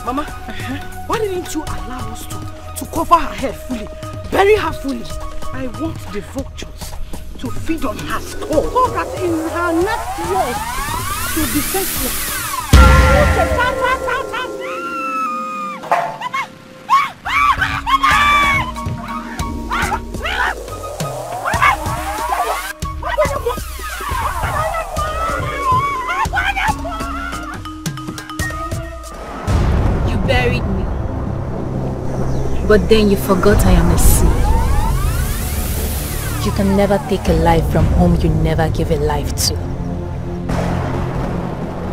Mama, why didn't you allow us to cover her head fully, bury her fully? I want the vultures to feed on her skull, so that in her next years she'll be senseless. You buried me, but then you forgot I am a sea. You can never take a life from whom you never give a life to.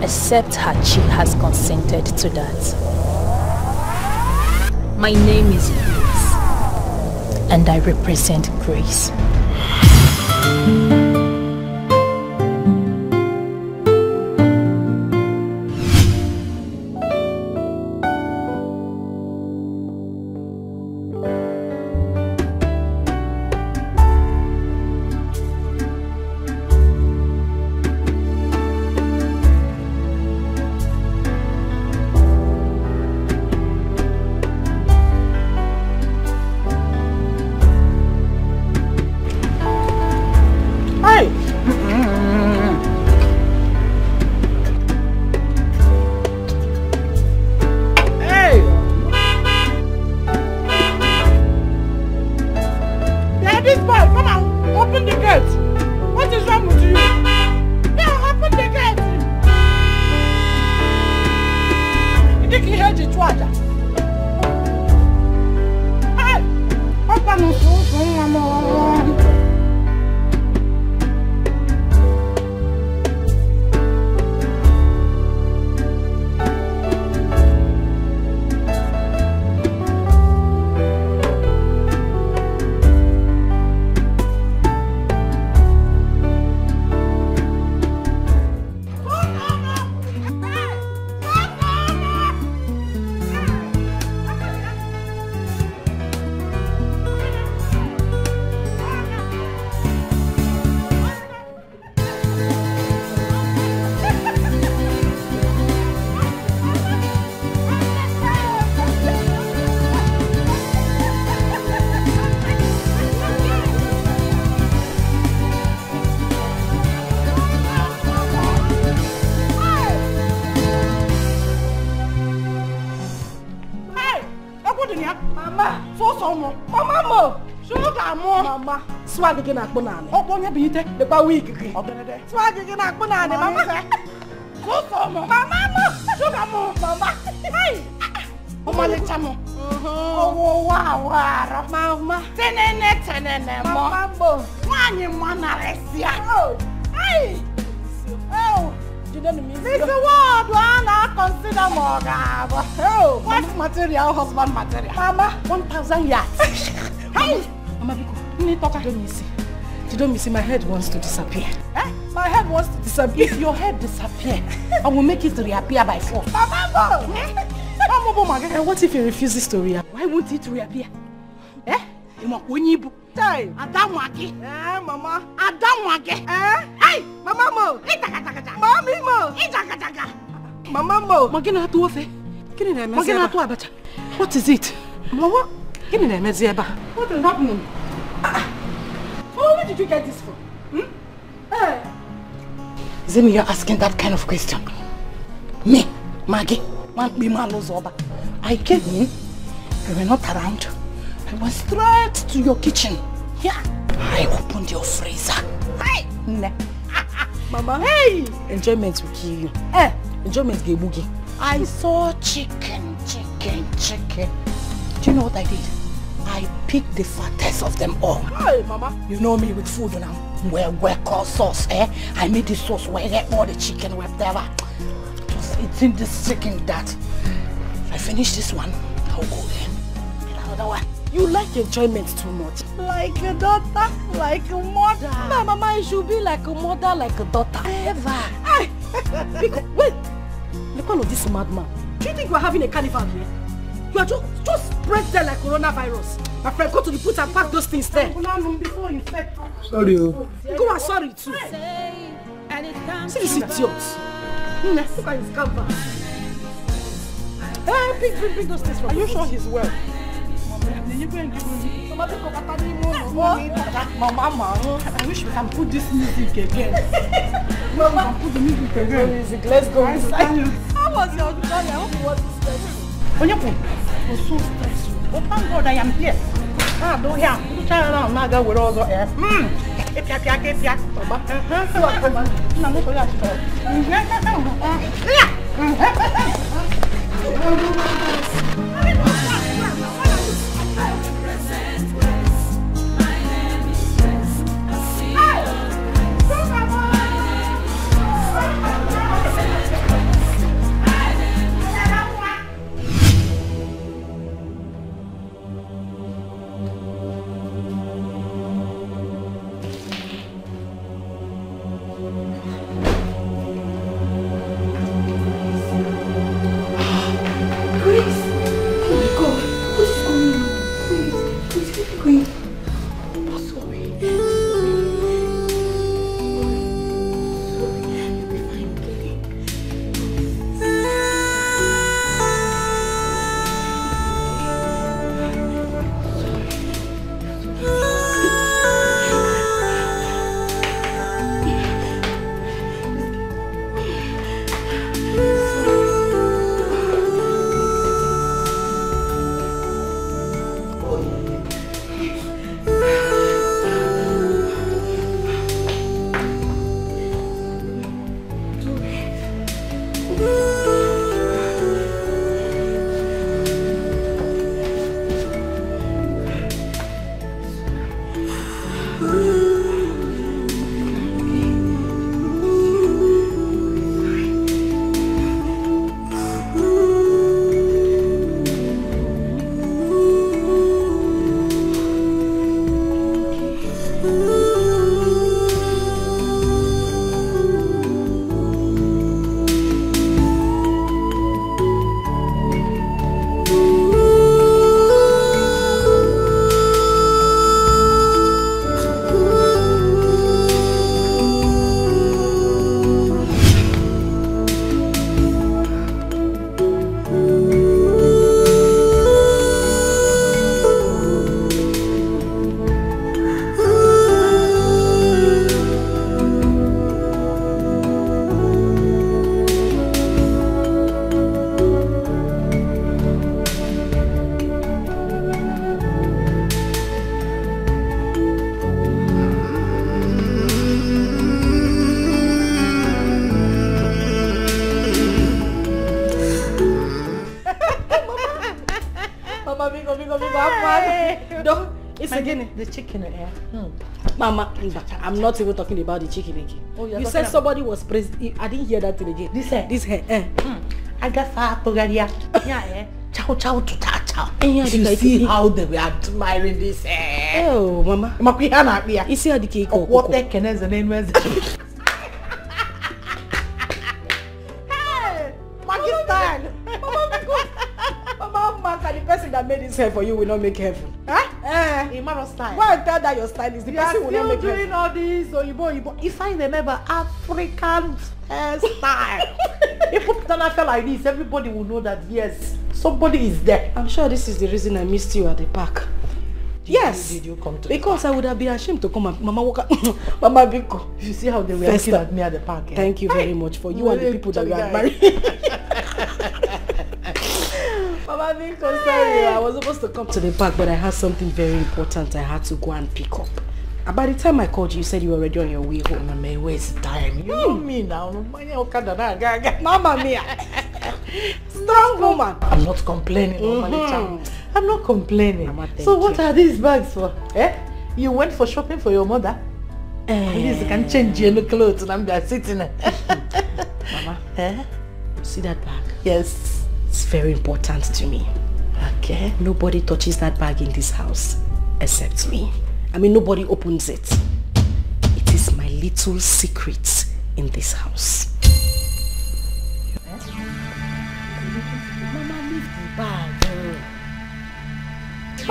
Except Hachi has consented to that. My name is Grace, and I represent Grace. Swag again at Bonani. Oh, Bonya beat it, the Bowie. Swag again at Bonani, Mamma. Mamma, sugar more, Mamma. Hey, oh, my little chamo. Oh, wow, Mamma. Tenene, Mamma. One Alessia. Oh, hey. Oh, you don't mean this. The word one I consider more. Oh, what's material, husband material? Mamma, 1,000 yards. Hey, Mamma. You don't miss it. My head wants to disappear. Eh? My head wants to disappear. If your head disappears, I will make it reappear by force. And what if it refuses to reappear? Why won't it reappear? Eh? Time. Adamwaki. Eh, Mama. Adamwaki. Eh? Hey, Mama Mo. Mommy Mo. Mama Mo. Magina to ofe. Magina to abacha. What is it? Mama, give me the mezieba. What is happening? Where did you get this from? Hey. Zemi, you're asking that kind of question. Me, Maggie, want me Malozoba. I came in, you were not around. I went straight to your kitchen. Yeah. I opened your freezer. Hey! Mama, hey! Enjoyment will kill you. Eh? Enjoyment will boogie. I saw chicken. Do you know what I did? I picked the fattest of them all. Hey, Mama. You know me with food now. Where called sauce, eh? I made this sauce where I get all the chicken, whatever. Just eating this chicken that. If I finish this one, I'll go in. Another one. You like enjoyment too much. Like a daughter, like a mother. No, Mama, you should be like a mother, like a daughter. Ever. Hey, Because, wait! Look all of this madman. Do you think we're having a carnival here? You are just spread there like coronavirus. My friend, go to the put and pack those things there. Sorry. Go and sorry too. See this idiot. Look at his canvas. Hey, bring those things from Are you sure he's well? Mama, I wish we can put this music again. Mama, put the music again. Let's go inside. How was your journey? I hope it wasn't stressful. Onyapo, it was so stressful. Oh, thank God I am here. Don't hear. You try around Naga with all the air. The chicken, Mama, I'm not even talking about the chicken again. Oh, you said somebody was praised. I didn't hear that thing again. This hair. I guess Chow chow to chow. You see how they were admiring this hair. Oh, Mama. You see how the cake or what the can is the name was. Hey, Pakistan. Mama, the person that made this hair for you will not make heaven. Huh? In matter of style. Why tell that your style is the person will not make doing heaven. all this Oyibo. If I remember African hairstyle. If you put on a feel like this, everybody will know that yes, somebody is there. I'm sure this is the reason I missed you at the park. Did you come to because I would have been ashamed to come and Mama walk Mama Biko. You see how they were looking at me at the park. Thank you very much for you and the people that you admire. Mama Biko, sorry. I was supposed to come to the park, but I had something very important I had to go and pick up. And by the time I called you, you said you were already on your way home. I may waste time. You know me now. Mama Mia. Strong woman. I'm not complaining. I'm not complaining. Mama, so what are these bags for? You went for shopping for your mother? At least you can change your clothes and I'm just sitting there. Mama, see that bag? Yes. It's very important to me. Okay. Nobody touches that bag in this house except me. I mean, nobody opens it. It is my little secret in this house.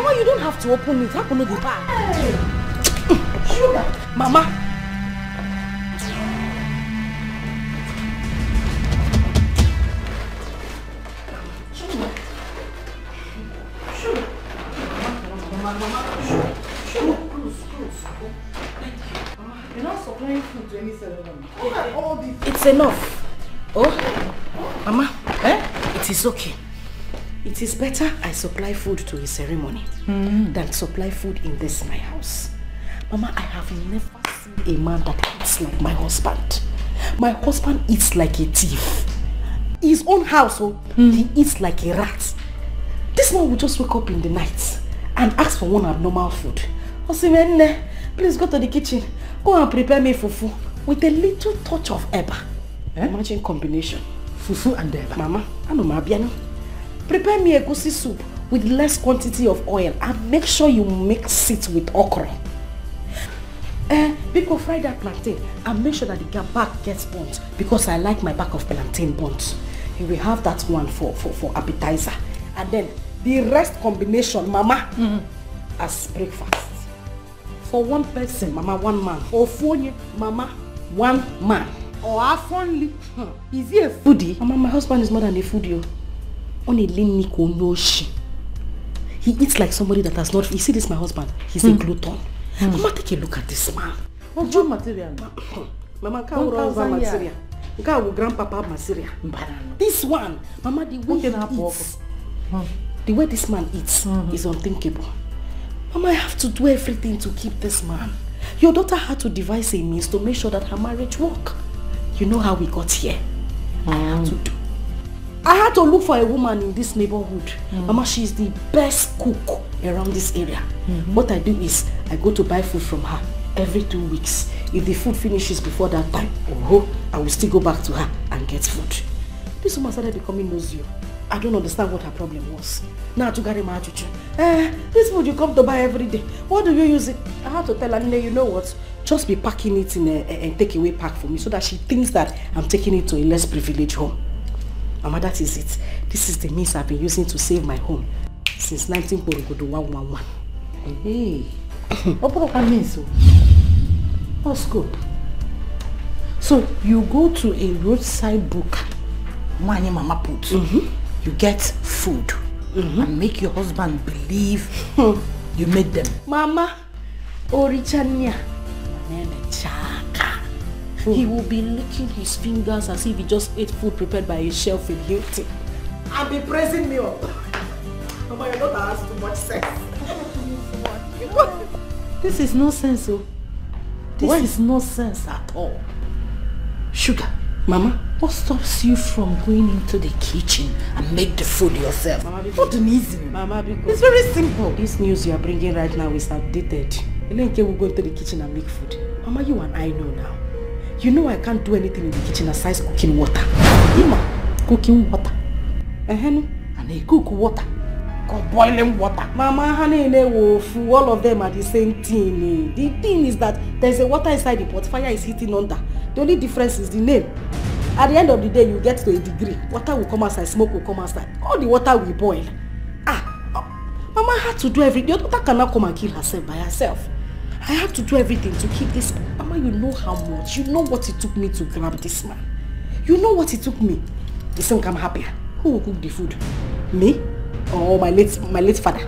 Mama, you don't have to open it. How can you the bag? Hey. Sugar. Mama. You're not supplying food to any ceremony. It's enough. Oh, Mama, it is okay. It is better I supply food to a ceremony than supply food in this my house. Mama, I have never seen a man that eats like my husband. My husband eats like a thief. His own house, he eats like a rat. This man will just wake up in the night and ask for one abnormal food. I say, please go to the kitchen. Go and prepare me fufu with a little touch of eba. Imagine combination. Fufu and eba. Mama, I know my biano. Prepare me a goosey soup with less quantity of oil and make sure you mix it with okra. Because fry that plantain and make sure that the back gets burnt because I like my back of plantain burnt. You will have that one for appetizer. And then the rest combination, Mama, as breakfast. For one person, Mama, one man. Or for you, Mama, one man. Or half only. Is he a foodie? Mama, my husband is more than a foodie. Only Niko Noshi. He eats like somebody that has not. You see this, my husband? He's a glutton. Mama, take a look at this man. What's your material? Mama, can't material. Grandpapa material. This one, Mama, the way he eats, the way this man eats is unthinkable. Mama, I have to do everything to keep this man. Your daughter had to devise a means to make sure that her marriage work. You know how we got here. I had to look for a woman in this neighborhood. Mama, she's the best cook around this area. What I do is, I go to buy food from her every 2 weeks. If the food finishes before that time, I will still go back to her and get food. This woman started becoming nosy. I don't understand what her problem was. Now to carry my attitude. This food you come to buy every day. What do you use it? I had to tell her, you know what? Just be packing it in a takeaway pack for me so that she thinks that I'm taking it to a less privileged home. Mama, that is it. This is the means I've been using to save my home since 1911. Hey, what means so? What's good? So you go to a roadside book, Mama put. You get food and make your husband believe you made them. Mama, Orichania, Chaka. He will be licking his fingers as if he just ate food prepared by a chef in Hilton. And be praising me up. Mama, your daughter has too much sense. This is nonsense, oh. This is nonsense at all. Sugar, Mama, what stops you from going into the kitchen and make the food yourself? Mama, what an easy. Mama, because it's very simple. This news you are bringing right now is outdated. Elenke will go into the kitchen and make food. Mama, you and I know now. You know I can't do anything in the kitchen aside cooking water. Ima, cooking water. And I cook water. Boiling water. Mama, honey, all of them are the same thing. The thing is that there's a water inside the pot, fire is hitting under. The only difference is the name. At the end of the day, you get to a degree. Water will come outside, smoke will come outside. All the water will boil. Mama had to do everything. Your daughter cannot come and kill herself by herself. I have to do everything to keep this. Mama, you know how much. You know what it took me to grab this man. You know what it took me. Listen, I'm happy. Who will cook the food? Me? Or my late father?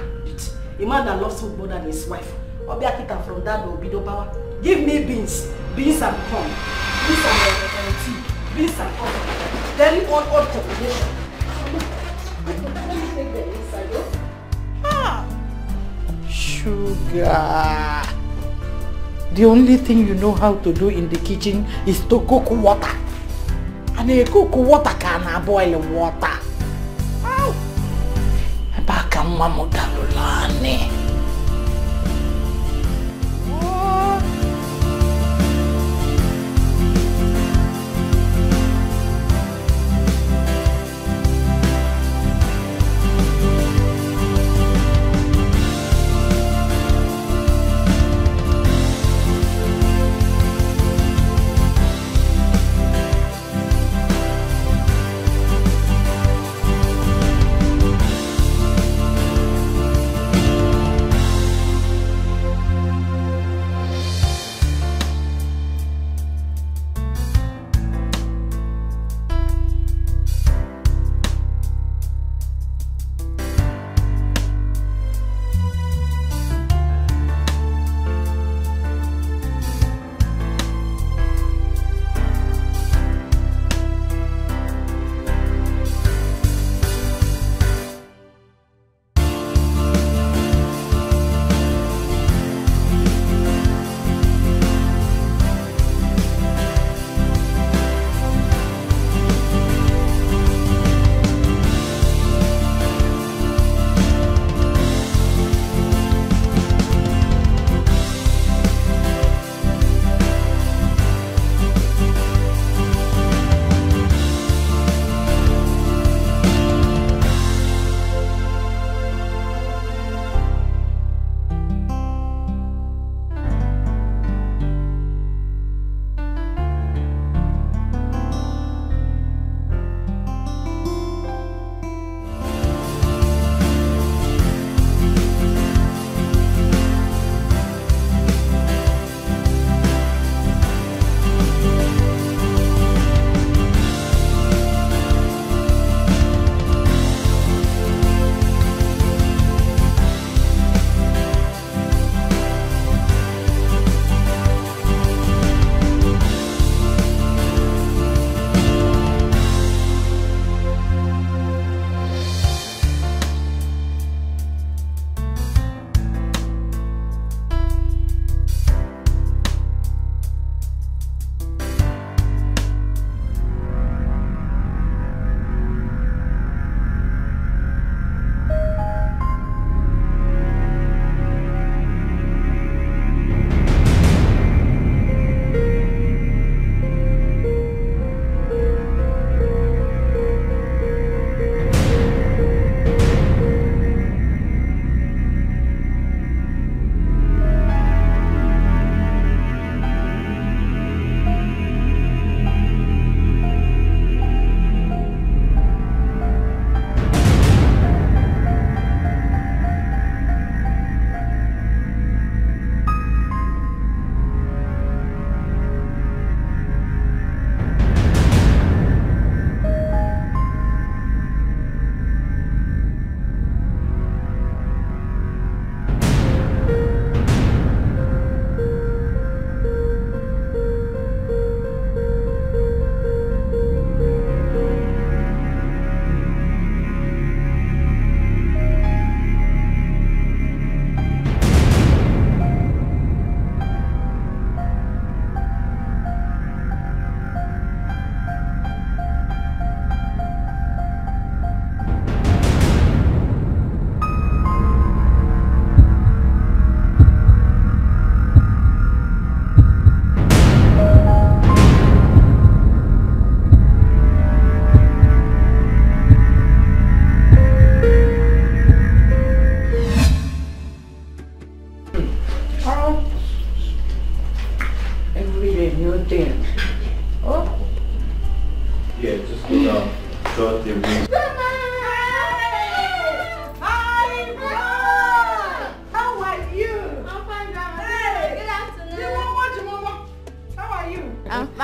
A man that loves food more than his wife. Obiakita from that will be the power. Give me beans and corn, beans and tea, beans and corn. Very odd combination. Sugar. The only thing you know how to do in the kitchen is to cook water. And a cook water can boil water. Ow! Baka mama dalulane.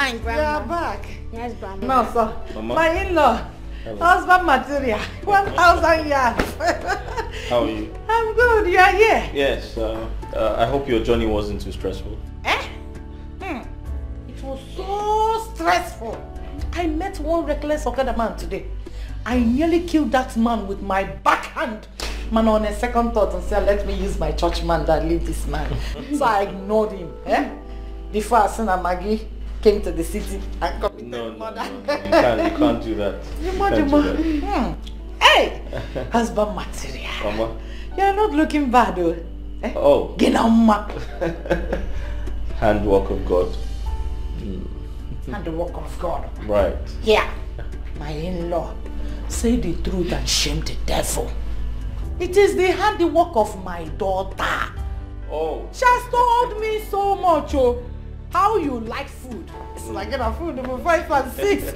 fine, Grandma. You're back. Yes, Grandma. No, sir. Mama? My in-law. Hello. Husband material. 1,000 yards. How are you? I'm good. You are here. Yes. I hope your journey wasn't too stressful. It was so stressful. I met one reckless Okada man today. I nearly killed that man with my backhand. Man, on a second thought and said, let me use my church man that leave this man. So I ignored him. Before I seen Maggie came to the city and committed murder. No. You can't do that. You can't do that. Hey! Husband material. Mama? You're not looking bad though. Oh. Handwork of God. Handwork of God. Right. Yeah. My in-law. Say the truth and shame the devil. It is the handiwork of my daughter. Oh. She has told me so much, how you like food. It's like getting food number 5 and 6.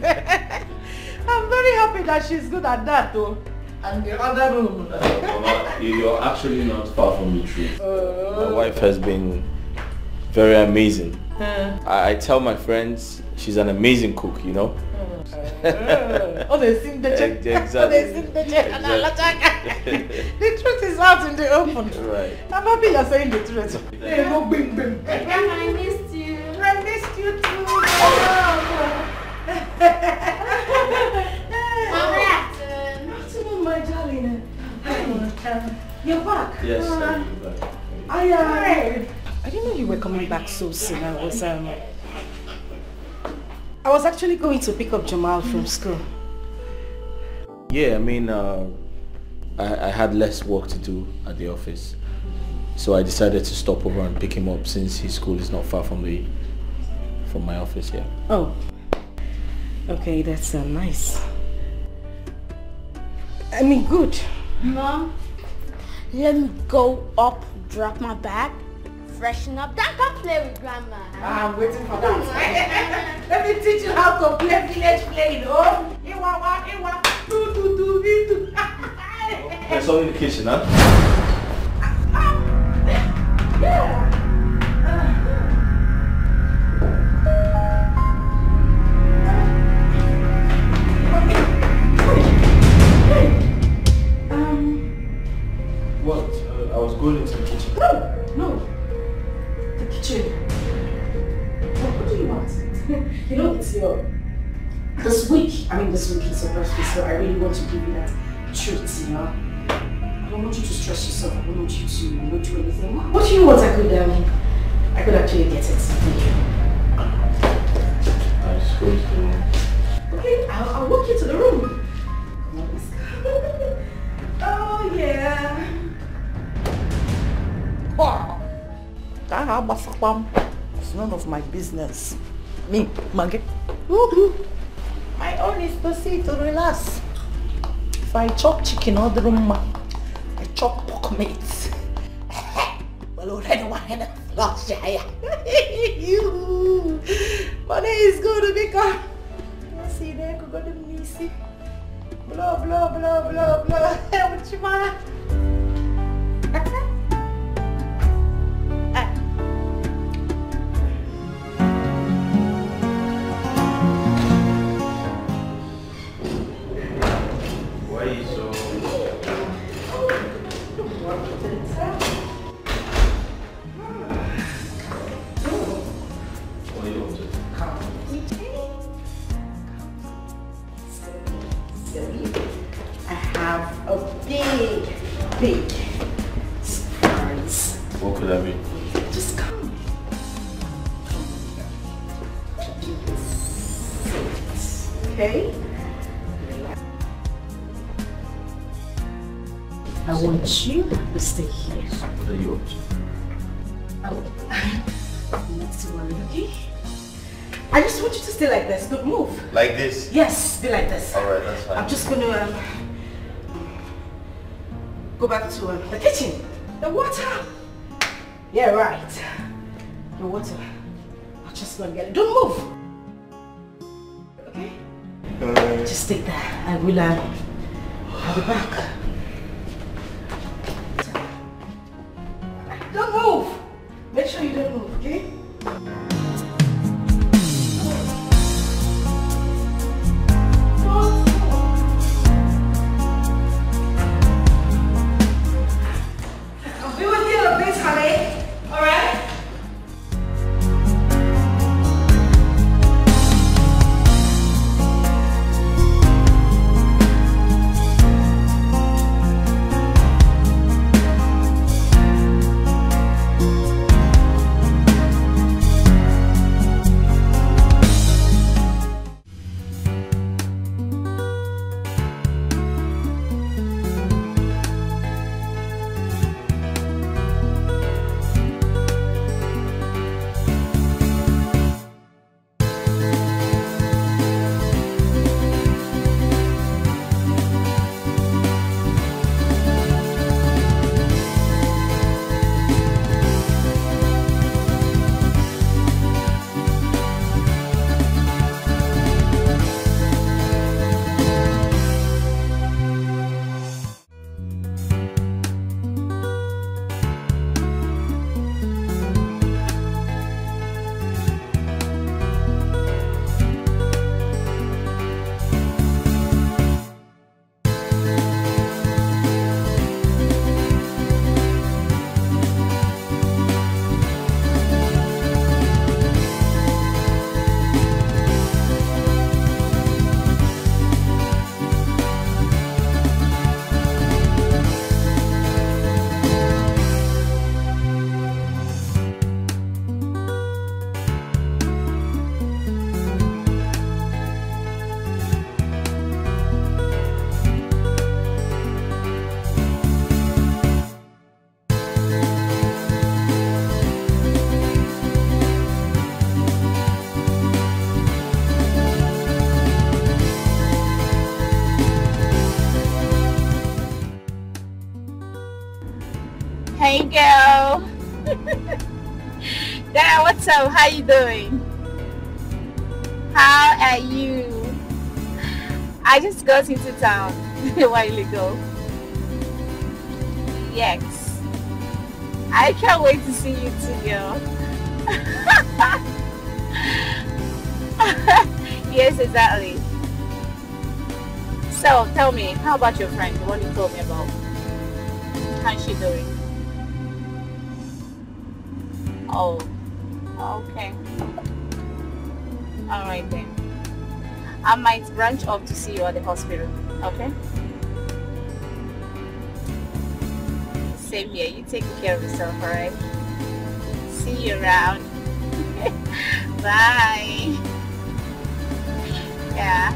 I'm very happy that she's good at that though. And the other room. Mama, you're actually not far from the truth. My wife has been very amazing. I tell my friends she's an amazing cook, you know? Oh, they sing the check. Exactly. Oh, they sing the check. The truth is out in the open. Right. I'm happy you're saying the truth. Hey, no bing bing. Grandma, I missed you. I missed you too. Afternoon, my darling. You're back. Yes, I'm back. I didn't know you were coming back so soon. I was actually going to pick up Jamal from school. Yeah, I mean, I had less work to do at the office. So I decided to stop over and pick him up since his school is not far from my office here. Oh. Okay, that's nice. I mean, good. Mom, let me go up, drop my bag, freshen up, then come play with Grandma. I'm waiting for that. Let me teach you how to play village playing, oh? It's all in the kitchen, huh? Yeah. What? I was going into the kitchen. No. The kitchen. What do you want? You know, it's this week is your birthday, so I really want to give you that treat, you know? I don't want you to stress yourself. I don't want you to not do anything. What do you want? I could actually get it for you. I just go to the room. Okay, I'll walk you to the room. Come on, let's go. Oh, yeah. Wow. It's none of my business. Me, Maggie. My own is to see to relax. If I chop chicken all the room, I chop pork meat. Well, already one hand last year. Money is good to become. See there, go to Missy. Blah blah blah blah blah. What you want? Big surprise. What could that be? Just come. Do this. Okay? I want you to stay here. What are you up to? Not to worry, okay? I just want you to stay like this. Don't move. Like this? Yes, be like this. Alright, that's fine. I'm just gonna go back to the kitchen. The water. Yeah, right. The water. I'm just gonna get it. Don't move. Okay? Just stay there. I will. I'll be back. Don't move. Make sure you don't move. Okay? Hey girl. Dad, what's up? How you doing? How are you? I just got into town a while ago. Yes. I can't wait to see you too, girl. Yes, exactly. So, tell me, how about your friend, the one you told me about? How's she doing? Oh, okay. Alright then. I might branch off to see you at the hospital, okay? Same here. You take care of yourself, alright? See you around. Bye. Yeah.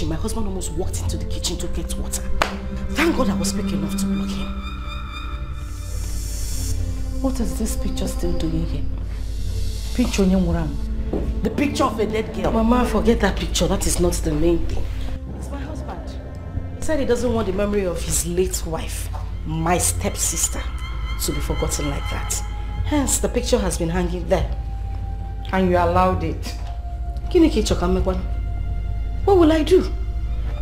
My husband almost walked into the kitchen to get water. Thank God I was quick enough to block him. What is this picture still doing here? Picture Nyamuram. The picture of a dead girl. Mama, forget that picture. That is not the main thing. It's my husband. He said he doesn't want the memory of his late wife, my stepsister, to be forgotten like that. Hence, the picture has been hanging there. And you allowed it. What will I do?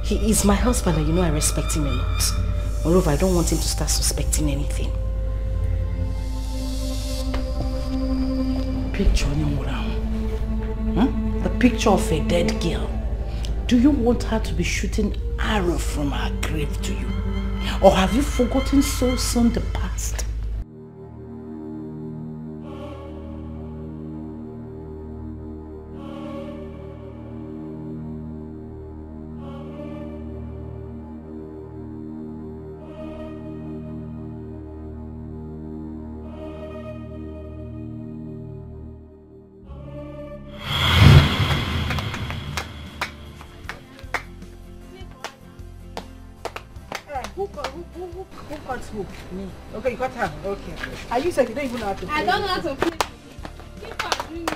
He is my husband and you know I respect him a lot. Moreover, I don't want him to start suspecting anything. Picture the picture of a dead girl. Do you want her to be shooting arrows from her grave to you? Or have you forgotten so soon the past? Who cut who? Me. Okay, you cut her. Okay. Are you saying you don't even know how to play? I don't know how to play. Keep on doing it.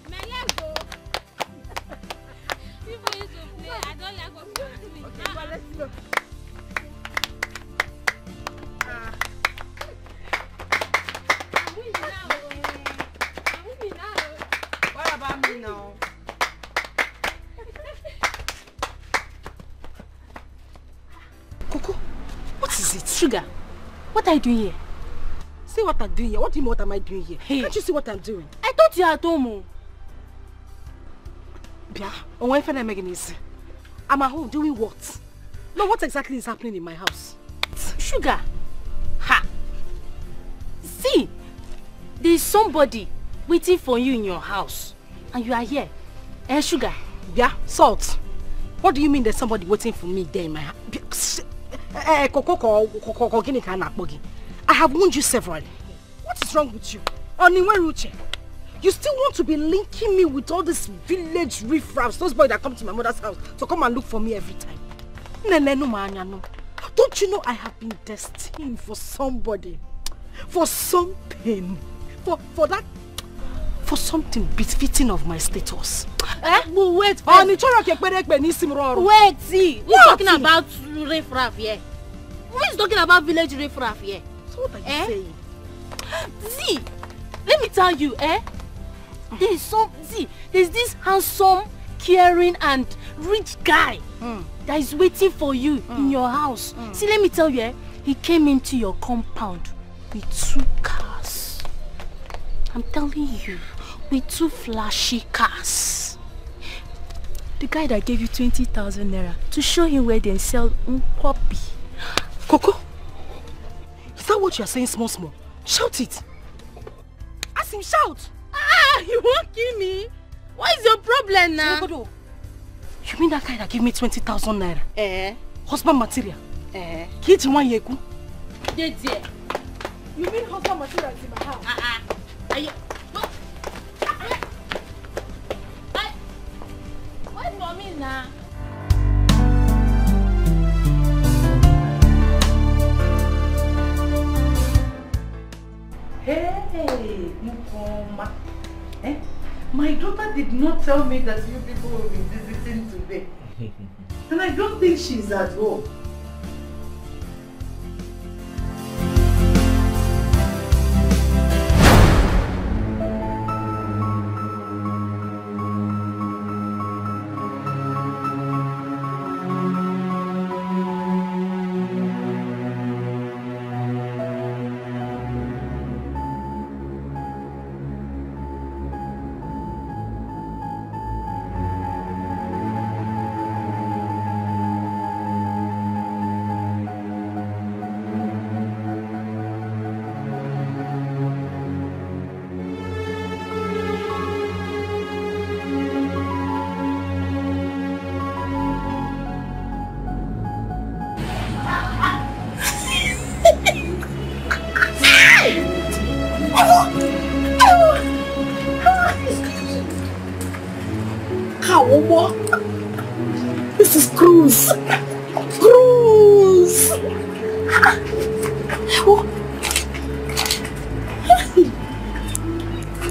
Man, let's go. People used to play. I don't like what people do. Okay, but let's go. I'm moving now. What about me now? Coco, what is it? Sugar, what are you doing here? See what I'm doing here. What do you mean what am I doing here? Hey. Can't you see what I'm doing? I thought you were at home. Bia, on when I'm making this. I'm at home doing what? No, what exactly is happening in my house? Sugar, ha! See, there's somebody waiting for you in your house, and you are here. Sugar. Bia, Salt. What do you mean there's somebody waiting for me there in my house? I have warned you severally. What is wrong with you? You still want to be linking me with all this village riffraffs, those boys that come to my mother's house to come and look for me every time. Don't you know I have been destined for somebody, for some pain, for something befitting of my status? But wait, wait, see, we're talking about riffraff here. Who is talking about village riffraff here? So what are you saying? See, let me tell you, there's this handsome, caring and rich guy that is waiting for you in your house. See, let me tell you, he came into your compound with 2 cars. I'm telling you, with 2 flashy cars. The guy that gave you 20,000 naira to show him where they sell puppy. Coco, is that what you're saying, small? Shout it. Ask him, shout. You won't kill me. What is your problem now? You mean that guy that gave me 20,000 naira? Husband material? Kiji one yeku? You mean husband material is in my house? What mommy now? Hey, Mukoma. My daughter did not tell me that you people will be visiting today. And I don't think she's at home. This is Cruz.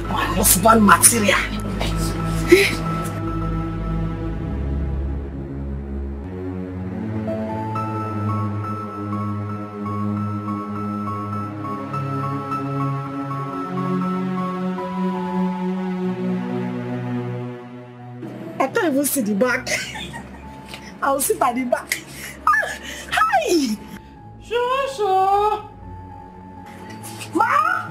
My husband material. I can't even see the back. I'll sit at the back. Hi! Shosho! Ma!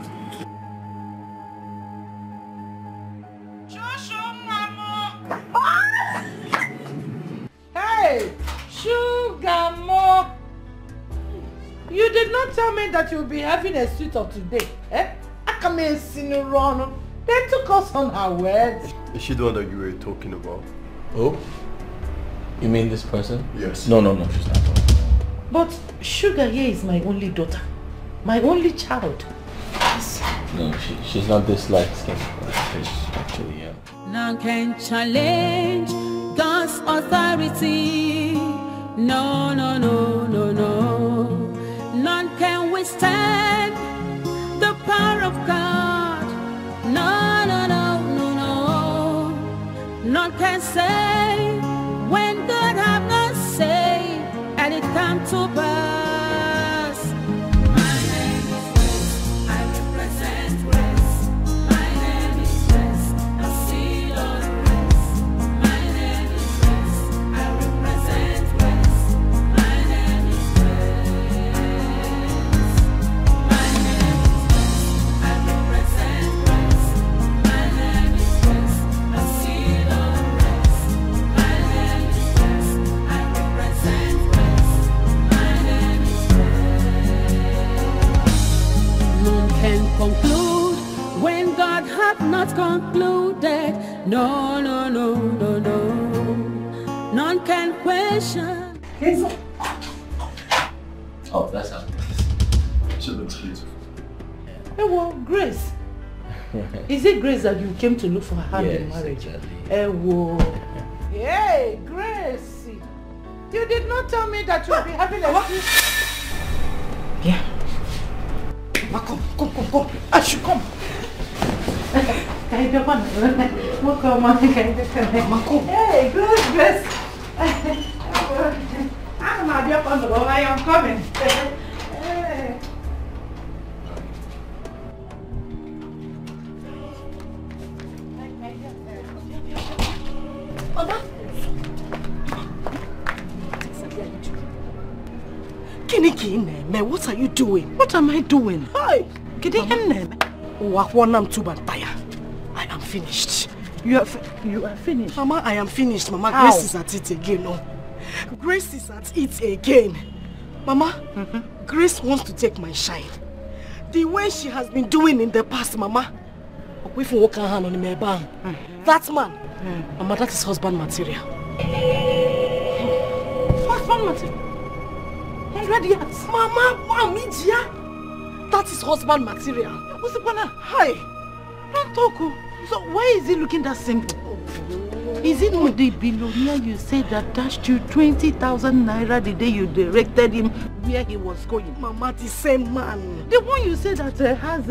Shosho, Mama! Ah! Hey! Sugar Mo! You did not tell me that you'll be having a suite of today. I come here seeing you run. They took us on our words. Is she the one that you were talking about? Oh? You mean this person? Yes. No, she's not. But Sugar here is my only daughter. My only child. No, she's not this light-skinned. She's actually, yeah. None can challenge God's authority. No. None can withstand the power of God. No. None can say when God have not said and it come to pass. My name is Grace, I represent Grace. My name is Grace, a seed of grace. My name is Grace, I represent Grace. My name is Grace. My name is Grace, I represent Grace. My name is Grace, a seed of grace. My name is Grace, I represent Grace. My name is Grace. None can conclude when God hath not concluded. No. None can question. Oh, that's how. She looks beautiful. Hey, well, Grace. Is it Grace that you came to look for her hand in marriage? Exactly. Hey, whoa. Hey, Grace. You did not tell me that you'll be having a what? Yeah. Come. I should come. Hey, come. Hey, Grace. I'm coming. Kiniki, what are you doing? What am I doing? Hi. I am finished. You are finished? Mama, I am finished. Mama, How? Grace is at it again. No. Grace is at it again. Mama, Grace wants to take my shine. The way she has been doing in the past, Mama. That man, Mama, that is husband material. Husband material? 100 years? Mama, that is husband material. What's the banana? Hi. Don't talk. So why is he looking that simple? Is it not the billionaire you said that dashed you 20,000 naira the day you directed him where he was going? Mama, the same man. The one you said that has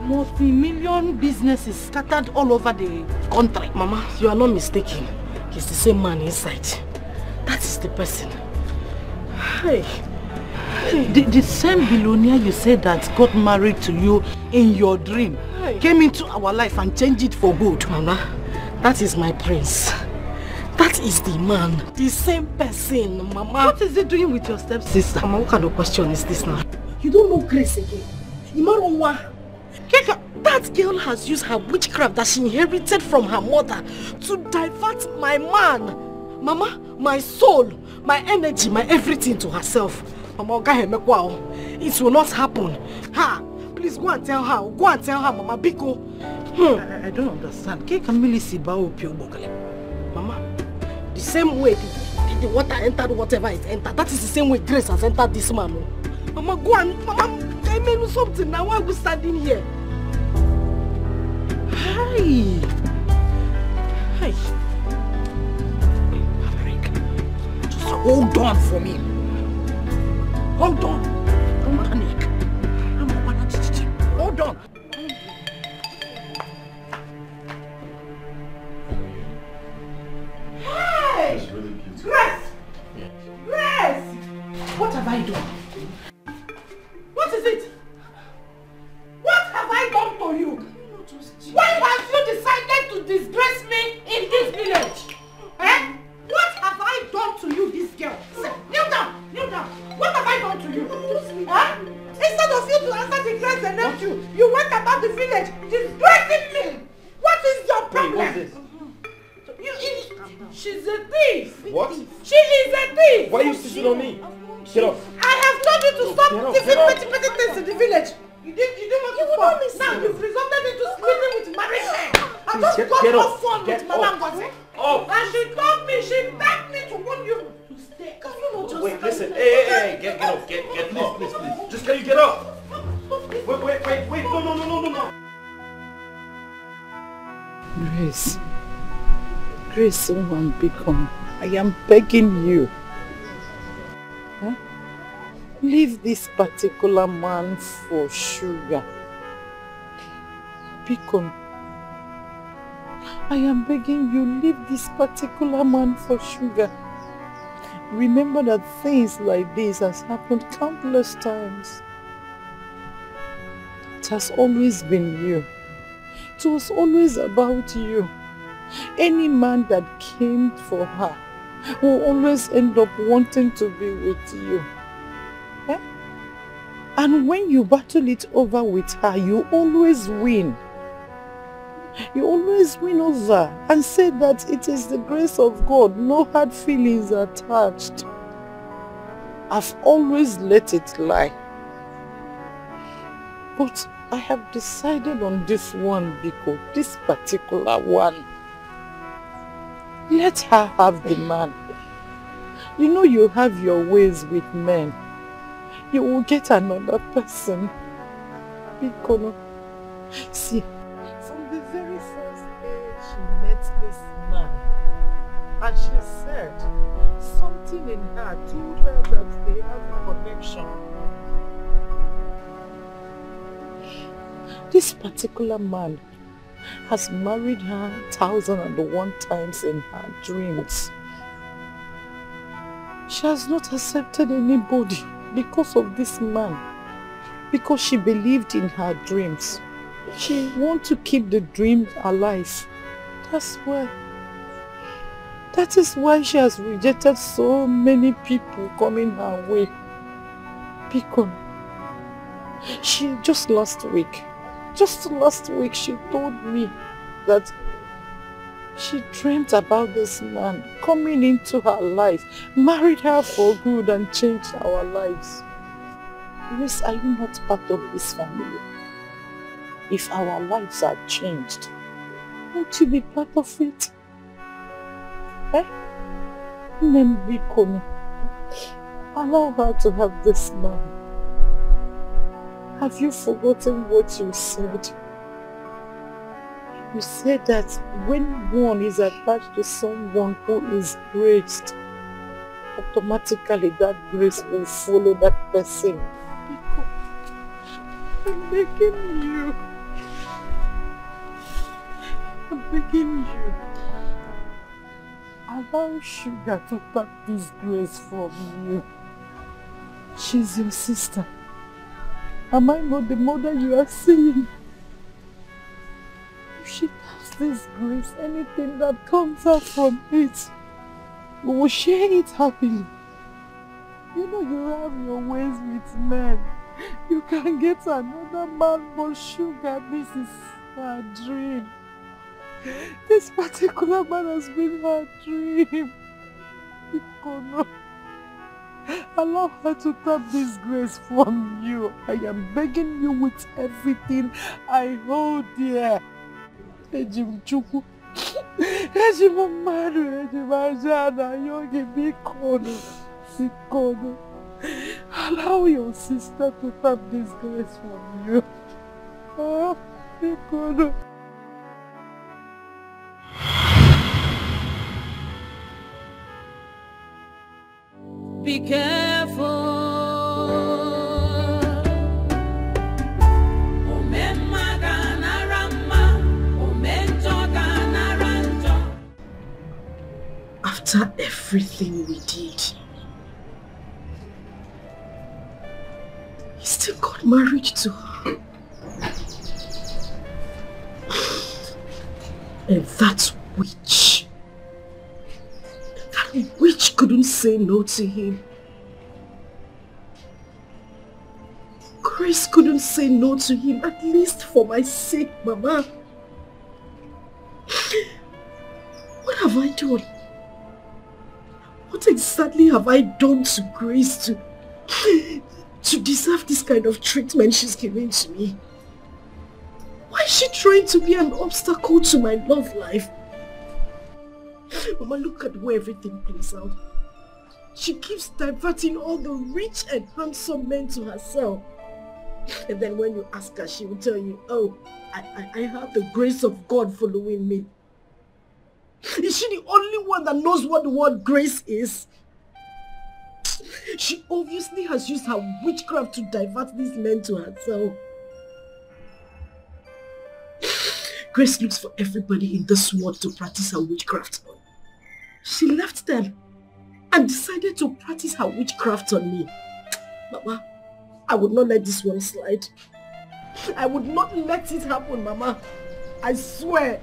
multi-million businesses scattered all over the country. Mama, you are not mistaken. He's the same man inside. That is the person. Hey. The same billionaire you said that got married to you in your dream came into our life and changed it for good. Mama, that is my prince. That is the man. The same person, Mama. What is he doing with your stepsister? Mama, what kind of question is this now? You don't know Grace again. That girl has used her witchcraft that she inherited from her mother to divert my man. Mama, my soul, my energy, my everything to herself. Mama, it will not happen. Ha! Please go and tell her. Go and tell her, Mama Biko. I don't understand. Mama, the same way the water entered whatever it entered, that is the same way Grace has entered this man. Mama, go and Mama, I may do something now. Why are we standing here? Hi. Hi. Just hold on for me. Hold on. Don't panic. Hold on. Hey! It's really beautiful. Grace! Grace! What have I done? What is it? What have I done to you? Why have you decided to disgrace me in this village? Eh? What have I done to you, this girl? Kneel down! Kneel down! What have I done to you? Huh? Instead of you to answer the grace they left you, you went about the village disgracing me! What is your problem? What's this? She's a thief! What? She is a thief! Why are you sitting on me? Get off. I have told you to stop thieving petty things in the village! You didn't want to stop. Now you've resulted into sleeping with married men! I just got off phone with Madam Gosse. Oh! And she told me, she begged me to warn you to stay. Can you not just Wait, listen. Hey, get off. Get off. Please. Just can you get up? Wait. No. Grace, someone become. I am begging you. Huh? Leave this particular man for sugar. Beacon. I am begging you, leave this particular man for sugar. Remember that things like this has happened countless times. It has always been you. It was always about you. Any man that came for her will always end up wanting to be with you. Eh? And when you battle it over with her, you always win. You always win over and say that it is the grace of God, no hard feelings attached. I've always let it lie. But I have decided on this one, Biko, this particular one. Let her have the man. You know you have your ways with men. You will get another person. Biko, see, from the very first day she met this man, and she said something in her told her that they have a connection. This particular man has married her 1,001 times in her dreams. She has not accepted anybody because of this man, because she believed in her dreams. She wants to keep the dream alive. That's why. That is why she has rejected so many people coming her way. Biko, just last week, she told me that she dreamt about this man coming into her life, married her for good and changed our lives. Grace, are you not part of this family? If our lives are changed, won't you be part of it? Eh? Biko, allow her to have this man. Have you forgotten what you said? You said that when one is attached to someone who is graced, automatically that grace will follow that person. I'm begging you. Allow Sugar to tap this grace from you. She's your sister. Am I not the mother you are seeing? If she taps this grace, anything that comes out from it, we will share it happily. You know you have your ways with men. You can get another man, but Sugar, this is her dream. This particular man has been her dream. No. Allow her to tap this grace from you. I am begging you with everything I hold dear. Ejim Chuku, Ejim Amadu, Ejim Ajana, Yogi Bikono, Bikono. Allow your sister to tap this grace from you. Oh, Bikono. Be careful. After everything we did, he still got married to her. And that witch couldn't say no to him. Grace couldn't say no to him, at least for my sake, Mama. What have I done? What exactly have I done to Grace to deserve this kind of treatment she's giving to me? Why is she trying to be an obstacle to my love life? Mama, look at where everything plays out. She keeps diverting all the rich and handsome men to herself. And then when you ask her, she will tell you, oh, I have the grace of God following me. Is she the only one that knows what the word grace is? She obviously has used her witchcraft to divert these men to herself. Grace looks for everybody in this world to practice her witchcraft on. She left them and decided to practice her witchcraft on me. Mama, I would not let this one slide. I would not let it happen, Mama. I swear.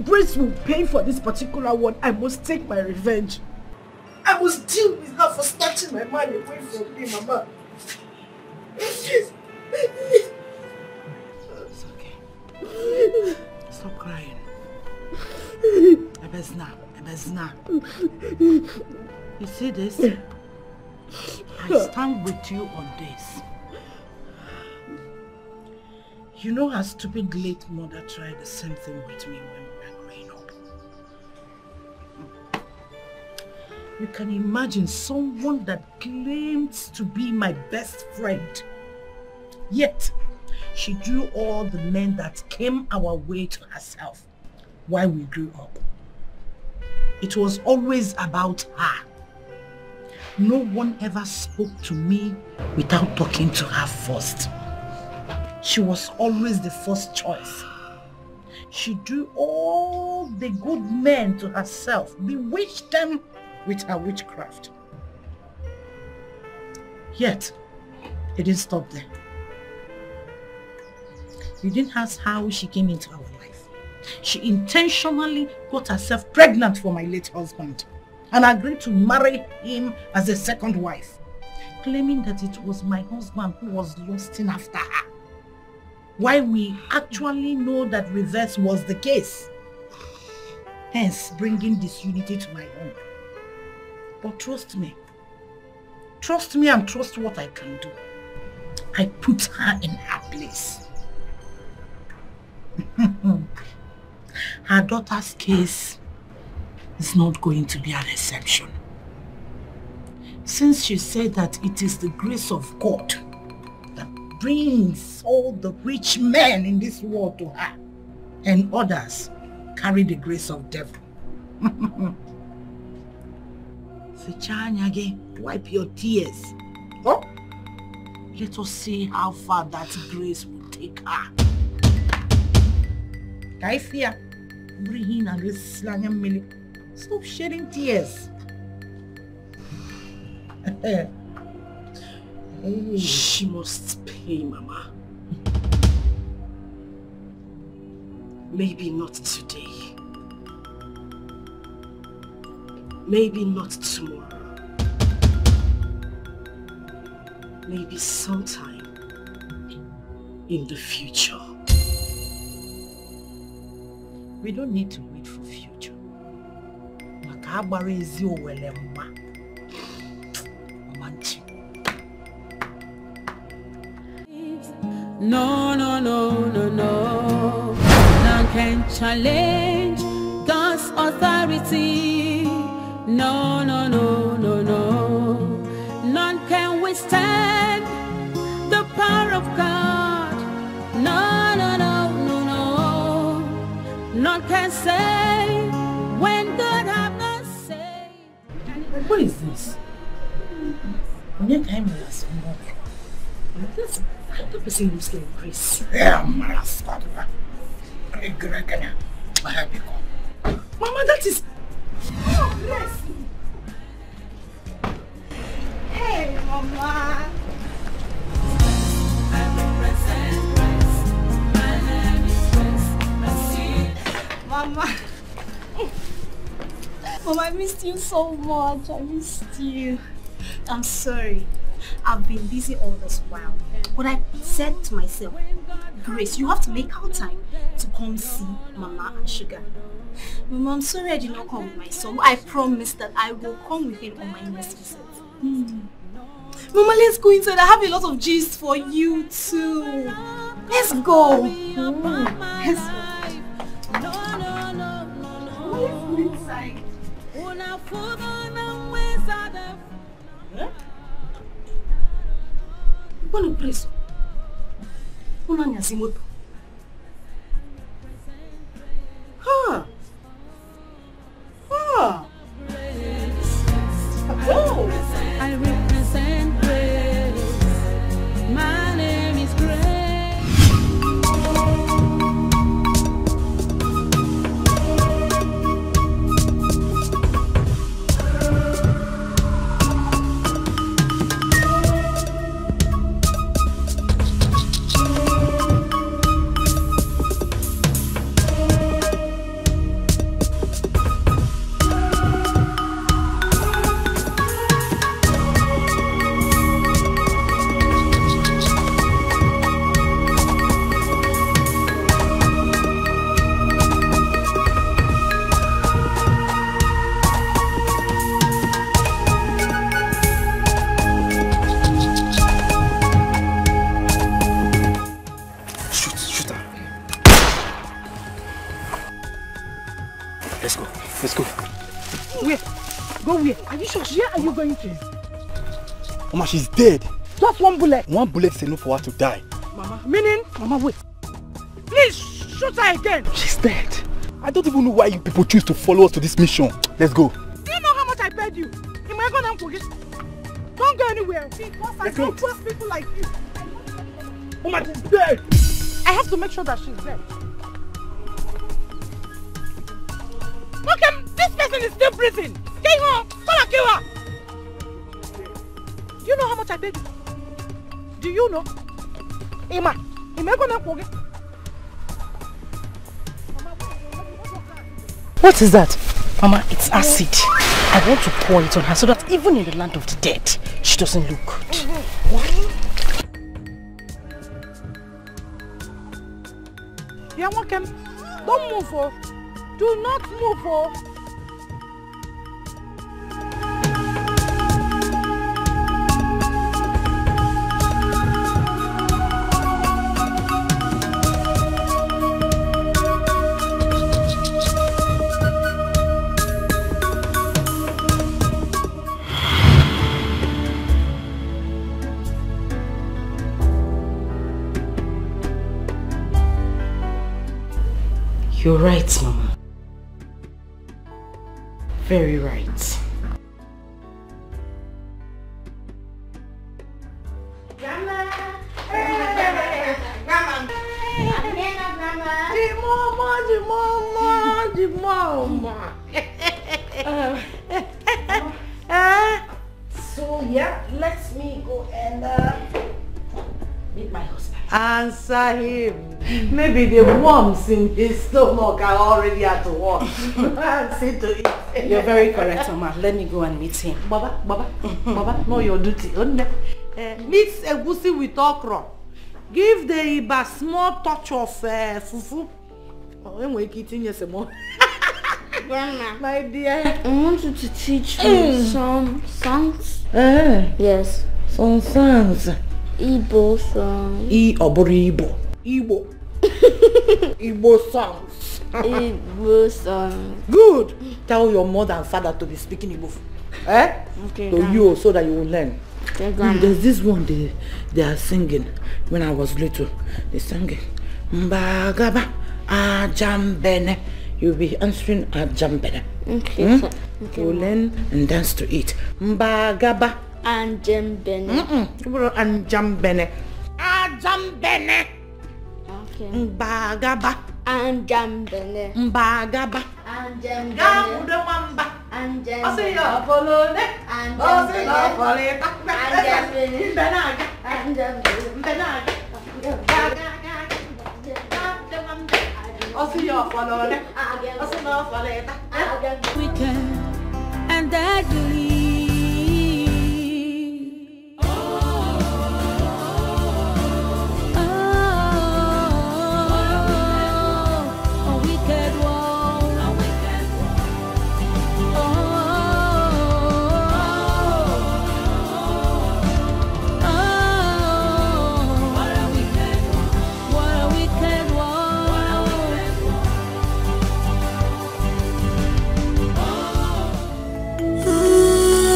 Grace will pay for this particular one. I must take my revenge. I must deal with her for snatching my man away from me, Mama. It's okay. Stop crying. Ebezna. You see this? I stand with you on this. You know her stupid late mother tried the same thing with me when we were growing up. You can imagine someone that claims to be my best friend. Yet, she drew all the men that came our way to herself while we grew up. It was always about her. No one ever spoke to me without talking to her first. She was always the first choice. She drew all the good men to herself, bewitched them with her witchcraft. Yet, it didn't stop there. You didn't ask how she came into our life. She intentionally got herself pregnant for my late husband and agreed to marry him as a second wife. claiming that it was my husband who was lusting after her. While we actually know that reverse was the case. Hence, bringing disunity to my home. But trust me and trust what I can do. I put her in her place. Her daughter's case is not going to be an exception. Since she said that it is the grace of God that brings all the rich men in this world to her, and others carry the grace of devil. Wipe your tears. Oh? Let us see how far that grace will take her. Stop shedding tears. Hey. She must pay, Mama. Maybe not today. Maybe not tomorrow. Maybe sometime in the future. We don't need to wait for future. No, no, no, no, no. None can challenge God's authority. No, no, no, no, no. None can withstand the power of God. No, no, no, no, no. None can say when God have not said. What is this? This the person who's getting Chris. Mama, that is... Oh, bless you. Hey, Mama. Mama. Mama, I missed you so much. I missed you. I'm sorry. I've been busy all this while. But I said to myself, Grace, you have to make out time to come see Mama and Sugar. Mama, I'm sorry I did not come with my son. I promise that I will come with him on my next visit. Mama, let's go inside. I have a lot of gist for you too. Let's go. Let's go. Let's go inside. Buono preso. Una nyasimoto. Ha. Ha. Oh. I represent grace. My name is Grace. Where are you going to? Mama, she's dead. Just one bullet. One bullet is enough for her to die. Mama, meaning? Mama, wait. Please, shoot her again. She's dead. I don't even know why you people choose to follow us to this mission. Let's go. Do you know how much I paid you? Am I going to forget? Don't go anywhere. Because I don't trust people like you. Mama, she's dead. I have to make sure that she's dead. Okay, this person is still breathing. Get home. Come and kill her. Do you know how much I paid you? Do you know? Emma, am I going to forget? What is that? Mama, it's acid. I want to pour it on her so that even in the land of the dead, she doesn't look good. Yeah, welcome. Don't move, oh. Do not move, oh. You're right, Mama. Very right. Grandma! Grandma! The mama. So yeah, let me go and meet my husband. Answer him. Maybe the worms in his stomach are already at work. See to it. You're very correct, Mama. Let me go and meet him. Baba, know your duty. Mix egusi with okra. Give the Iba small touch of fufu. When we eating yes more. Grandma, My dear. I want you to teach me some songs. Yes. Some songs. Igbo songs. Igbo songs. Igbo songs. Good. Tell your mother and father to be speaking Igbo. Okay, To you so that you will learn. Okay, Grandma. There's this one they are singing when I was little. They sang it. Mbagaba ajambene. You'll be answering ajambene. Okay. You will learn and dance to it. Mbagaba Anjambene. Anjambene. Ajambene. Okay. Mbagaba. Anjambene. Mbagaba. Anjambene. Gabude mamba. Anjambene. Osiyo folone. Osiyo foleta. Anjambene. Mbenaga. Anjambene. Mbenaga. Osiyo folone. Osiyo foleta. Weekend and deadly. Ooh.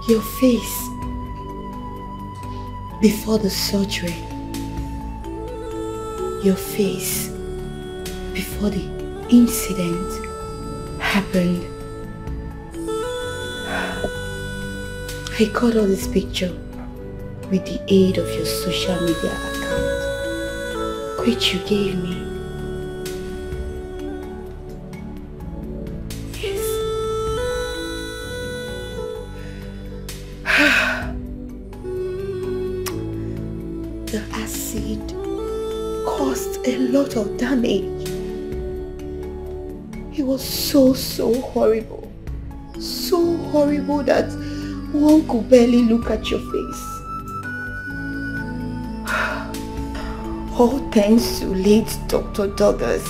Your face before the surgery. Your face before the incident happened. I got all this picture with the aid of your social media account, which you gave me. Yes. The acid caused a lot of damage. It was so horrible. So horrible that one could barely look at your face. All thanks to late Dr. Douglas,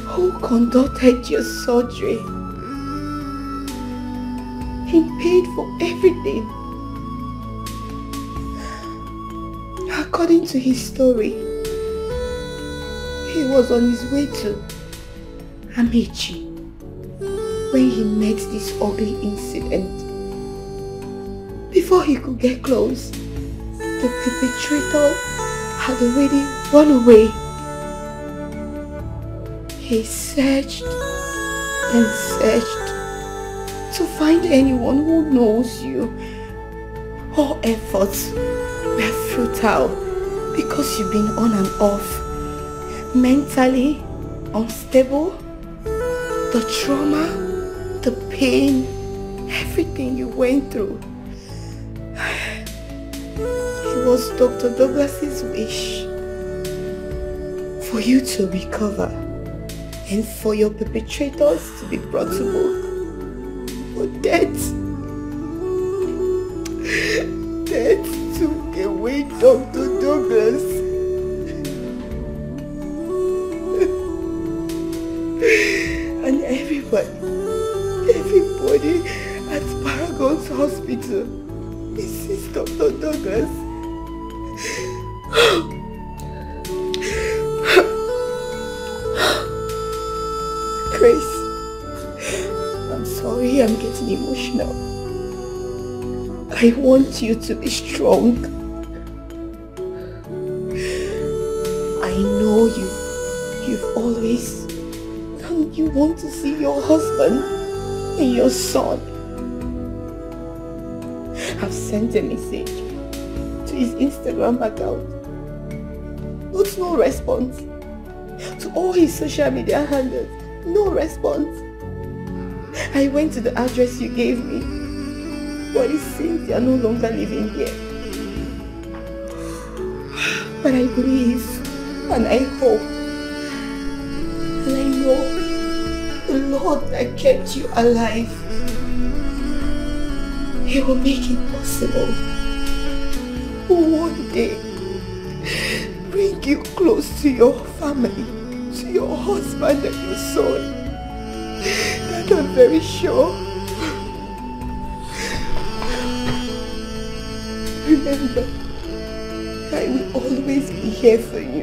who conducted your surgery. He paid for everything. According to his story, he was on his way to Amici when he met this ugly incident. Before he could get close, the perpetrator had already run away. He searched and searched to find anyone who knows you. All efforts were futile because you've been on and off, mentally unstable. The trauma, the pain, everything you went through. It was Dr. Douglas's wish for you to recover and for your perpetrators to be brought to book. But death took away Dr. Douglas. And everybody at Paragon's hospital misses Dr. Douglas. Grace, I'm sorry I'm getting emotional. I want you to be strong. I know you've always you want to see your husband and your son. I've sent a message to his Instagram account, but no response. To all his social media handles, no response. I went to the address you gave me, but it seems they are no longer living here. But I believe and I hope and I know the Lord that kept you alive, He will make it possible. One day, bring you close to your family, to your husband and your son. That I'm very sure. Remember, I will always be here for you.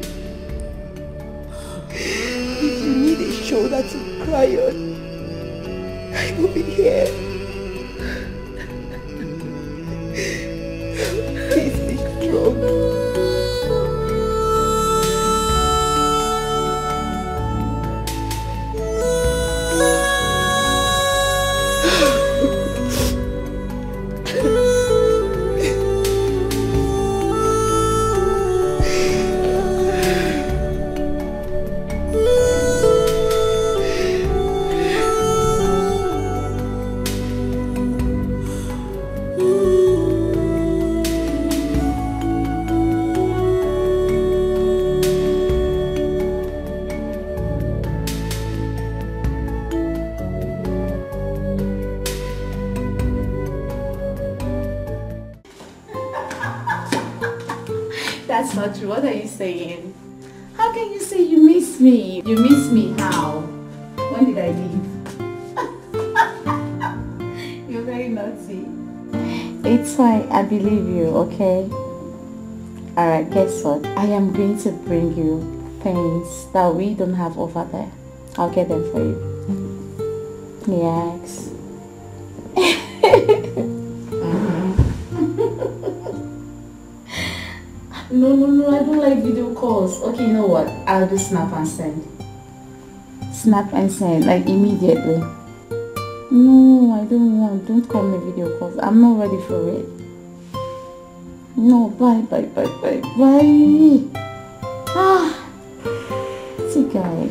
If you need a shoulder to cry on, I will be here. Please be strong. That's not true. What are you saying? How can you say you miss me? You miss me how? When did I leave? You're very naughty. It's fine. I believe you, okay? Alright, guess what? I am going to bring you things that we don't have over there. I'll get them for you. Yes. No, I don't like video calls. Okay, you know what? I'll do snap and send. Snap and send, like immediately. No, I don't want. Don't call me video calls. I'm not ready for it. No, bye. Ah, it's a guy.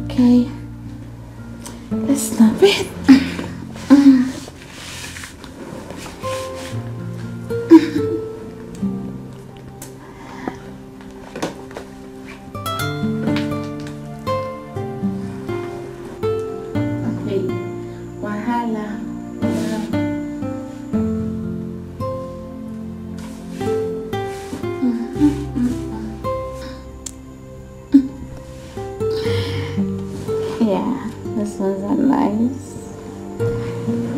Okay. Let's snap it. Yeah, this ones are nice.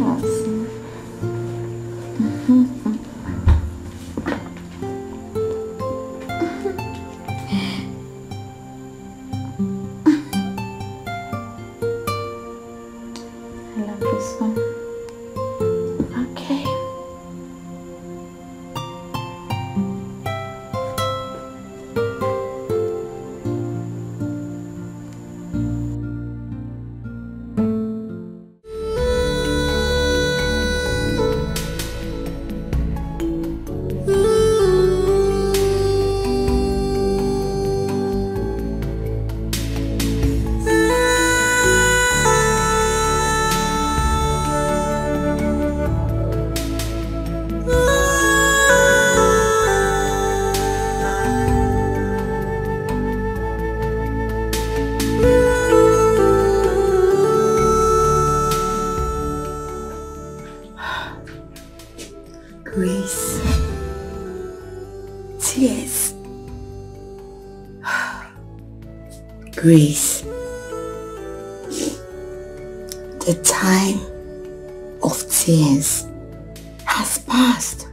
Awesome. I love this one. Okay. Grace. Tears. Grace. The time of tears has passed.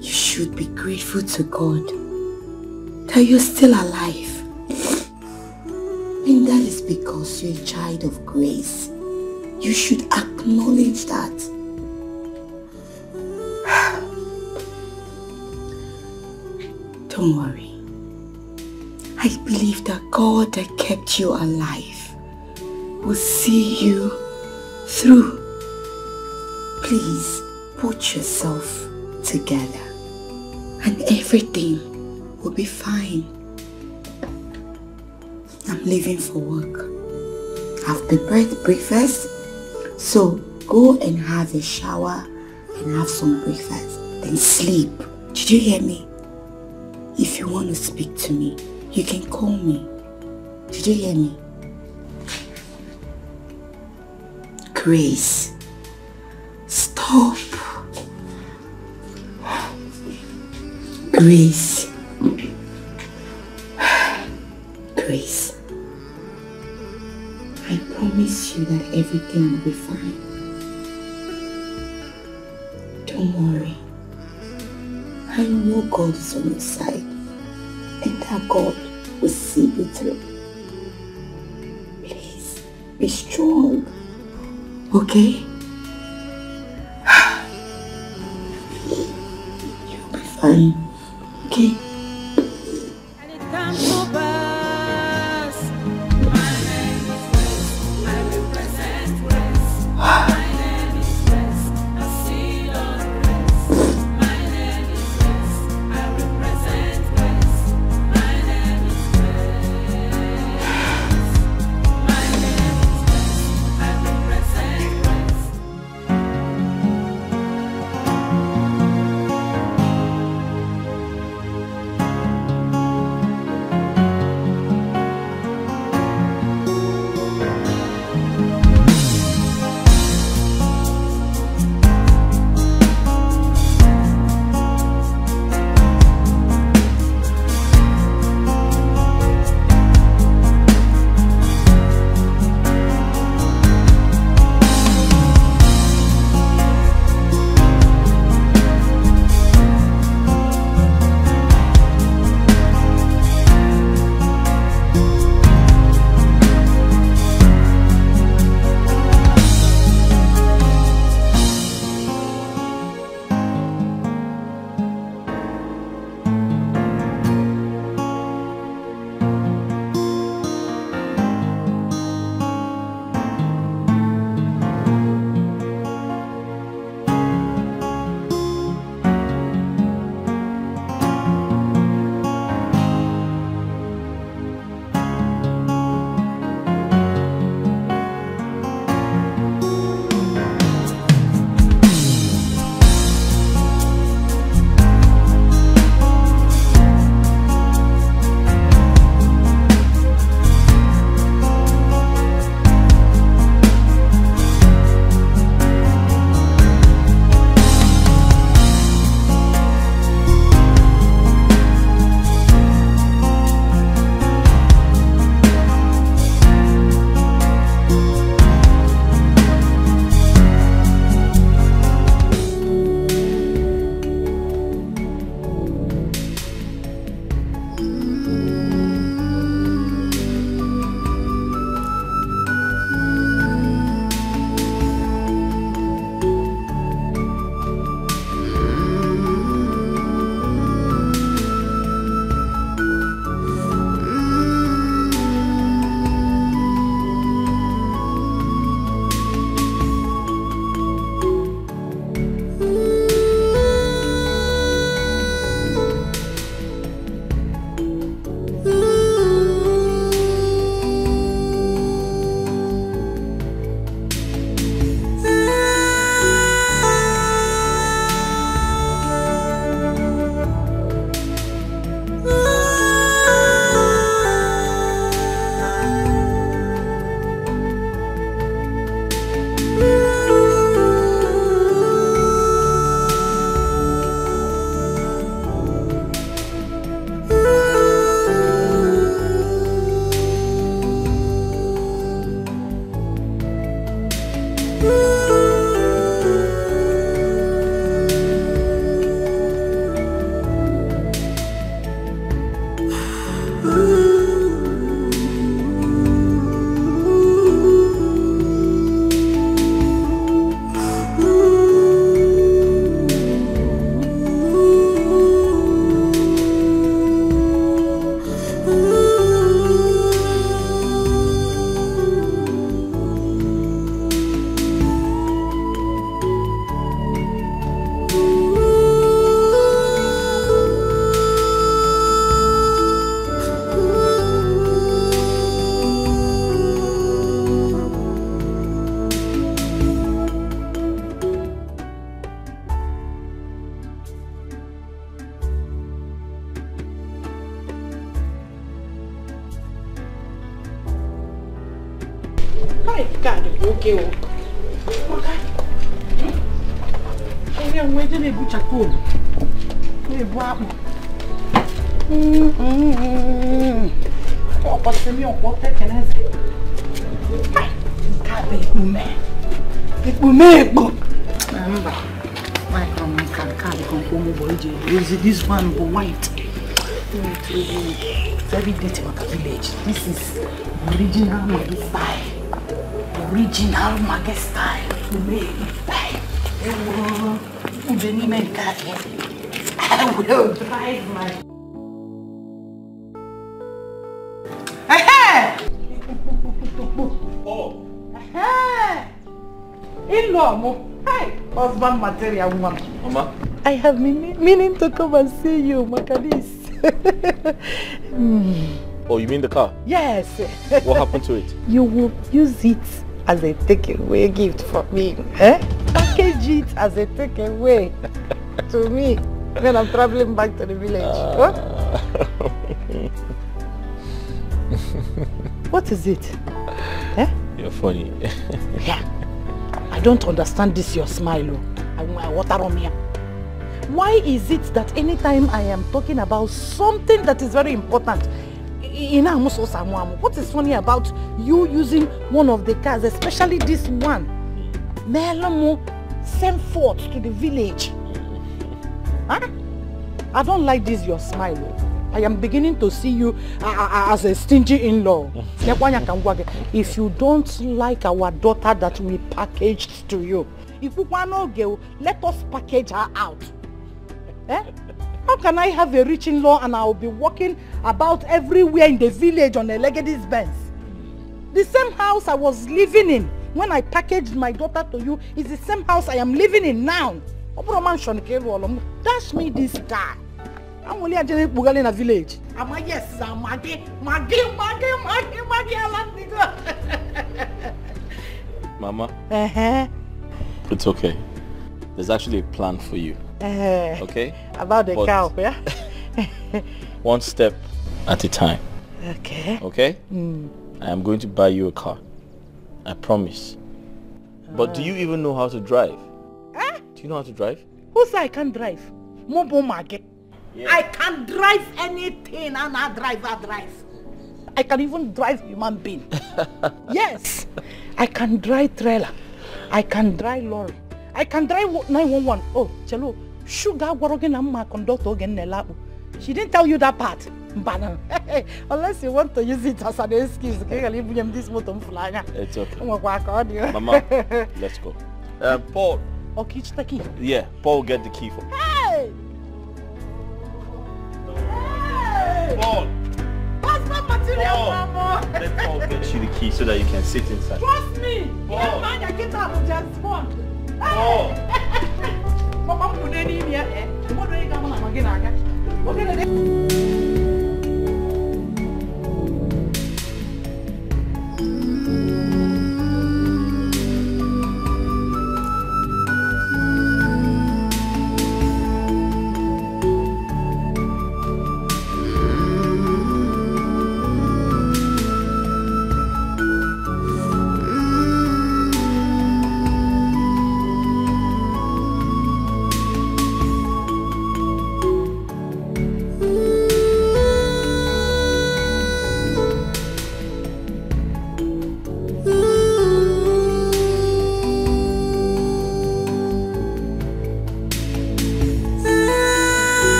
You should be grateful to God that you're still alive. And that is because you're a child of grace. You should acknowledge that. Don't worry. I believe that God that kept you alive will see you through. Please put yourself together and everything will be fine. I'm leaving for work. I've prepared breakfast, so go and have a shower and have some breakfast, then sleep. Did you hear me? If you want to speak to me, you can call me. Did you hear me? Grace, stop. Grace. Grace. I promise you that everything will be fine. Don't worry. I know God is on your side and that God will see you through. Please, be strong. Okay? You'll be fine. Okay? And it comes to pass. My name is West. I represent West. My name is West. I see on West. My name is West. I represent West. My name is West. My name is West. I represent West. Hey, God, okay. I'm waiting to put a cool. Hey, wow. Oh, what's the meal? What can I say? God, big man. Big man. Remember, my can't this one go white. Very dirty village. This is original Maggie style. Original Maggie style. I will drive my. Oh. In-law, hey, husband material woman. Mama. I have been meaning to come and see you, Macadis. Oh, you mean the car? Yes. What happened to it? You will use it as a takeaway gift for me. Eh? Package it as a takeaway to me when I'm traveling back to the village. What is it? Eh? You're funny. Yeah. I don't understand this your smile. I water on me. Why is it that anytime I am talking about something that is very important, what is funny about you using one of the cars, especially this one? Melamo sent forth to the village. Huh? I don't like this your smile. I am beginning to see you as a stingy in-law. If you don't like our daughter that we packaged to you, if we want to go, let us package her out. Eh? How can I have a rich in-law and I'll be walking about everywhere in the village on a Legacy's Benz? The same house I was living in when I packaged my daughter to you is the same house I am living in now. Dash me this car. I'm only at the village. I'm a yes, I'm Maggie. Mama. It's okay. There's actually a plan for you. Okay? About the cow, yeah? One step at a time. Okay. Okay? I am going to buy you a car. I promise. But do you even know how to drive? Do you know how to drive? Who said I can't drive? Mobo market. Yeah. I can drive anything and I drive. I can even drive human being. Yes. I can drive trailer. I can drive lorry. I can drive 911. Oh, Chelo, sugar warogen and my conductor again. She didn't tell you that part. Unless you want to use it as an excuse, okay? This motor flying. It's okay. Mama, let's go. Paul. Okay, it's the key. Yeah, Paul will get the key for me. Hey! Paul! What's my material, Mama? Let Paul get you the key so that you can sit inside. Trust me! Paul! Yeah, man, I get out of just one. Paul! Mama, put it in here, eh? What do you come on again? What can I do?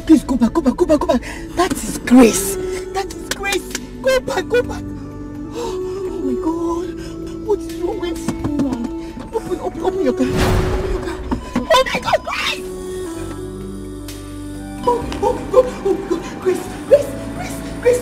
Please go back. That is grace. Go back. Oh my God. What is wrong with you? Open your car. Oh my God, Grace! Oh my God. Grace.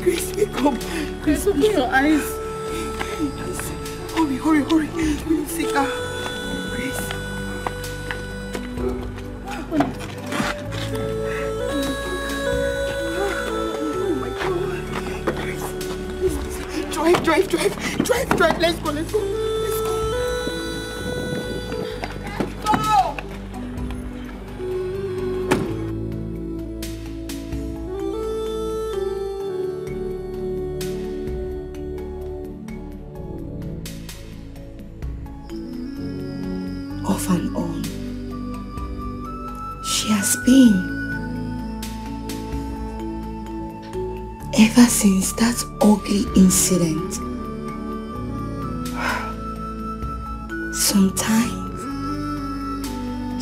Grace, wake up. Grace, open your eyes. Hurry. We need to see her. Grace. Oh my God. Grace. Drive. Let's go. Off and on, she has been ever since that ugly incident. Sometimes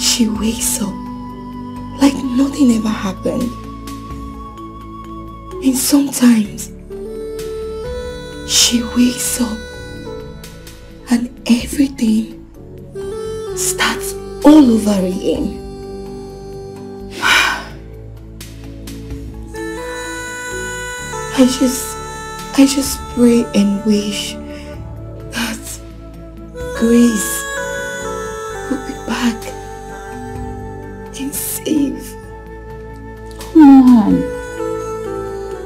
she wakes up like nothing ever happened, and sometimes she wakes up and everything starts all over again. I just pray and wish that Grace will be back and safe. Come on.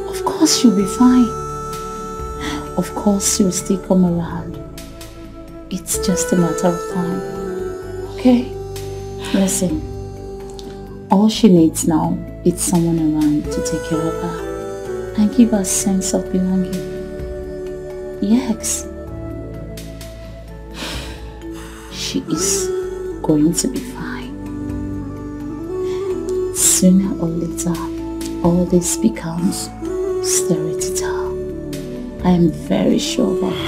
Of course she'll be fine. Of course she'll still come around. It's just a matter of time. Okay? Listen. All she needs now is someone around to take care of her and give her a sense of belonging. Yes. She is going to be fine. Sooner or later, all this becomes stereotypical. I am very sure about it.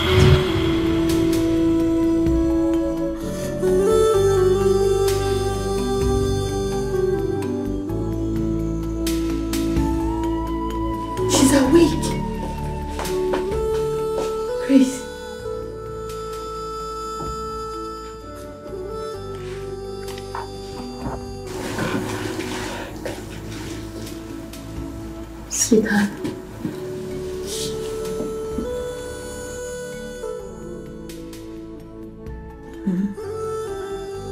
Sweetheart.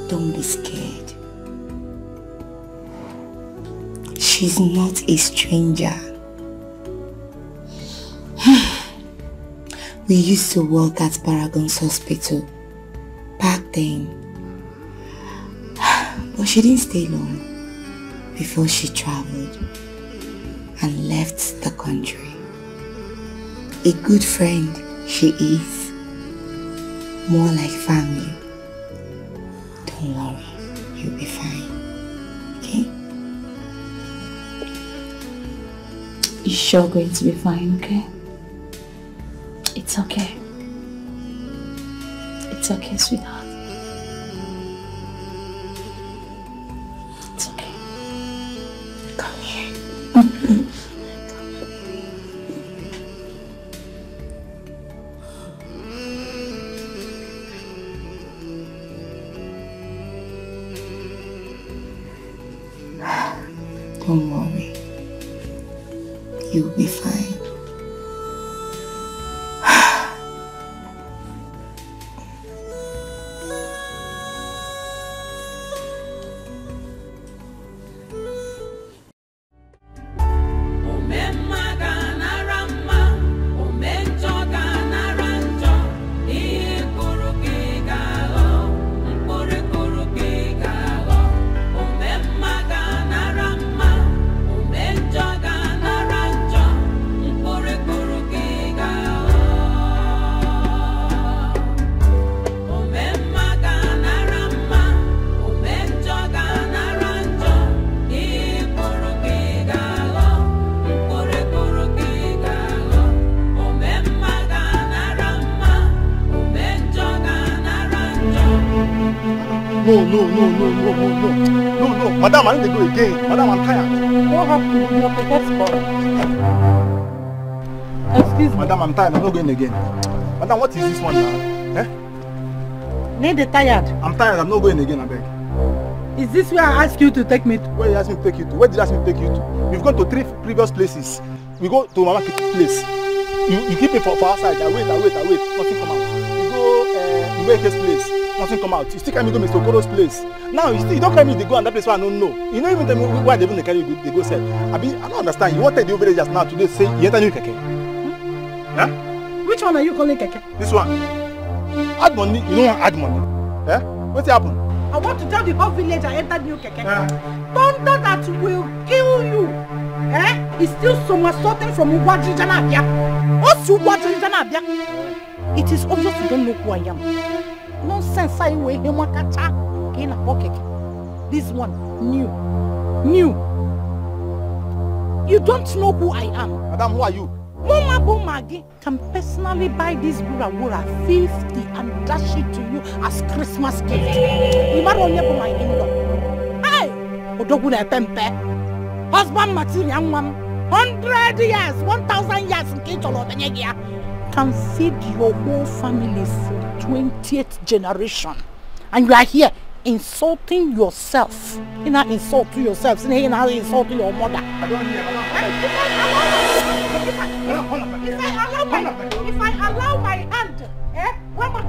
Don't be scared. She's not a stranger. We used to work at Paragon's hospital back then. But she didn't stay long before she traveled and left the country. A good friend she is, more like family. Don't worry, you'll be fine, okay? You're sure going to be fine, okay? It's okay. It's okay, sweetheart. It's okay. Come here. Don't worry. You'll be fine. No. Madam, I need to go again. Madam, I'm tired. What happened? You're prepared for Excuse me. Madam, I'm tired. I'm not going again. Madam, what is this one now? Eh? Need the tired. I'm tired. I'm not going again, I beg. Is this where I asked you to take me to? Where you asked me to take you to? Where did you ask me to take you to? We've gone to 3 previous places. We go to Mama Kitty's place. You keep me for outside. I wait. Nothing come out. You go Ubeke's place. Nothing come out. You still carry me to Mr. Okoro's place. Now you don't carry me to go and that place where I don't know. You don't even tell me why they even carry you they go sell. I don't understand. You wanted the villagers now today say you enter new keke. Huh? Which one are you calling keke? This one. Add money. You don't want add money. Eh? What's happened? I want to tell the whole village I entered new keke. Thunder that will kill you. Eh? It's still somersaulting from Ugwajijanabia. What's Ugwajijanabia? It is obvious you don't know who I am. Nonsense, I weigh him in a pocket. This one, new. You don't know who I am. Madam, who are you? Mama Bomagi can personally buy this Gura 50 and dash it to you as Christmas gift. You might only buy my in-law. Hey! Odoguna Pempe. Husband material 100 years, 1,000 years in Kitolo can feed your whole family for 20th generation. And you are here insulting yourself. You not insult to yourself, you not insult to your mother. If I allow my hand, what am I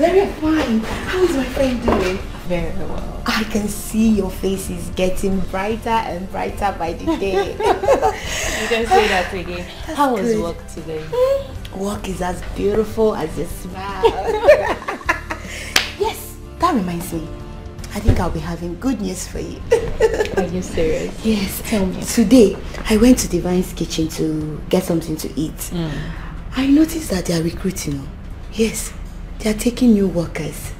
Very fine. How is my friend doing? Very well. I can see your face is getting brighter and brighter by the day. You can say that again. How was work today? Work is as beautiful as your smile. Yes, that reminds me. I think I'll be having good news for you. Are you serious? Yes. Tell me. Today, I went to Divine's kitchen to get something to eat. I noticed that they are recruiting. Yes, they are taking new workers.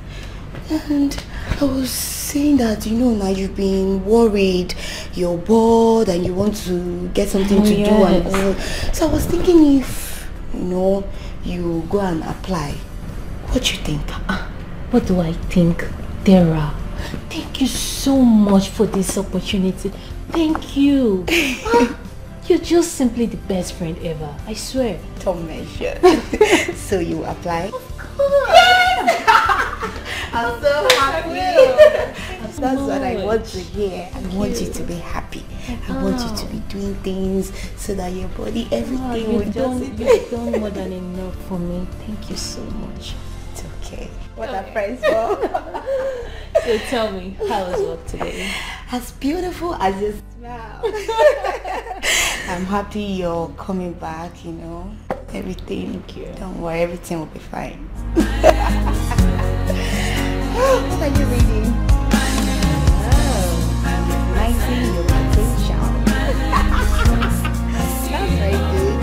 And I was saying that, you know, now you've been worried, you're bored and you want to get something to do. And all. So I was thinking if, you know, you go and apply. What do you think? What do I think? Dara, thank you so much for this opportunity. Thank you. You're just simply the best friend ever. I swear. Don't mention. So you apply? Of course. I'm so happy. That's what I want to hear. I want you to be happy. I want you to be doing things so that your body, everything will just... You've done more than enough for me. Thank you so much. It's okay. What are friends for? So tell me, how was work today? As beautiful as you smile. I'm happy you're coming back, you know. Everything. Thank you. Don't worry, everything will be fine. What are you reading? Recognizing your potential. That's very good.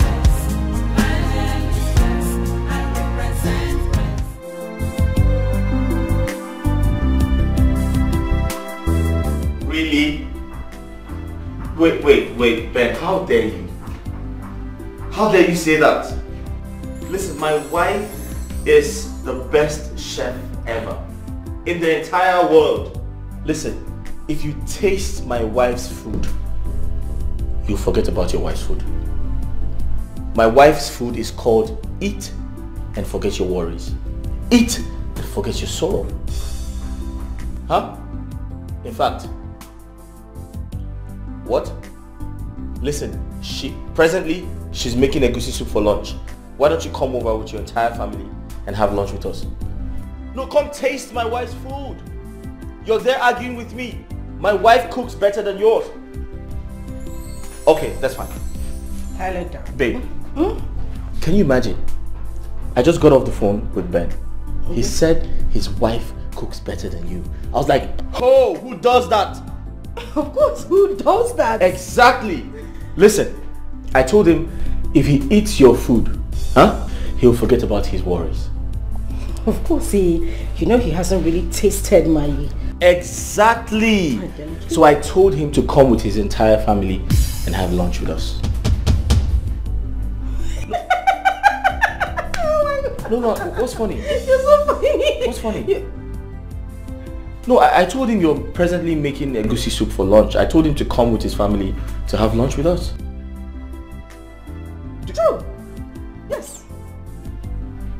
Really? Wait, Ben, how dare you? How dare you say that? Listen, my wife is the best chef ever in the entire world. Listen, if you taste my wife's food, you'll forget about your wife's food. My wife's food is called eat and forget your worries. Eat and forget your sorrow. Huh? In fact, what? Listen, presently she's making egusi soup for lunch. Why don't you come over with your entire family and have lunch with us? No, come taste my wife's food. You're there arguing with me. My wife cooks better than yours. Okay, that's fine. Babe, can you imagine? I just got off the phone with Ben. He said his wife cooks better than you. I was like, oh, who does that? Of course, who does that? Exactly. Listen, I told him if he eats your food, he'll forget about his worries. Of course, he hasn't really tasted my... Exactly. So I told him to come with his entire family and have lunch with us. No, what's funny? You're so funny. What's funny? No, I told him you're presently making egusi soup for lunch. I told him to come with his family to have lunch with us. True. Yes.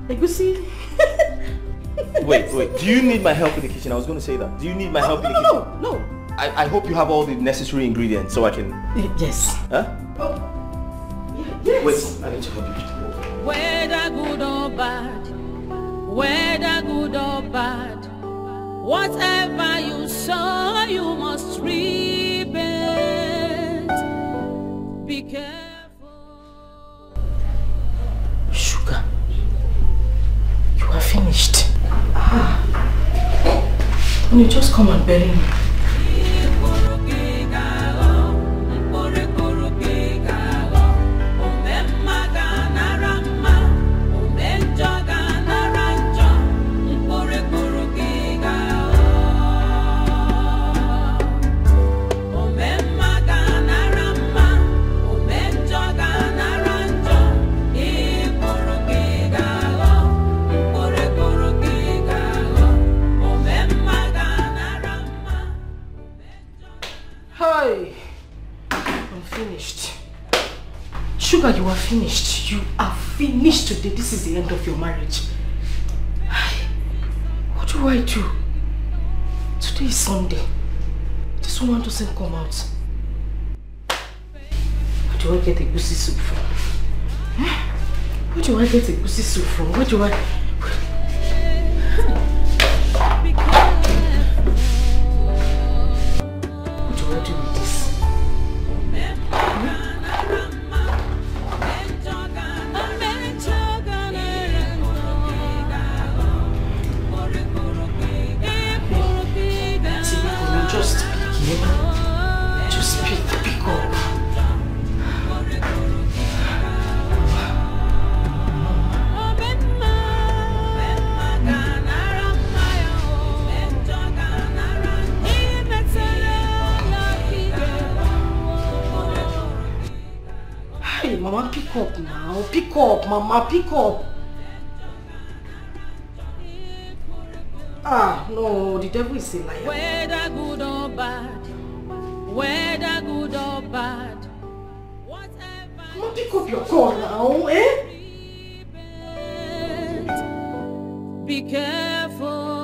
Egusi. Wait. Do you need my help in the kitchen? I was going to say that. Do you need my help in the kitchen? No. I hope you have all the necessary ingredients so I can... Yes. Huh? Oh. Yes. Wait, I need to help you. Whether good or bad, whether good or bad, whatever you sow, you must reap it. Be careful. Sugar, you are finished. You just come and bury me. Sugar, you are finished. You are finished today. This is the end of your marriage. What do I do? Today is Sunday. This woman doesn't come out. Where do I get a egusi soup from? Where do I get a egusi soup from? Where do I... Mama, pick up now. Pick up, Mama, pick up. Ah, no, the devil is a liar. Whether good or bad, whether good or bad, whatever. Mama, pick up your call now, eh? Be careful.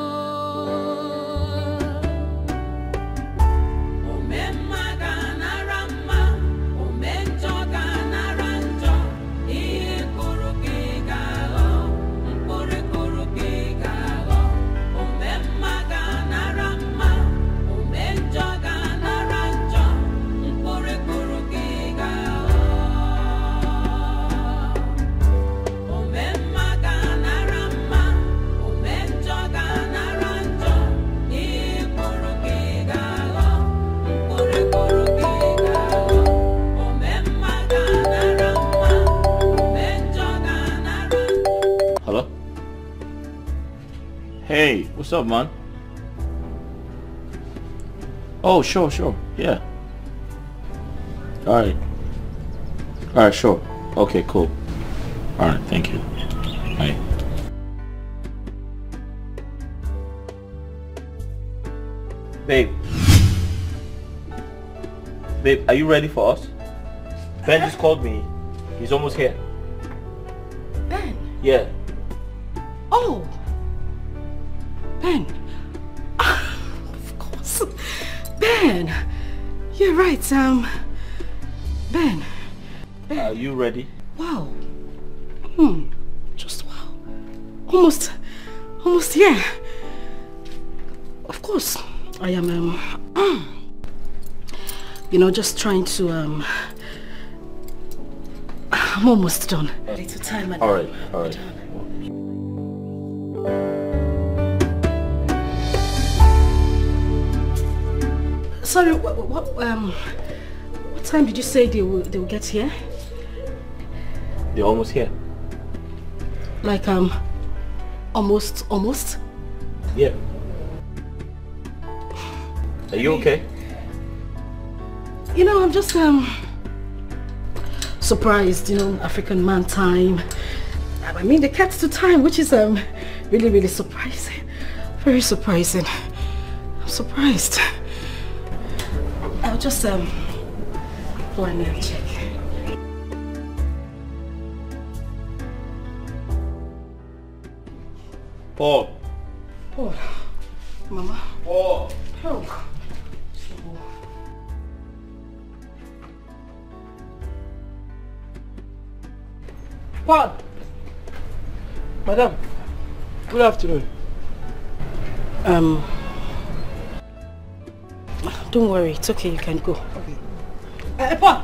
Hey, what's up, man? Oh, sure, yeah. Alright, sure. Okay, cool. Alright, thank you. Bye. Babe, are you ready for us? Ben just called me. He's almost here. Ben? Yeah. Oh! Ben! Of course. Ben! You're right, Ben. Are you ready? Wow. Just wow. Almost, yeah. Of course. I am, just trying to, I'm almost done. Little time. Alright. Sorry, what time did you say they will get here? They're almost here. Like, almost? Yeah. Are you okay? I'm just, surprised, African man time. I mean, they kept to time, which is, really, really surprising. Very surprising. I'm surprised. I'll just, go in there and check. Paul. Mama. Paul. Help. Paul. Madam, good afternoon. Don't worry, it's okay, you can go. Okay. Paul.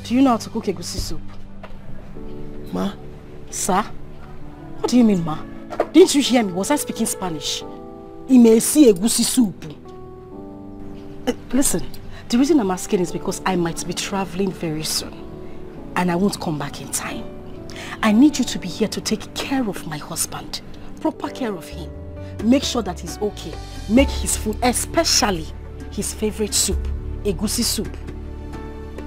Do you know how to cook egusi soup? Ma? Sir? What do you mean, ma? Didn't you hear me? Was I speaking Spanish? Imesi egusi soup. Listen, the reason I'm asking is because I might be traveling very soon. And I won't come back in time. I need you to be here to take care of my husband. Proper care of him. Make sure that he's okay. Make his food, especially his favorite soup, egusi soup.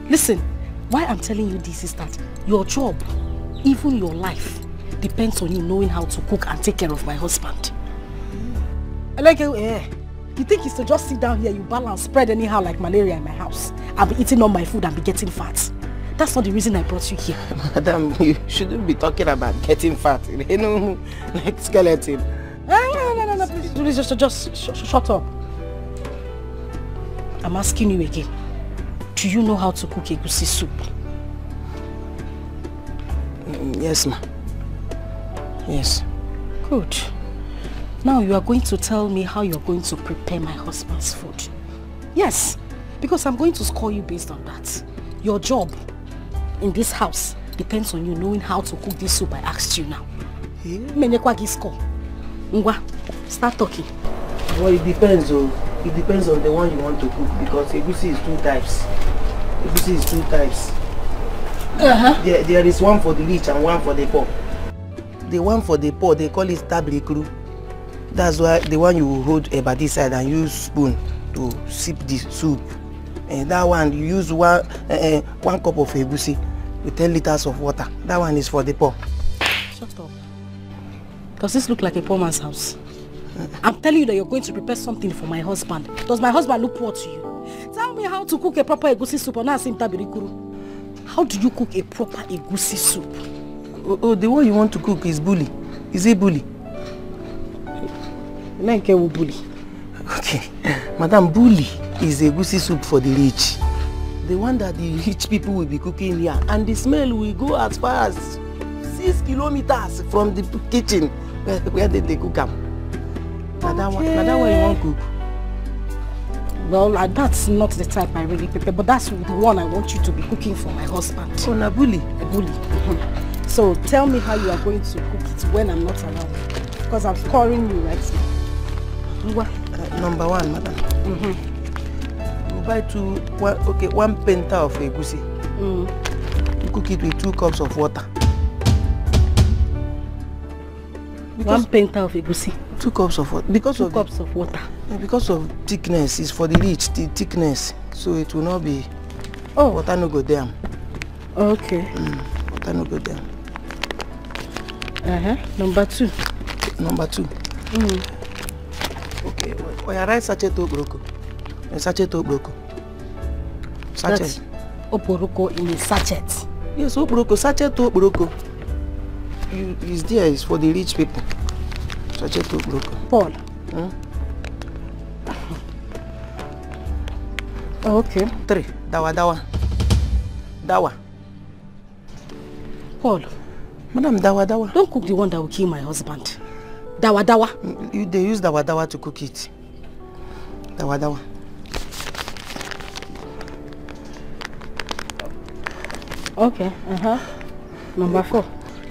Listen, why I'm telling you this is that your job, even your life, depends on you knowing how to cook and take care of my husband. Like, you think it's to just sit down here, you balance, spread anyhow like malaria in my house. I'll be eating all my food and be getting fat. That's not the reason I brought you here. Madam, you shouldn't be talking about getting fat. Like skeleton. No, please, just shut up. I'm asking you again. Do you know how to cook egusi soup? Yes, ma. Yes. Good. Now you are going to tell me how you're going to prepare my husband's food. Yes, because I'm going to score you based on that. Your job in this house depends on you knowing how to cook this soup I asked you now. Ngwa, start talking. Well, it depends, oh. It depends on the one you want to cook because egusi is 2 types. Egusi is 2 types. There is one for the rich and one for the poor. the one for the pot, they call it tabrikru. That's why the one you hold a body side and use spoon to sip the soup. And that one you use one cup of egusi with 10 liters of water. That one is for the poor. Shut up. Does this look like a poor man's house? I'm telling you that you're going to prepare something for my husband. Does my husband look poor to you? Tell me how to cook a proper egusi soup or not sim tabirikuru. How do you cook a proper egusi soup? Oh, the one you want to cook is bully. Is it bully? Bully. Okay. Madam, bully is egusi soup for the rich. The one that the rich people will be cooking here. And the smell will go as far as 6 kilometers from the kitchen where they cook them. That one you want to cook? Well, that's not the type I really prepare, but that's the one I want you to be cooking for my husband. Oh, na bully? A bully. So tell me how you are going to cook it when I'm not around. Because I'm scoring you right now. Number one, madam. You buy one penta of egusi. You cook it with 2 cups of water. One penta of egusi. 2 cups of water. Because 2 cups of water. Because of thickness, it's for the rich, the thickness. So it will not be. Oh. Water no go down. Okay. Water no go down. Number 2. Number 2. Okay. Oh, you write sachet obroko. Sachet obroko. Sachet. That's obroko in a sachet. Yes, obroko. Sachet obroko. Is there is for the rich people. Sachet obroko. Paul. Okay. 3. Dawa. Paul. Madam, dawa. Don't cook the one that will kill my husband. Dawa. They use dawa to cook it. Dawa. Okay. Number 4.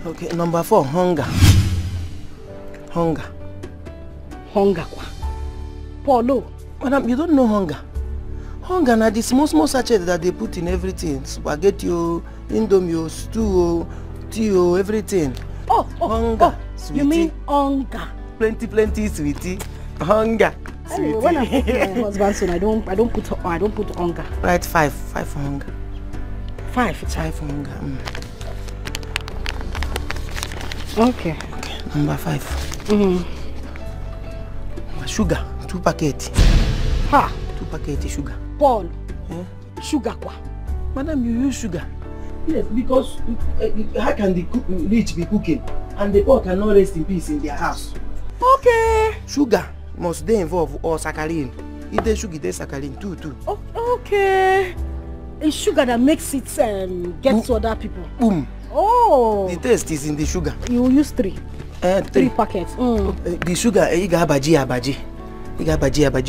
Okay, number 4, hunger. Hunger. Paulo. Madam, you don't know hunger. Hunger na the small sachet that they put in everything. Spaghetti, indomie, stew, tea, everything. Hunger. You mean hunger? Plenty, sweetie. Hunger. Anyway, when I cook my husband's son, I don't put hunger. Right, 5 for hunger. 5 for hunger. Okay. Number 5. Sugar, 2 packets. 2 packets sugar. Paul. Sugar kwa? Madam, you use sugar. Yes, because how can the rich be cooking and the poor cannot rest in peace in their house? Okay. Sugar must they involve or saccharin. If they sugar, they saccharin too. Okay. It's sugar that makes it get to other people. Boom. Oh. The taste is in the sugar. You will use 3. 3 packets. The sugar, you got baji.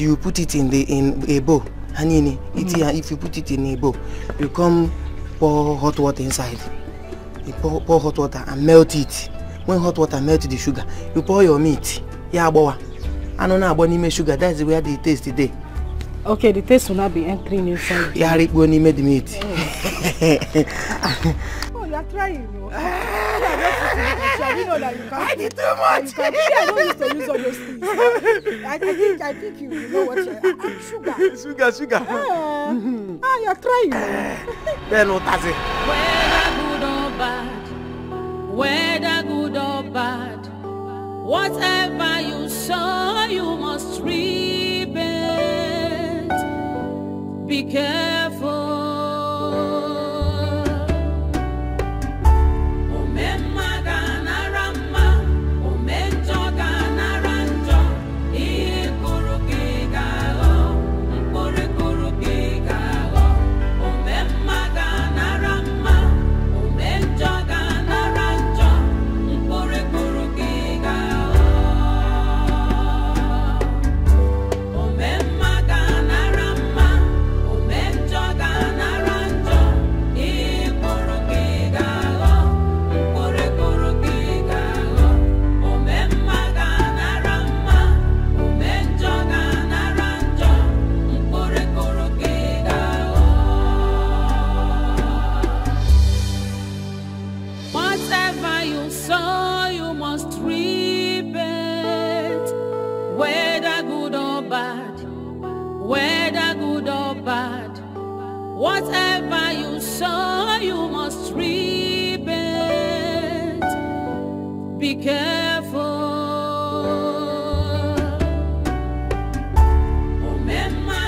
You put it in a bowl. Hanini, if you put it in a bowl, you come pour hot water inside. You pour hot water and melt it. When hot water melts the sugar, you pour your meat. Yeah, boy. I don't know about any sugar. That's where the taste today. Okay, the taste will not be entering inside. Yeah, Rick when he made the meat. Oh, you are trying. I know that you can't. I did too much. I don't used to use all those things. I think you know what sugar. Sugar. You are trying. Then what does it? Whether good or bad, whatever you sow, you must reap it. Be careful. Whatever you sow, you must reap it. Be careful. Omemma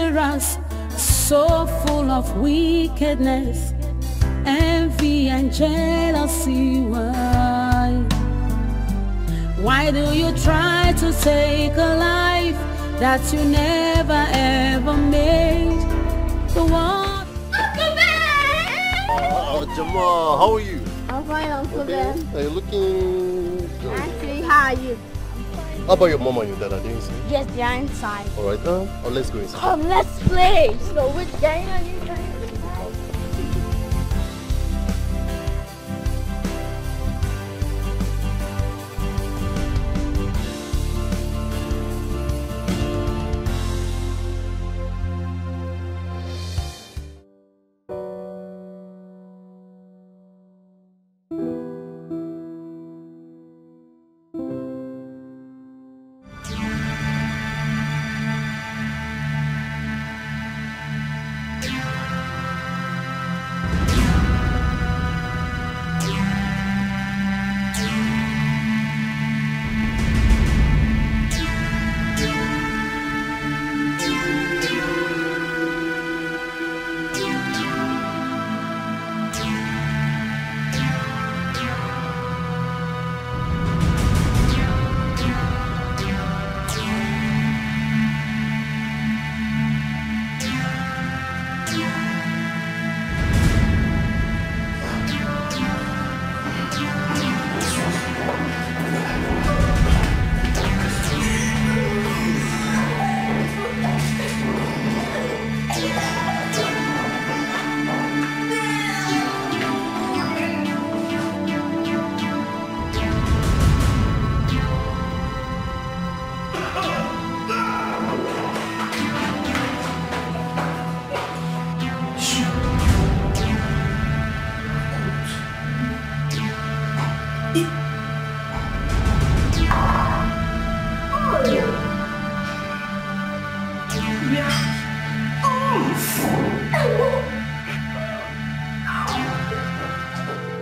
dangerous, so full of wickedness, envy and jealousy. Why do you try to take a life that you never ever made? The one. Uncle Ben! Oh, Jamal, how are you? I'm fine, Uncle Ben. Are you looking good? Auntie, how are you? How about your mom and your dad? Are they inside? Yes, they are inside. Alright, let's go inside. Come, let's play. So which game are you playing?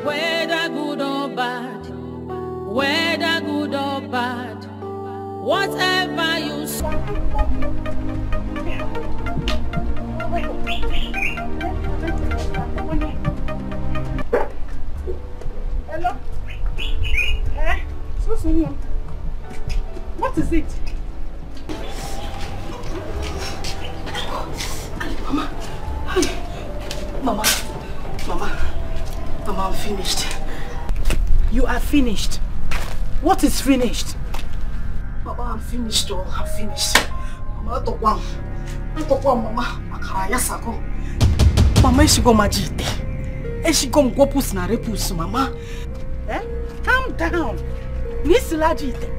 Whether good or bad, whether good or bad, whatever you say. Hello? What is it? Mama, I'm finished. You are finished. What is finished? Mama, I'm finished. Oh, I'm finished. Mama, I don't want, Mama. Mama, she go majite. She go pus na repus, Mama. Calm down. Miss Lajite.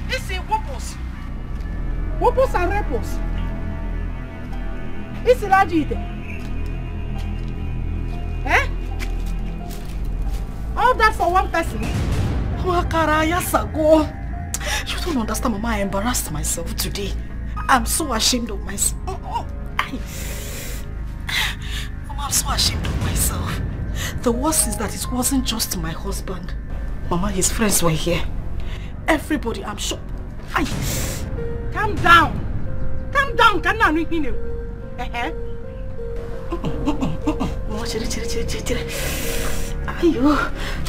This is wopus. Wopus and repus. Miss Lajite. All that for one person? You don't understand, Mama. I embarrassed myself today. I'm so ashamed of myself. Mama, I'm so ashamed of myself. The worst is that it wasn't just my husband. Mama, his friends were here. Everybody, I'm sure. Calm down. Calm down. Calm down.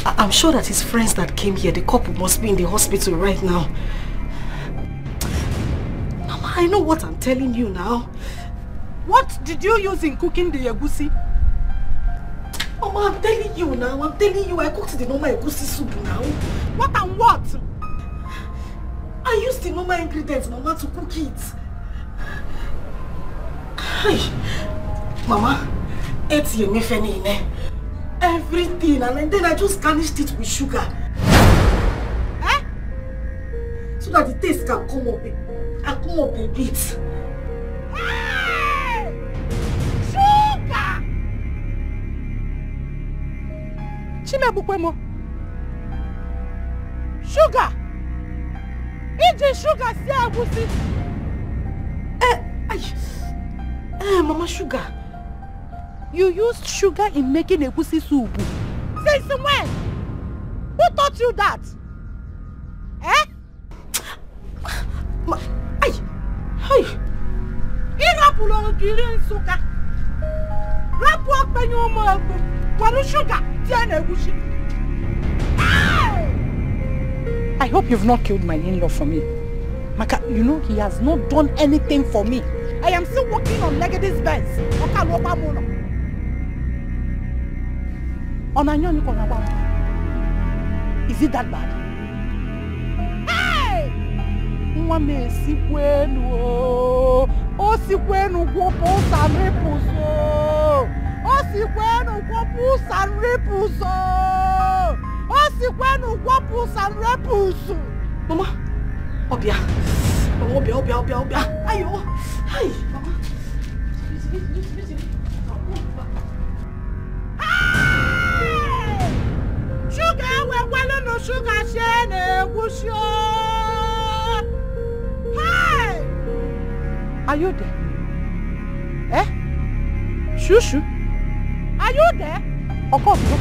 I'm sure that his friends that came here, the couple must be in the hospital right now. Mama, I know what I'm telling you now. What did you use in cooking the egusi? Mama, I'm telling you now. I'm telling you, I cooked the normal egusi soup now. What and what? I used the normal ingredients, Mama, to cook it. Mama, everything, and then I just garnished it with sugar. So that the taste can come up a bit. Sugar! Chimebukwemo. Sugar! Eat sugar, Mama, sugar. You used sugar in making egusi soup. Since when? Who taught you that? Ogiri Nsuka. Rapu Okpenyo Omo. Waru sugar. Tiana Egusi. I hope you've not killed my in-law for me. Maka, you know he has not done anything for me. I am still working on Legady's Benz. Is it that bad? Hey! Mwame sikwenu. O sikwenu gwopo sanrepuso. O sikwenu gwopo sanrepuso. O sikwenu gwopo sanrepuso. Mama, Obia. Obia. Ayo. Hi, Mama. Sugar, we're well no sugar shane, whoosho. Hi! Are you there? Eh? Shushu? Are you there? Of course not.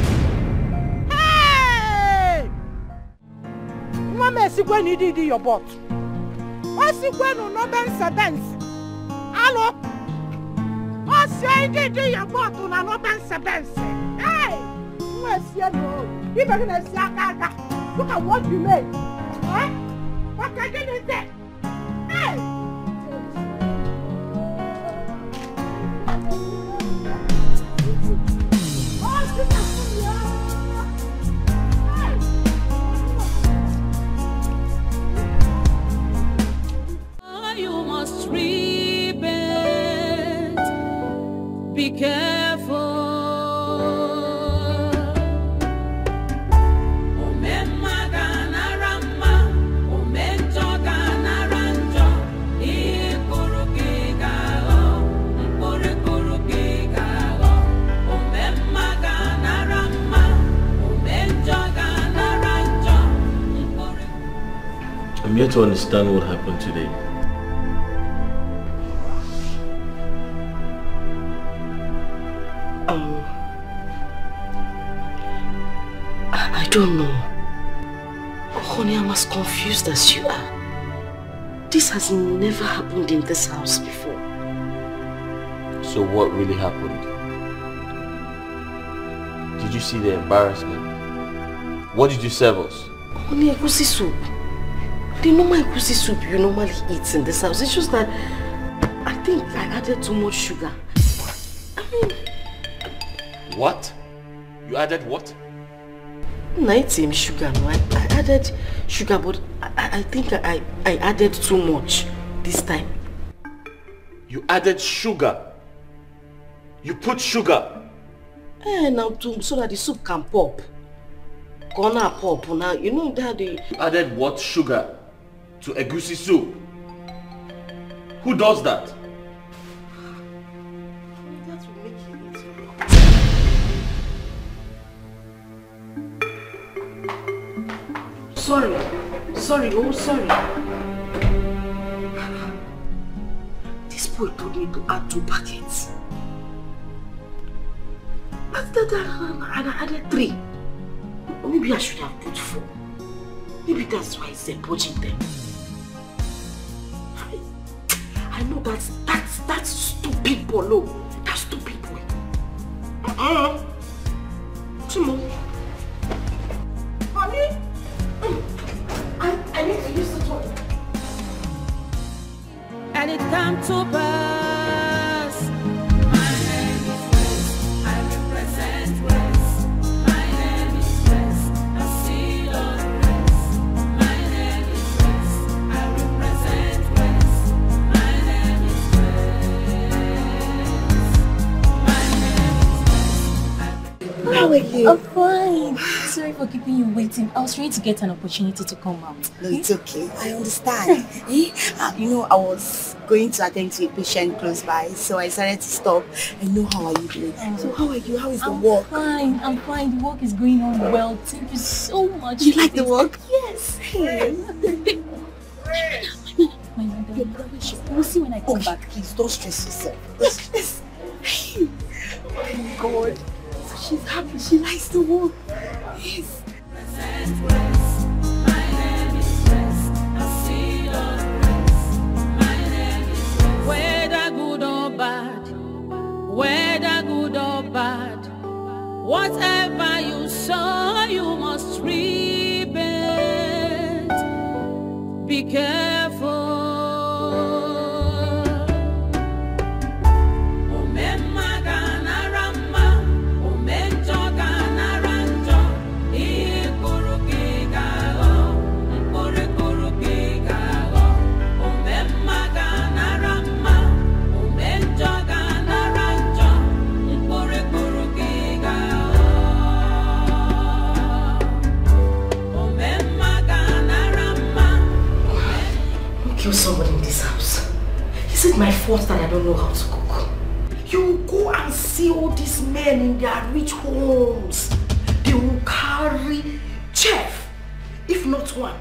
Hey! Mama, is going to do your butt. What's he going to no benz? Hello? What's he going to do your butt on no benz? Hey! Look at what you made. Eh? What can you say? Hey! You must repent. Be careful. I'm yet to understand what happened today. I don't know. Honey, I'm as confused as you are. This has never happened in this house before. So what really happened? Did you see the embarrassment? What did you serve us? Honey, egusi soup. The normal egusi soup you normally eat in this house. It's just that I think I added too much sugar. I mean... What? You added what? Not sugar, no. I added sugar, but I think I added too much this time. You added sugar? You put sugar? Now so that the soup can pop. Gonna pop now. You know that the... You added what sugar to egusi soup? Who does that? That will make it easier. Sorry. Oh, sorry. This boy told me to add 2 packets. And I added 3. Maybe I should have put 4. Maybe that's why he's budging them. I know that's stupid Bolo. That's stupid boy. Timo. Honey? I need to use the toilet. And it come to pass. My name is West. I represent West. My name is West. I see your West. My name is West. I represent West. My name is West. My name is West. How are you? I'm fine. Sorry for keeping you waiting. I was trying to get an opportunity to come out. No, it's okay. I understand. You know, I was going to attend to a patient close by, so I decided to stop. I know how are you doing. So how are you? How is the work? I'm fine. The work is going on well. Thank you so much. You like the work? Yes. My mother. We'll see when I come back. Please don't stress yourself. Don't stress. Oh my God. She's happy. She likes the work. Yes. Whether good or bad, Be careful. Someone in this house. Is it my fault that I don't know how to cook? You go and see all these men in their rich homes. They will carry chef, if not one,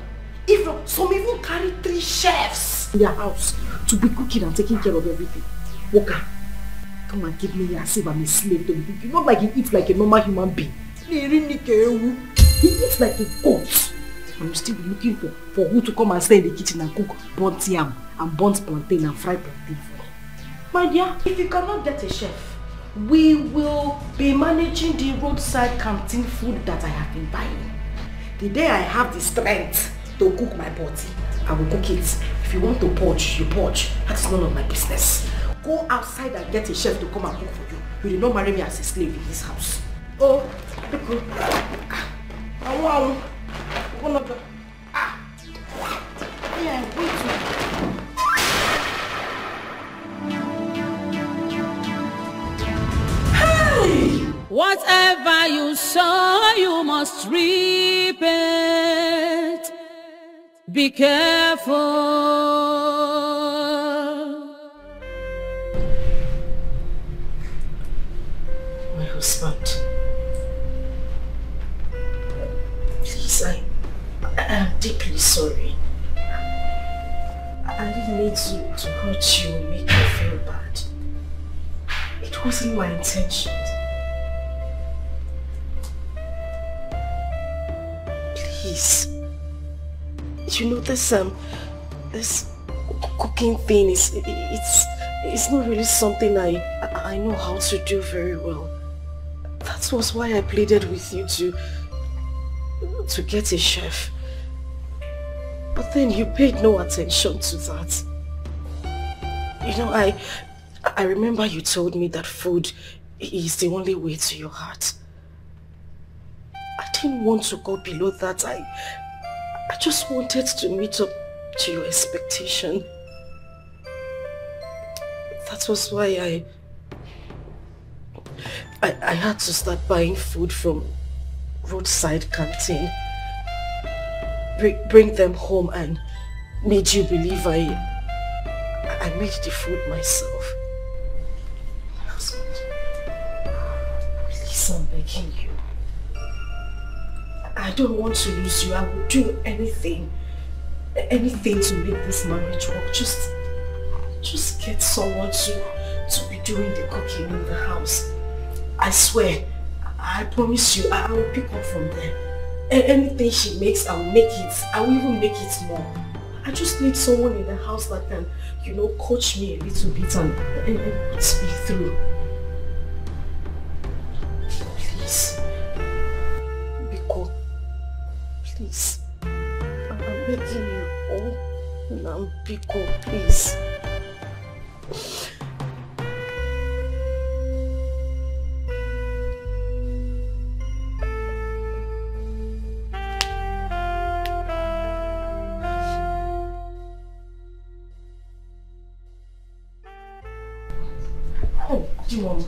if not some even carry 3 chefs in their house to be cooking and taking care of everything. Walker, come and give me a save. I'm a slave to him. You not like he eats like a normal human being. He eats like a goat. I'm still looking for who to come and stay in the kitchen and cook burnt yam and burnt plantain and fried plantain for me. My dear, if you cannot get a chef, we will be managing the roadside canteen food that I have been buying. The day I have the strength to cook my body, I will cook it. If you want to poach, you poach. That's none of my business. Go outside and get a chef to come and cook for you. You did not marry me as a slave in this house. Oh, look. One of the yeah, Hey! Whatever you sow, you must reap it. Be careful. My husband, please, I am deeply sorry. I didn't mean to hurt you and make you feel bad. It wasn't my intention. Please. You know this cooking thing it's not really something I know how to do very well. That was why I pleaded with you to get a chef. But then you paid no attention to that. You know, I remember you told me that food is the only way to your heart. I didn't want to go below that. I just wanted to meet up to your expectation. That was why I had to start buying food from roadside canteen. Bring them home and made you believe I made the food myself. My husband, please, I'm begging you. I don't want to lose you. I will do anything to make this marriage work. Just get someone to be doing the cooking in the house. I swear, I promise you, I will pick up from there. Anything she makes, I will make it. I will even make it more. I just need someone in the house that can, you know, coach me a little bit and put me through. Please. Biko. Please. I'm begging you. Oh, now, Biko, please. Oh, do you want?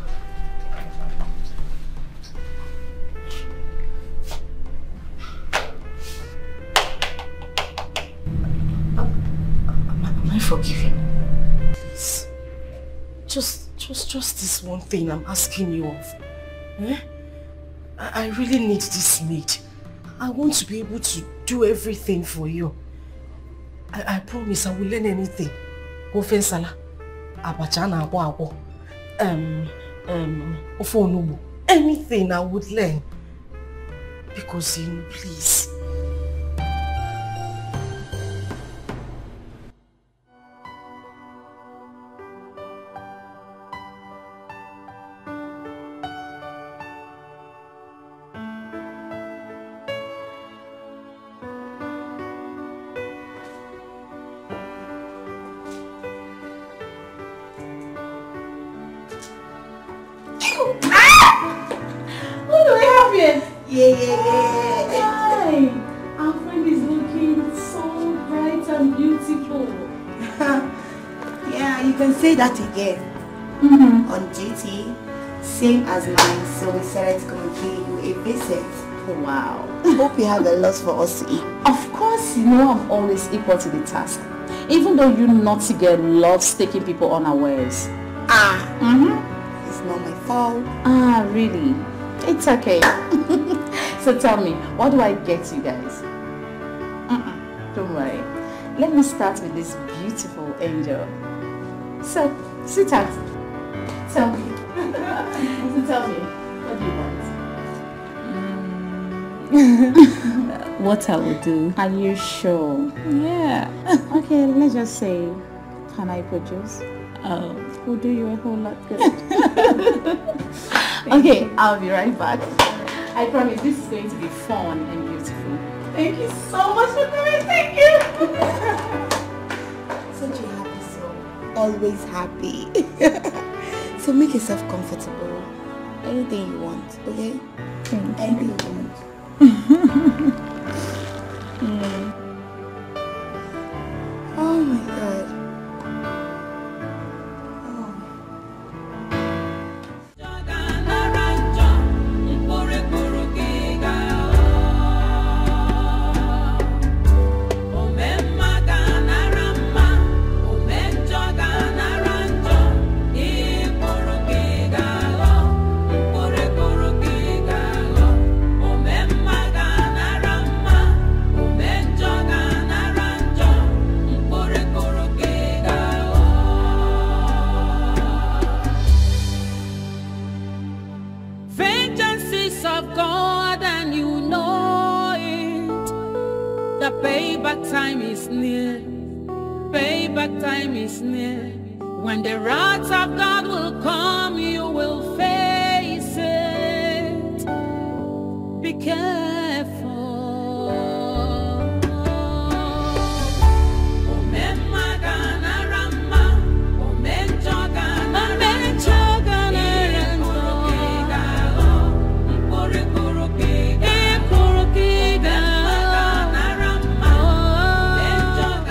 Am I forgiven? Please. Just this one thing I'm asking you of. Eh? I really need this maid. I want to be able to do everything for you. I promise I will learn anything. Ofe nsala, abacha na agbo. Ofe onugbu. Anything I would learn. Because you know, please. can say that again. On duty, same as mine, so we decided to come and pay you a visit. Wow. Hope you have a lot for us to eat. Of course, you know I'm always equal to the task. Even though you naughty girl loves taking people unawares. It's not my fault. Really? It's okay. So tell me, what do I get you guys? Don't worry. Let me start with this beautiful angel. So, sweetheart, tell me. Tell me, what do you want? What I will do. Are you sure? Yeah. Okay, let's just say, can I produce? Will do you a whole lot good. Okay, I'll be right back. I promise this is going to be fun and beautiful. Thank you so much for coming. Thank you. Such a happy soul. Always happy. So make yourself comfortable. Anything you want, okay? Thank Anything you want. Oh my god. Payback time is near. Payback time is near. When the wrath of God will come, you will face it. Be careful.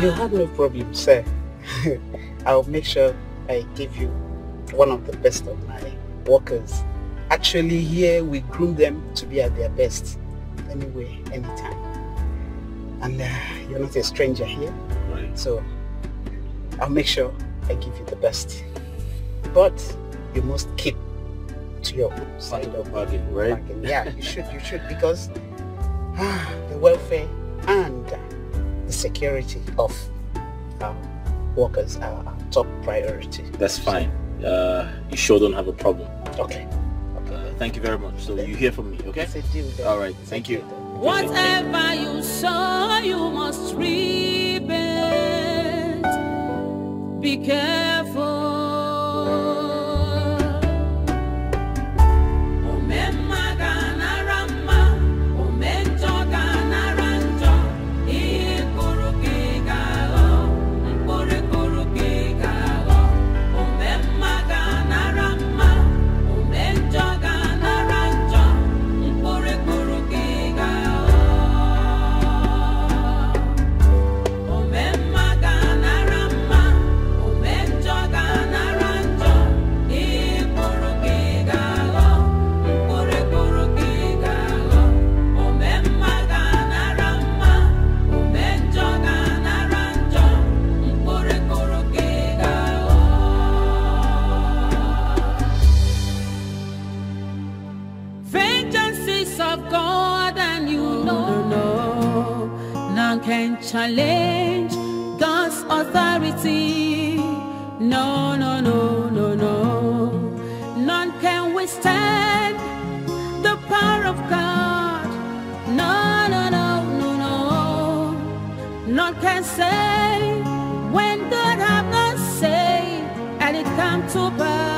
You have no problem, sir. I'll make sure I give you one of the best of my workers. Actually, here we groom them to be at their best. Anyway, anytime. And you're not a stranger here. Right. So I'll make sure I give you the best. But you must keep to your side of bargain, right? Bargain. Yeah, you should, because the welfare and the security of workers are our top priority. That's fine. You sure don't have a problem. Okay. Thank you very much. So you hear from me, okay? It's a deal then. All right. Thank you. Whatever you sow, you must reap it. Be careful. Challenge God's authority. No, no, no, no, no. None can withstand the power of God. No, no, no, no, no. None can say when God have not said, and it come to pass.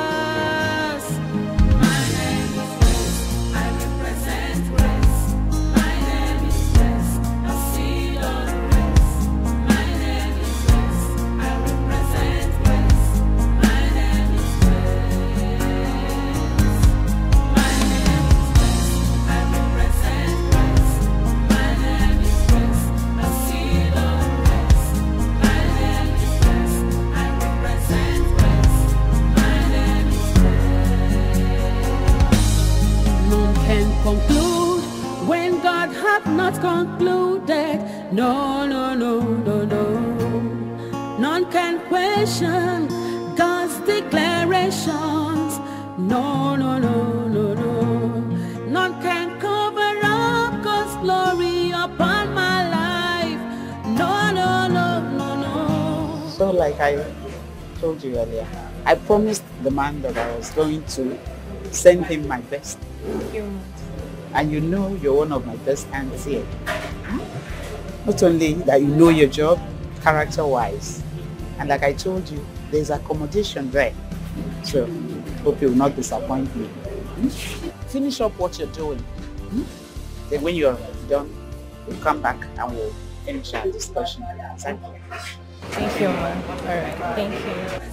Present not concluded. No, no, no, no, no. None can question God's declarations. No, no, no, no, no. None can cover up God's glory upon my life. No, no, no, no, no. So like I told you earlier, I promised the man that I was going to send him my best. And you know you're one of my best hands here. Not only that you know your job, character-wise, and like I told you, there's accommodation there. So, hope you will not disappoint me. Finish up what you're doing. Then when you're done, we'll come back and we'll finish our discussion. Thank you. Thank you, man. All right. Thank you.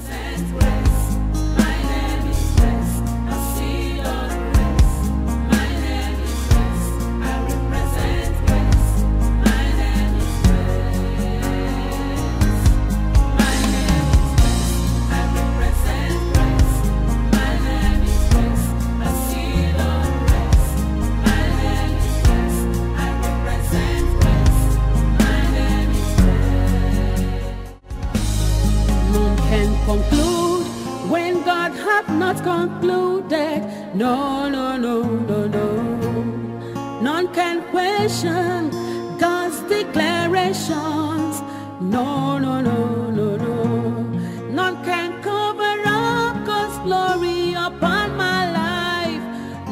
Conclude when God hath not concluded. No, no, no, no, no. None can question God's declarations. No, no, no, no, no. None can cover up God's glory upon my life.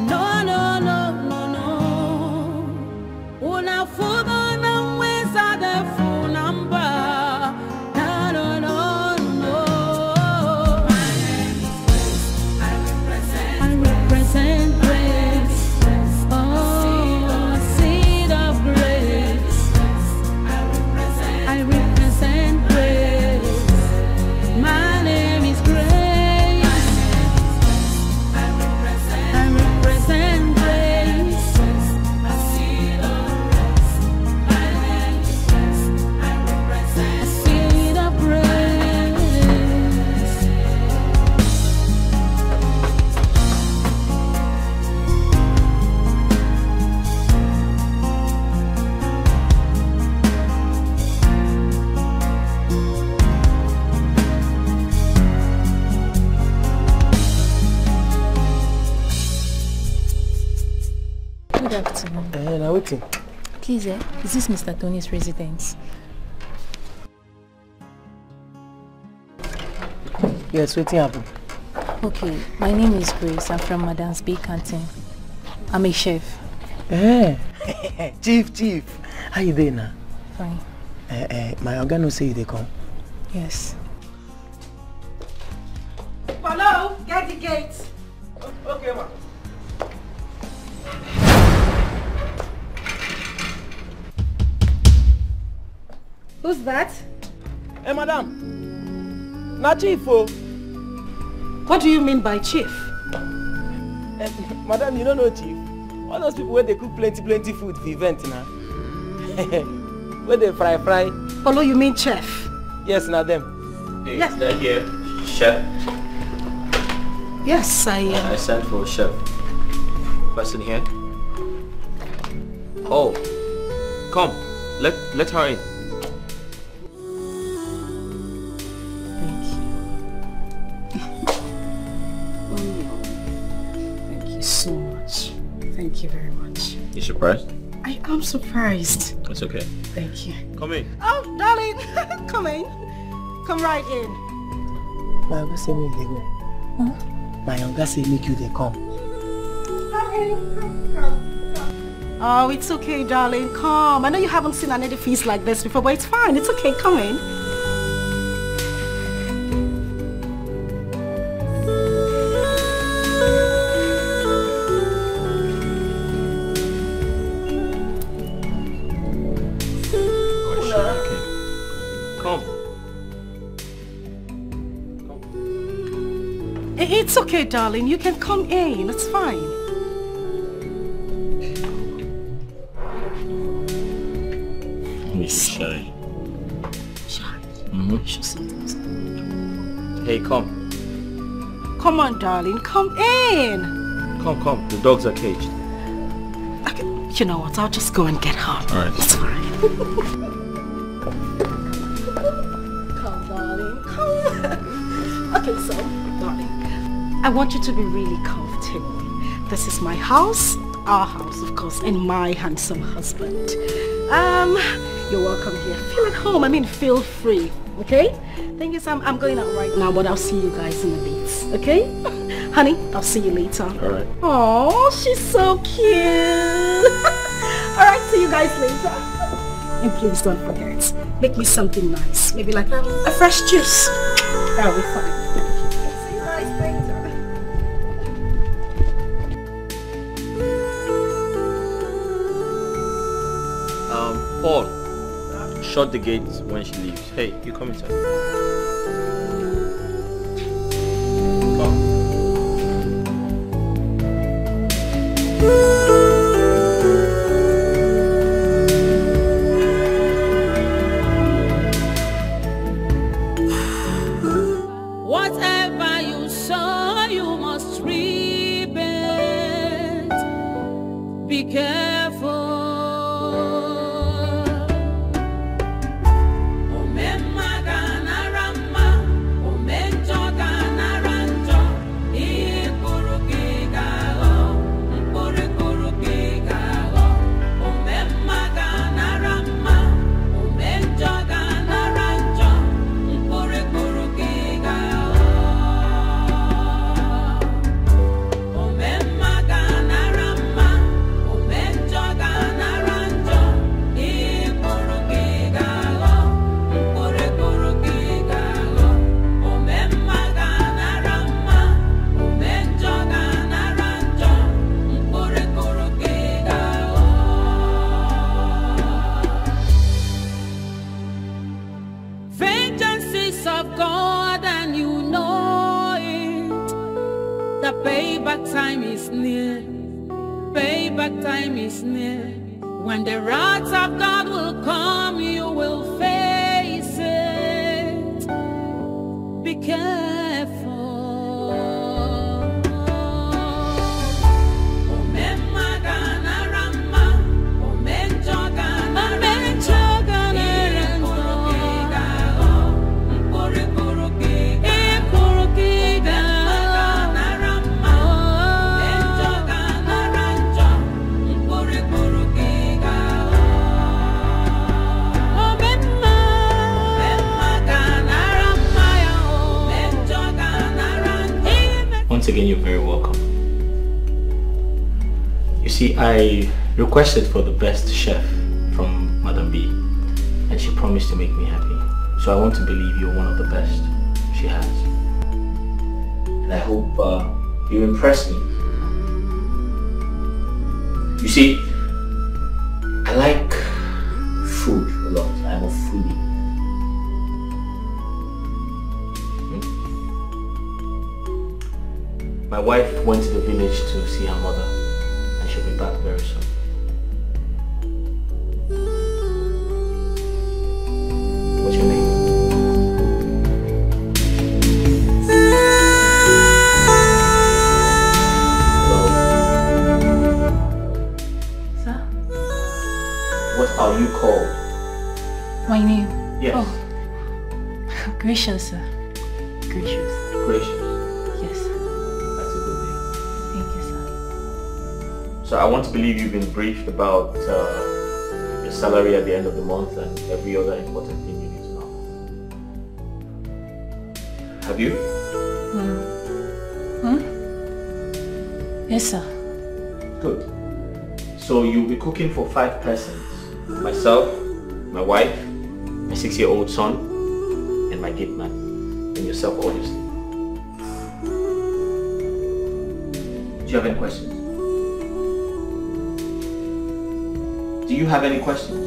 No, no, no, no, no. Una fuga na weza de full number. No, no, no. Good afternoon. Now waiting. Please, is this Mr. Tony's residence? Yes, waiting happen. Okay, my name is Grace. I'm from Madam's Bay Canteen. I'm a chef. Chief. How you doing now? Fine. My organ will say they come. Yes. Hello, get the gate. Okay, ma. Who's that? Hey, madam. Na chief, oh. What do you mean by chief? Madam, you don't know chief. All those people where they cook plenty food for event now. Where they fry. Hello, you mean chef? Yes, now them. Hey, Yes. is that here? Chef? Yes, I sent for a chef. Person here? Oh, come. Let her in. Thank you so much. Thank you very much. You surprised? I am surprised. It's okay. Thank you. Come in. Oh, darling, come in. Come right in. My uncle say make they go. Huh? My uncle say make you they come. Oh, it's okay, darling. Come. I know you haven't seen an edifice like this before, but it's fine. It's okay. Come in. It's okay, darling. You can come in. It's fine. He's shy. Shy? Hey, come. Come on, darling. Come in. Come. The dogs are caged. Okay. You know what? I'll just go and get her. All right. It's fine. Come, darling. Come. Okay, so, darling, I want you to be really comfortable. This is my house, our house, of course, and my handsome husband. You're welcome here. Feel at home. I mean, feel free. Okay? Thing is, I'm going out right now, but I'll see you guys in a bit. Okay? Honey, I'll see you later. All right. Oh, she's so cute. All right, see you guys later. And please don't forget, make me something nice. Maybe like a fresh juice. That'll be fine. See you guys later. Paul, shut the gate when she leaves. Hey, you come inside. Whatever you sow, you must reap it. Be careful. Time is near when the wrath of God will come, you will face it. Be careful. Once again, you're very welcome. You see, I requested for the best chef from Madam B, and she promised to make me happy. So I want to believe you're one of the best she has. And I hope you impress me. You see, I like food a lot. I'm a foodie. My wife went to the village to see her mother, and she'll be back very soon. What's your name? Hello? Sir? What are you called? My name? Yes. Oh. Gracious, sir. Gracious. Gracious. So I want to believe you've been briefed about your salary at the end of the month and every other important thing you need to know. Have you? Yes, sir. Good. So you'll be cooking for 5 persons. Myself, my wife, my 6-year-old son, and my gate man. And yourself, obviously. Do you have any questions? Do you have any questions?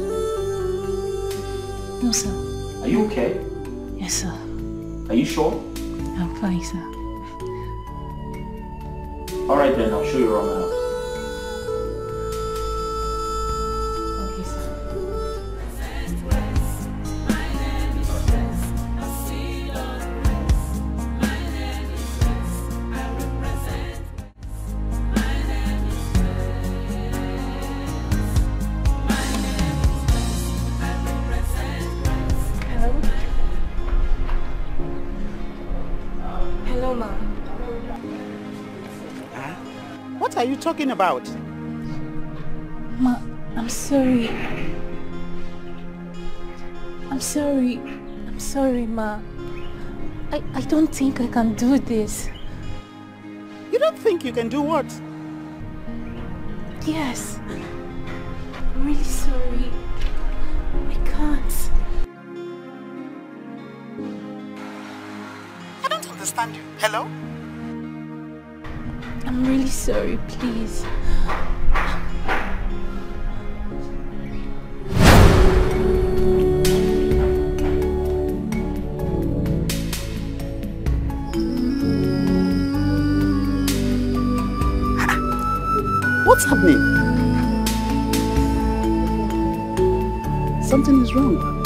No, sir. Are you okay? Yes, sir. Are you sure? I'm fine, sir. Alright then, I'll show you around the house. Okay, sir. Ma. What are you talking about? Ma, I'm sorry. I'm sorry. I'm sorry, Ma. I don't think I can do this. You don't think you can do what? Yes. I'm really sorry. I can't. I don't understand you. Hello? I'm really sorry, please. What's happening? Something is wrong.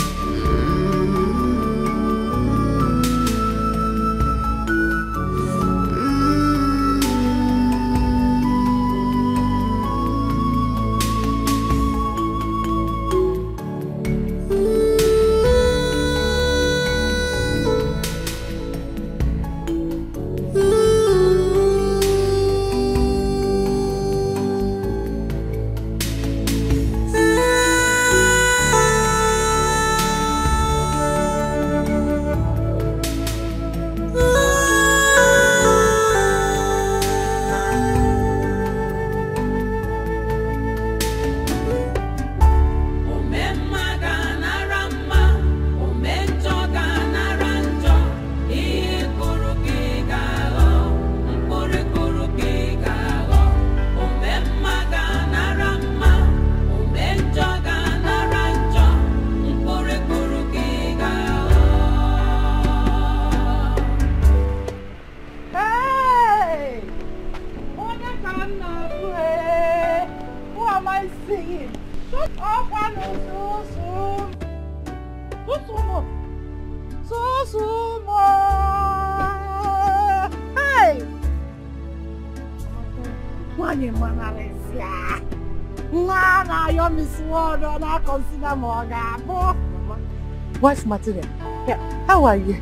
Wife material. Yeah. How are you?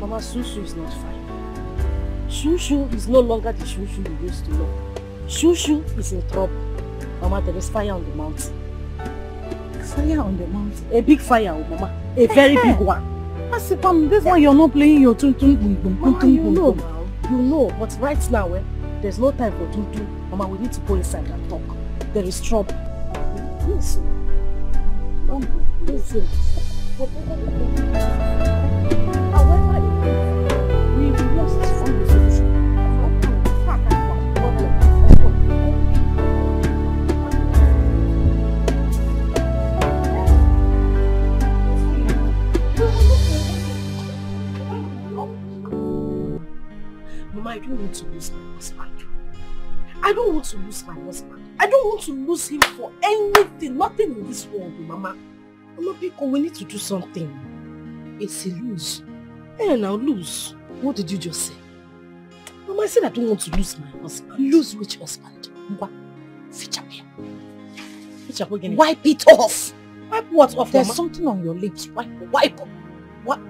Mama, Shushu is not fine. Shushu is no longer the Shushu you used to know. Shushu is in trouble. Mama, there is fire on the mountain. Fire on the mountain? A big fire, oh, Mama. A very big one. I said, Mom, this one you're not playing your tum-tum boom-boom. Mama, you know now. You know, but right now, there's no time for tum-tum. Mama, we need to go inside and talk. There is trouble. Listen. Listen. Whatever it is, however it is, we must find a solution. Mama, I don't want to lose my husband. I don't want to lose my husband. I don't want to lose him for anything, nothing in this world, Mama. Mama, Biko, we need to do something. It's a lose. Eh, now lose. What did you just say? Mama, I said I don't want to lose my husband. Lose which husband? What? Wipe it off. Wipe what off, There's something on your lips. Wipe. What?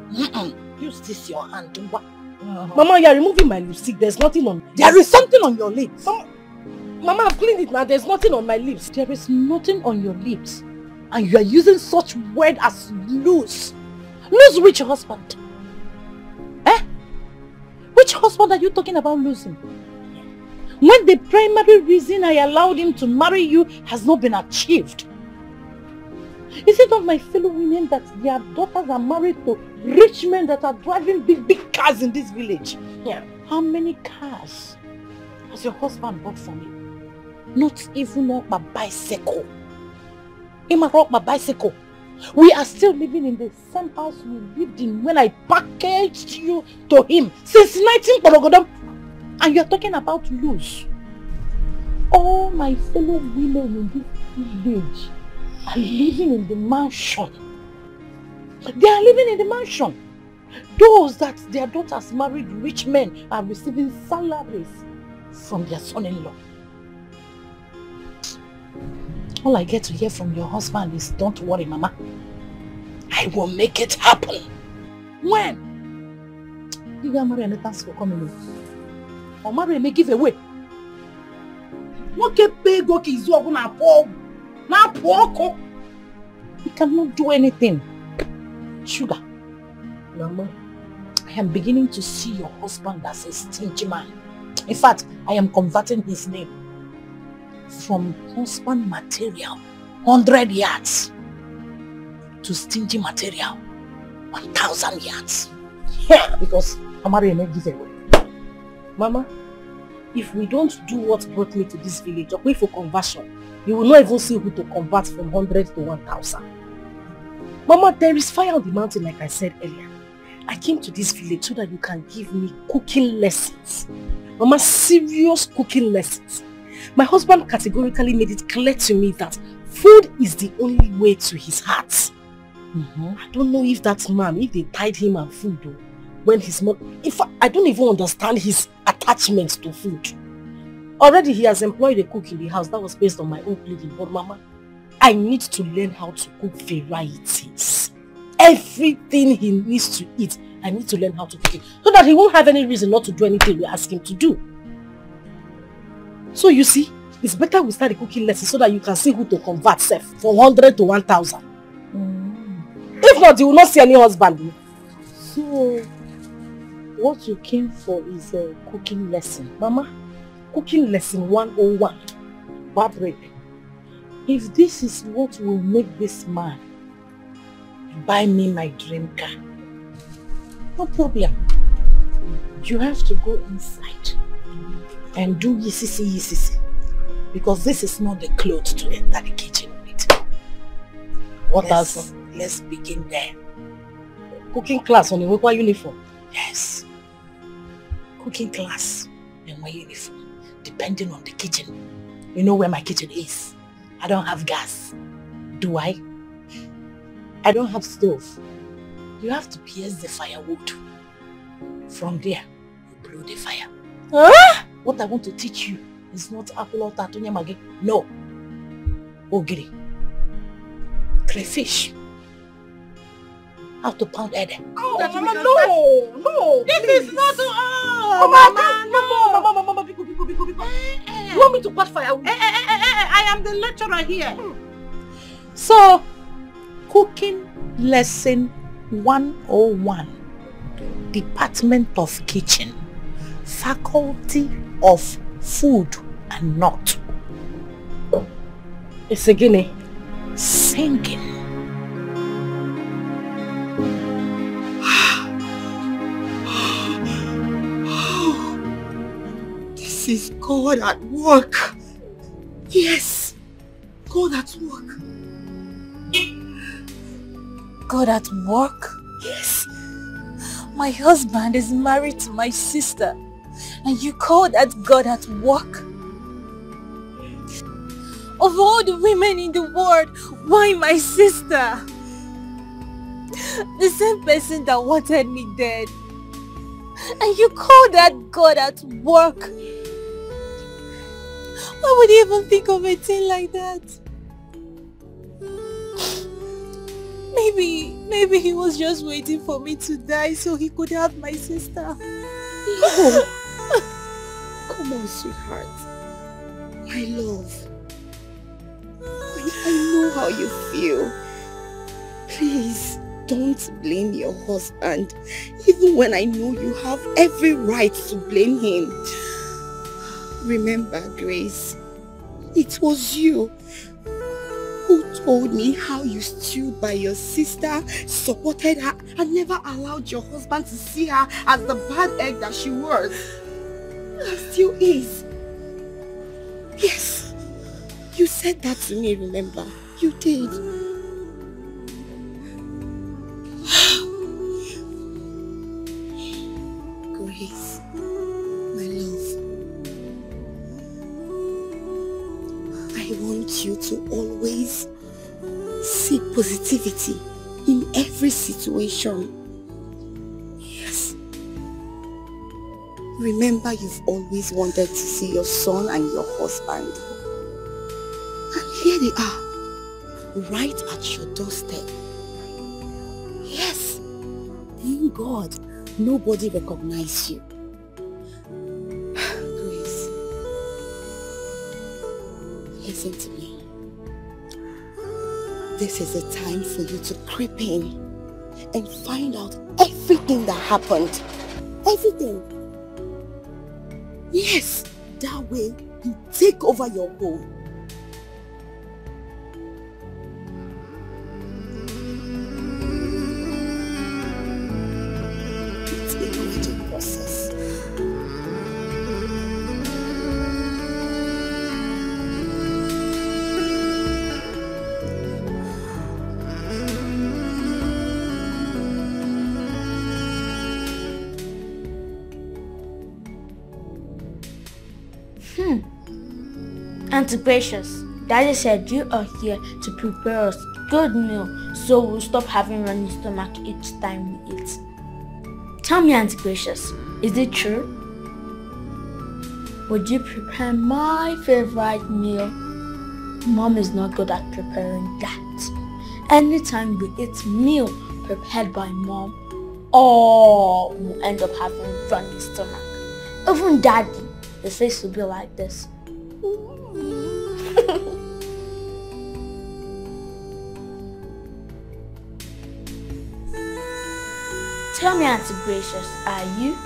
Use this your hand. What? Mama, you are removing my lipstick. There's nothing on. There is something on your lips. Mama, I've cleaned it now. There's nothing on my lips. There is nothing on your lips. And you are using such word as lose. Lose which husband? Eh? Which husband are you talking about losing? When the primary reason I allowed him to marry you has not been achieved. Is it not my fellow women that their daughters are married to rich men that are driving big cars in this village? Yeah. How many cars has your husband bought for me? Not even a bicycle. My bicycle. We are still living in the same house we lived in when I packaged you to him since 19 and you're talking about lose. All my fellow women in this village are living in the mansion. They are living in the mansion. Those that their daughters married rich men are receiving salaries from their son-in-law. All I get to hear from your husband is, don't worry, Mama. I will make it happen. When? You got married and thanks for coming in. Or marry and give away. What can pay go kids over now? Now poor. He cannot do anything. Sugar. Mama, I am beginning to see your husband as a stingy man. In fact, I am converting his name from husband material, 100 yards, to stingy material, 1,000 yards. Yeah, because Amari may give away. Mama, if we don't do what brought me to this village, or wait for conversion, you will not even see who to convert from 100 to 1,000. Mama, there is fire on the mountain, like I said earlier. I came to this village so that you can give me cooking lessons. Mama, serious cooking lessons. My husband categorically made it clear to me that food is the only way to his heart. I don't know if that man, if they tied him and food, though, when his mother, in fact, I don't even understand his attachment to food. Already he has employed a cook in the house. That was based on my own pleading. But Mama, I need to learn how to cook varieties. Everything he needs to eat, I need to learn how to cook it. So that he won't have any reason not to do anything we ask him to do. So you see, it's better we start a cooking lesson so that you can see who to convert from 100 to 1,000. If not, you will not see any husband. So, what you came for is a cooking lesson. Mama, cooking lesson 101. Barbara, if this is what will make this man buy me my dream car, no problem. You have to go inside and do yisisi. Because this is not the clothes to enter the kitchen with. What else? Let's begin there. Cooking class on the work uniform? Yes. Cooking class in my uniform, depending on the kitchen. You know where my kitchen is. I don't have gas. Do I? I don't have stove. You have to pierce the firewood. From there, you blow the fire. Huh? What I want to teach you is not apple or tatunya magi. No. Ogiri. Crayfish. How to pound egg. Oh, Mama, no. This is not... Oh, Mama, Biko. You want me to put fire? I am the lecturer here. So, cooking lesson 101. Department of Kitchen. Faculty of Food and Not. It's a guinea. Singing. This is God at work. Yes, God at work. God at work? Yes. My husband is married to my sister, and you call that God at work? Of all the women in the world, why my sister? The same person that wanted me dead. And you call that God at work? Why would he even think of a thing like that? Maybe he was just waiting for me to die so he could have my sister. No. Come on, sweetheart. My love. I know how you feel. Please, don't blame your husband. Even when I know you have every right to blame him. Remember, Grace, it was you who told me how you stood by your sister, supported her, and never allowed your husband to see her as the bad egg that she was. And still is. Yes, you said that to me, remember? You did. Grace, my love, I want you to always see positivity in every situation. Yes. Remember, you've always wanted to see your son and your husband. And here they are, right at your doorstep. Yes. Thank God nobody recognized you. Grace, listen to me. This is the time for you to creep in and find out everything that happened. Everything. Yes, that way you take over your home. It's a gradual process. Auntie Gracious, Daddy said you are here to prepare us good meal so we'll stop having running stomach each time we eat. Tell me, Auntie Gracious, is it true? Would you prepare my favorite meal? Mom is not good at preparing that. Anytime we eat meal prepared by Mom, all will end up having running stomach. Even Daddy, the face will be like this. Tell me, Auntie Gracious, are you?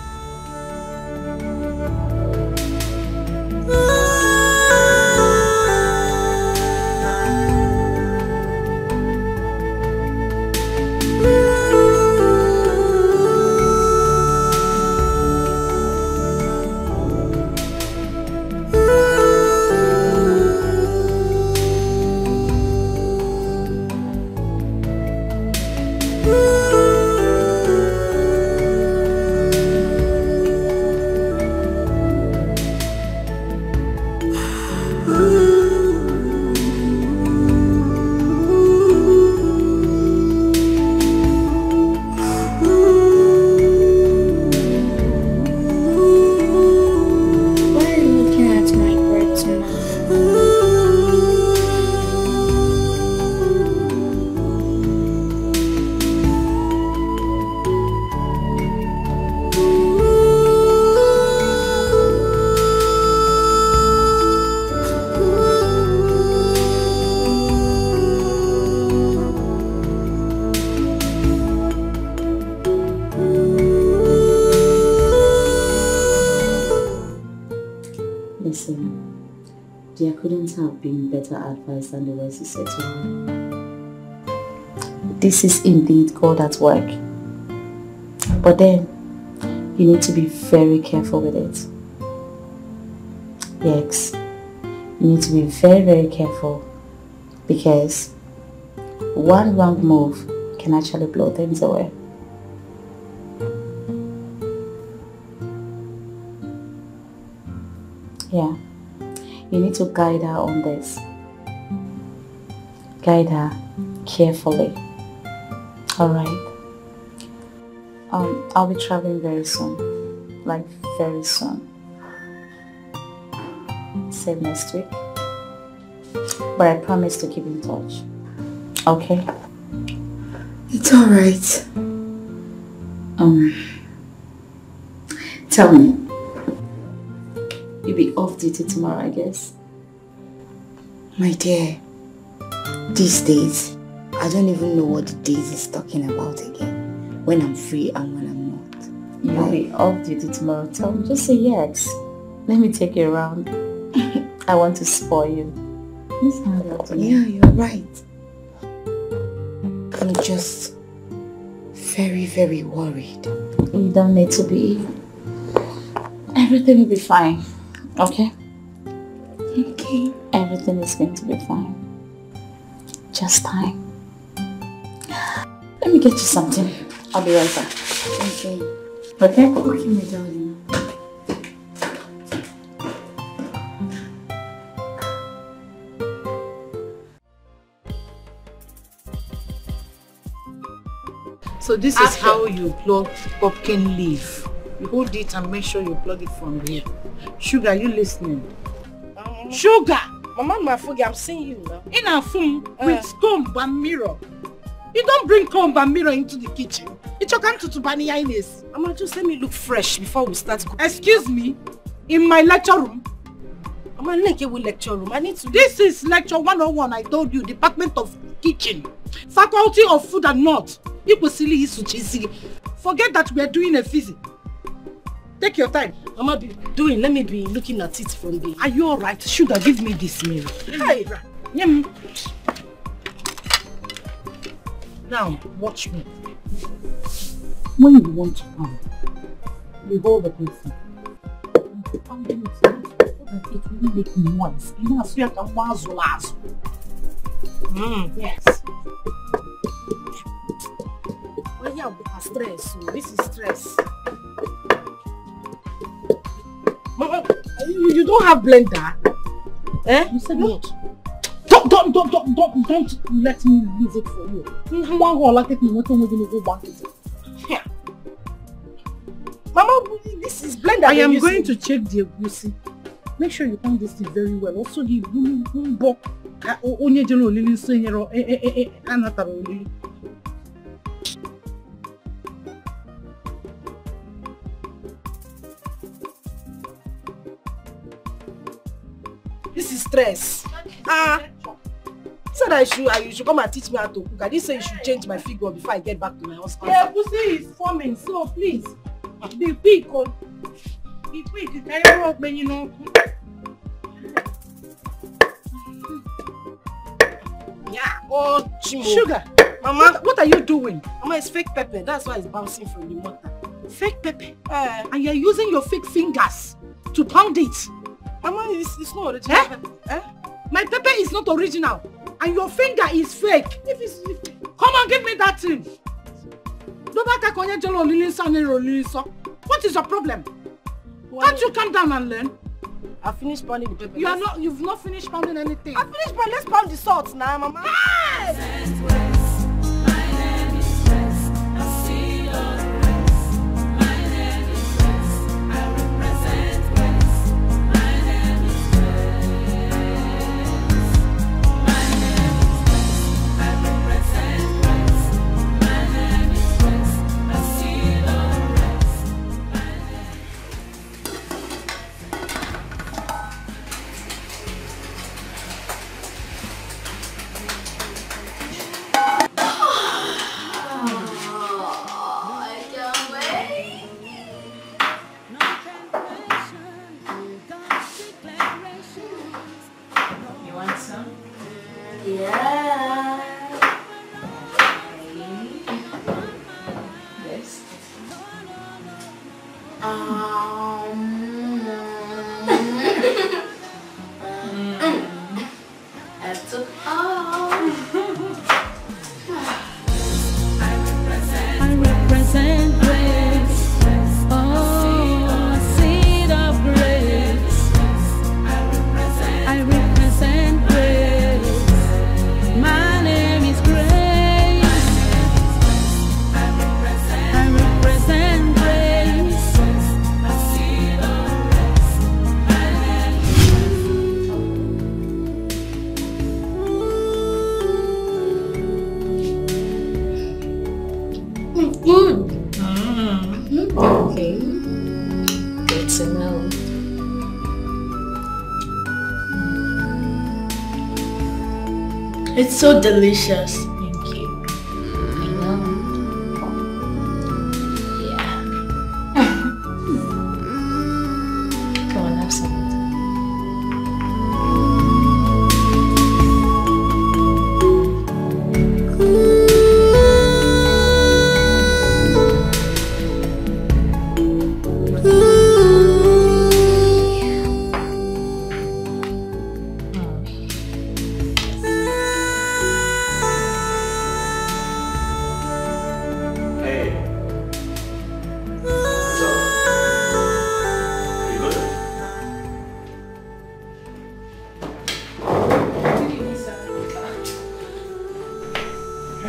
There couldn't have been better advice than the words you said to her. This is indeed God at work. But then, you need to be very careful with it. Yes, you need to be very, very careful because one wrong move can actually blow things away. Yeah. You need to guide her on this. Guide her carefully. Alright? I'll be traveling very soon. Like very soon. Say next week. But I promise to keep in touch. Okay? It's alright. Tell me. You'll be off duty tomorrow, I guess. My dear, these days, I don't even know what the days is talking about again. When I'm free and when I'm not. You'll be off duty tomorrow. Tell me, just say yes. Let me take you around. I want to spoil you. Yeah, you're right. I'm just very, very worried. You don't need to be. Everything will be fine. Okay? Okay. Everything is going to be fine. Just time. Let me get you something. I'll be right back. Okay. Okay? Okay, my darling. So this is how you plug pumpkin leaf. You hold it and make sure you plug it from here. Sugar, you listening? Sugar! Mama, my food, I'm seeing you now. In a phone with comb and mirror. You don't bring comb and mirror into the kitchen. It's your come to Bani Ines. Mama, just let me look fresh before we start cooking. Excuse me? In my lecture room? Mama, Neke will lecture room. I need to... This is lecture 101, I told you. Department of Kitchen. Faculty of Food and Not. Forget that we are doing a physics. Take your time. Mama, let me be looking at it from the... Are you alright? Sugar, give me this mirror. Hey. Now, watch me. When you want to pound, you hold the person. Pounding it so that it will make noise. You know, so you can wazzle. Yes. Well, yeah, stress. So this is stress. Mama, you don't have blender? Eh? You said what? Don't let me use it for you. Yeah. Mama, this is blender. I am going to check the egusi. Make sure you pound this thing very well. Also the bumbo onye jelo lili senyero anataro lili. This is stress. Said you should come and teach me how to cook. I didn't say you should change my figure before I get back to my husband. Yeah, pussy is forming, so please be quick. Be quick. I don't work when you know. Yeah. Oh, Sugar. Mama, what are you doing? Mama, it's fake pepper. That's why it's bouncing from the mortar. Fake pepper? And you're using your fake fingers to pound it. Mama, it's not original. My pepper is not original. And your finger is fake. Come on, give me that thing. What is your problem? Can't you calm down and learn? I finished pounding the pepper. You've not finished pounding anything. I finished pounding. Let's pound the salt now, Mama. Yes! It's so delicious. Thank you. I know. Yeah. Come on, have some.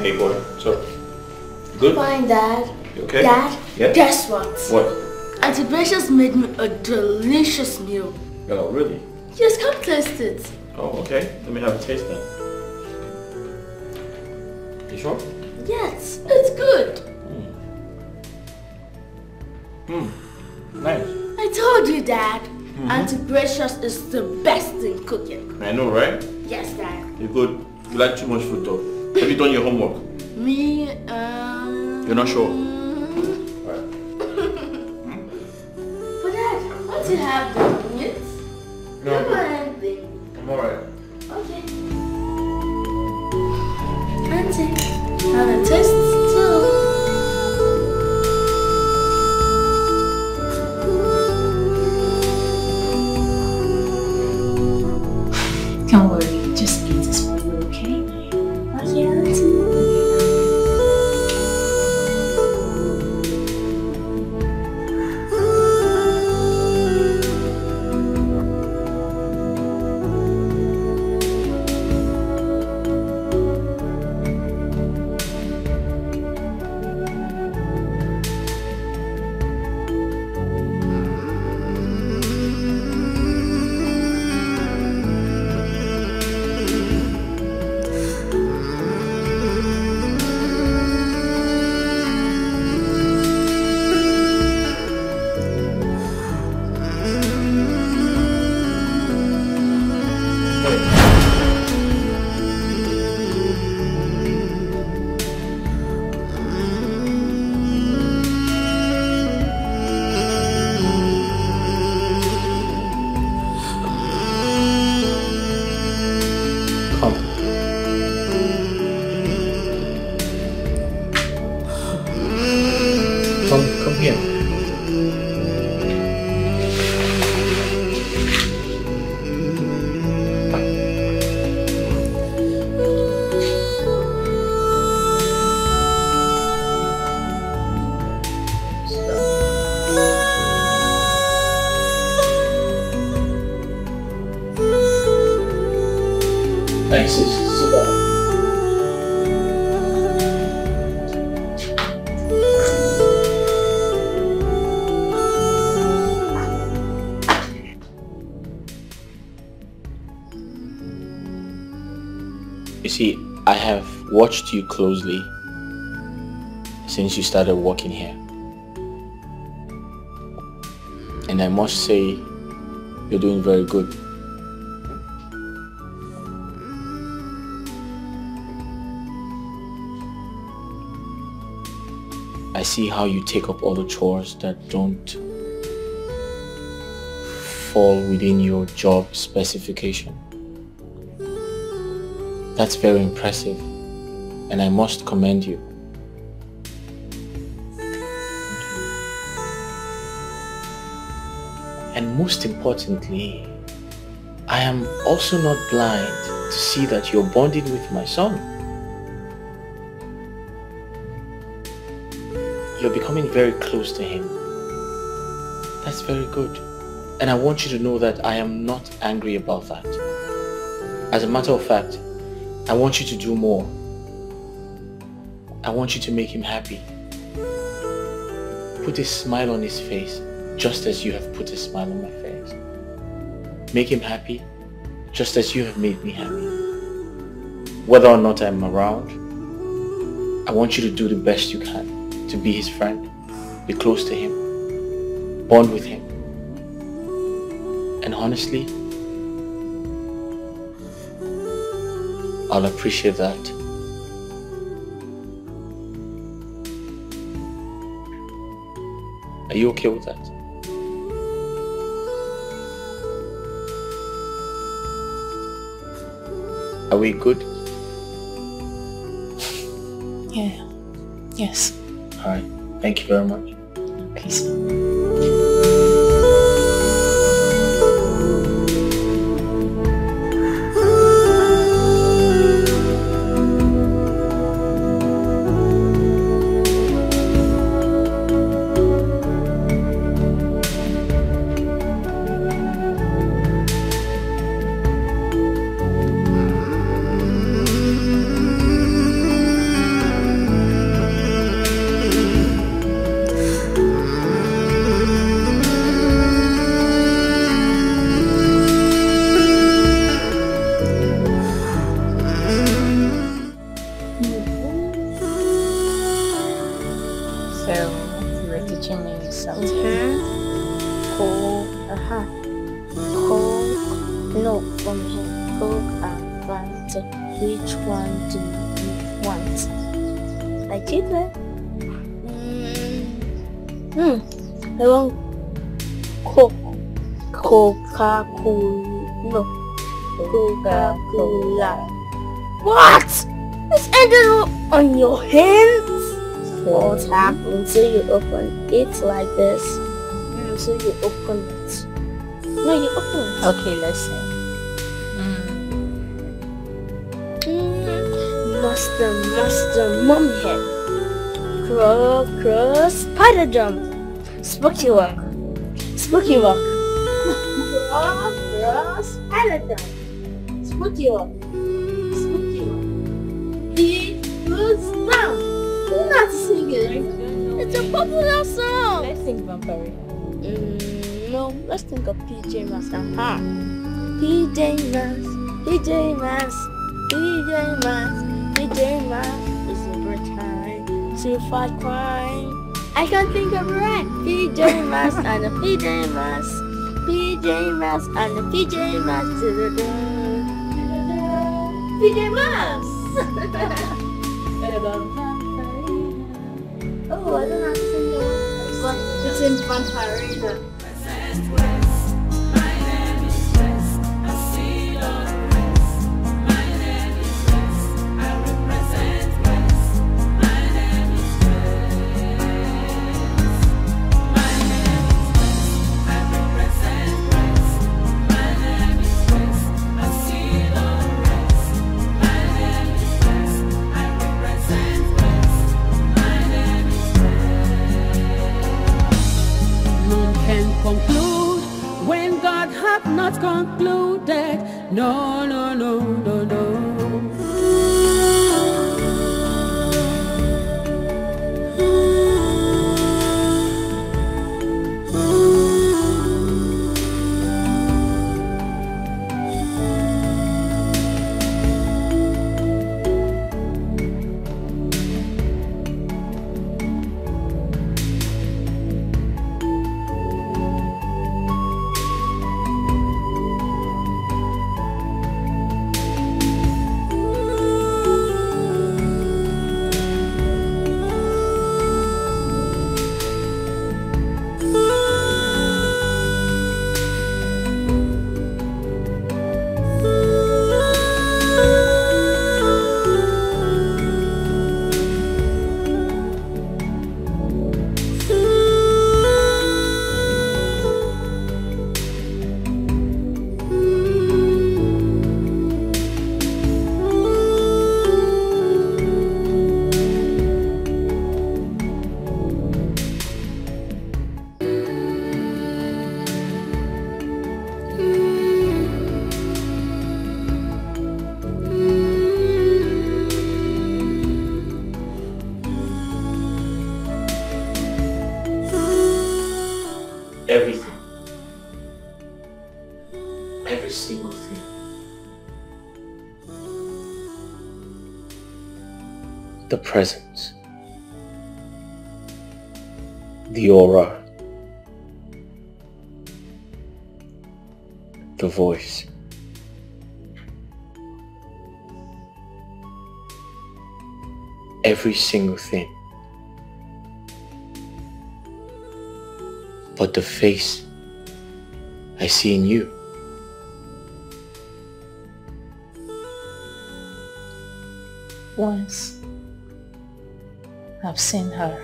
Hey boy, what's up? Good? Fine, Dad. You okay? Dad, yeah? Guess what? What? Auntie Precious made me a delicious meal. Oh, really? Yes, come taste it. Oh, okay. Let me have a taste then. You sure? Yes, it's good. Nice. I told you, Dad. Auntie Precious is the best in cooking. I know, right? Yes, Dad. You're good. You like too much food though. Have you done your homework? Me, You're not sure? But Dad, once you have the meat, No. don't want anything. I'm alright. Okay. Auntie, have a taste too. Don't worry, just eat this for you, okay? Okay, Auntie. Come here. Thanks, sit down. You see, I have watched you closely since you started working here. And I must say, you're doing very good. I see how you take up all the chores that don't fall within your job specification. That's very impressive, and I must commend you. And most importantly, I am also not blind to see that you're bonding with my son. You're becoming very close to him. That's very good. And I want you to know that I am not angry about that. As a matter of fact, I want you to do more. I want you to make him happy. Put a smile on his face, just as you have put a smile on my face. Make him happy, just as you have made me happy. Whether or not I'm around, I want you to do the best you can to be his friend, be close to him, bond with him. And honestly, I'll appreciate that. Are you okay with that? Are we good? Yeah. Yes. Alright. Thank you very much. Peace. from here. Coke and Fanta. Which one do you want? I keep it. I want Coke. Coca-Cola. No. Coca-Cola. What? It's ended on your hands? What happened? So you open it like this. So you open it. No, you open it. Okay, let's see. Master, mommy head. Cross, spider jump. Spooky walk. Cross, spider jump. Spooky walk. Big goose down. Not singing. It's a popular song. Let's sing Vampire. No, let's think of PJ Masks. PJ Masks is a great time to fight crime. I can't think of it right. PJ Masks and the PJ Masks. PJ Masks and the PJ Masks. PJ Masks. Oh, I don't have to sing it. But it's in Vampirina. Conclude when God hath not concluded. No, no, no, no, no. Everything. Every single thing. The presence. The aura. The voice. Every single thing. But the face I see in you. Once I've seen her,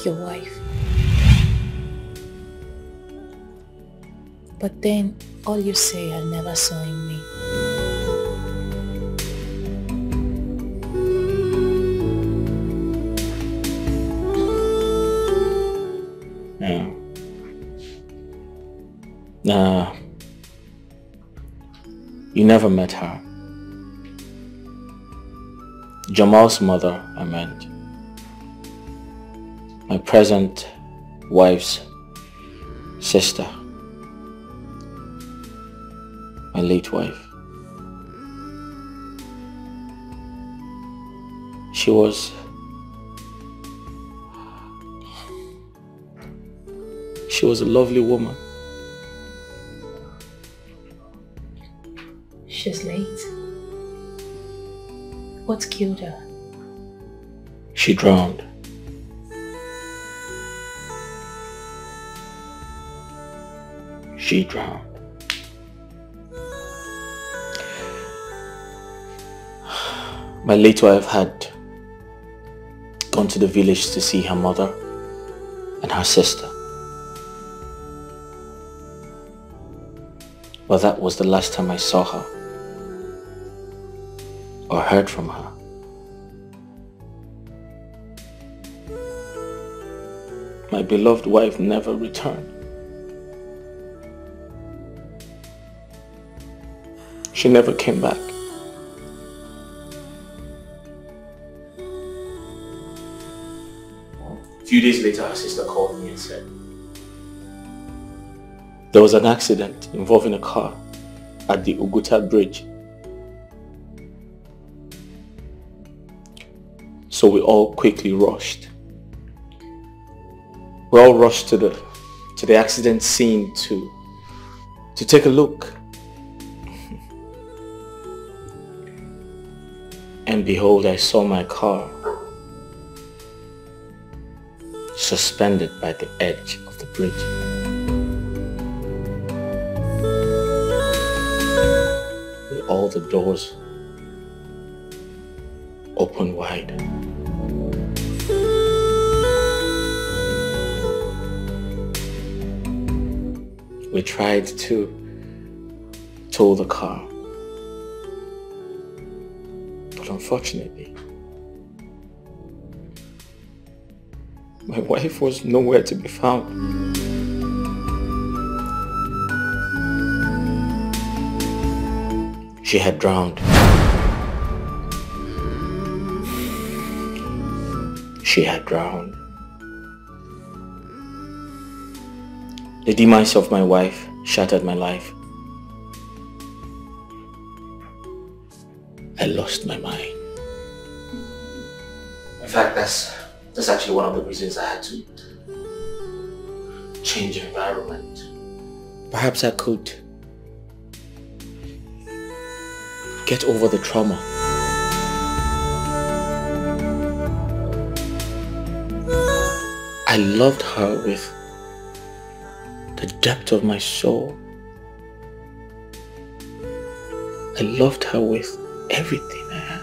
your wife. But then all you say I never saw in me. Nah, you never met her. Jamal's mother, I meant. My present wife's sister. My late wife. She was She was a lovely woman. She's late. What killed her? She drowned. She drowned. My late wife had gone to the village to see her mother and her sister. But that was the last time I saw her or heard from her. My beloved wife never returned. She never came back. A few days later, her sister called me and said, there was an accident involving a car at the Uguta bridge. So we all quickly rushed. We all rushed to the accident scene to take a look. And behold, I saw my car suspended by the edge of the bridge. With all the doors open wide. We tried to tow the car, but unfortunately, my wife was nowhere to be found. She had drowned. She had drowned. The demise of my wife shattered my life. I lost my mind. In fact, that's actually one of the reasons I had to change environment. Perhaps I could get over the trauma. I loved her with the depth of my soul. I loved her with everything I had.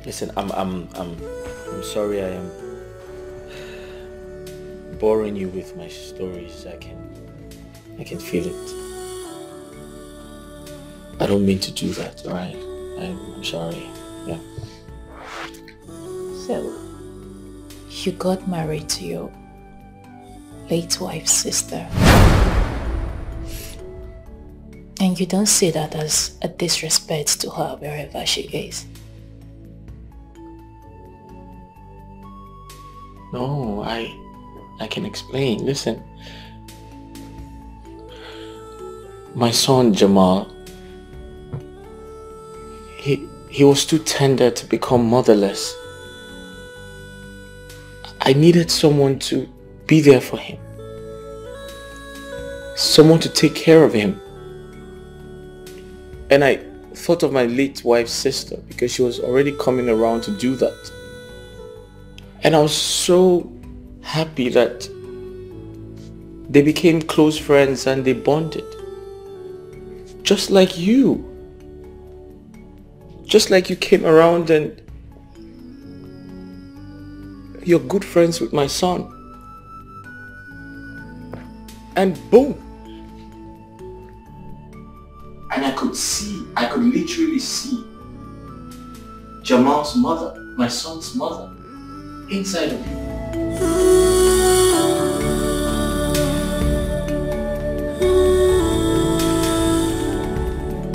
Listen, I'm sorry I am boring you with my stories. I can feel it. I don't mean to do that, alright? I'm sorry. Yeah. So, you got married to your late wife's sister. And you don't see that as a disrespect to her wherever she is. No, I can explain. Listen. My son Jamal, he was too tender to become motherless. I needed someone to be there for him. Someone to take care of him. And I thought of my late wife's sister because she was already coming around to do that. And I was so happy that they became close friends and they bonded. Just like you. Just like you came around and you're good friends with my son. And boom. And I could literally see Jamal's mother, my son's mother, inside of you.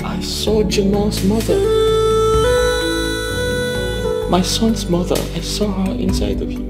I saw Jamal's mother. My son's mother, I saw her inside of you.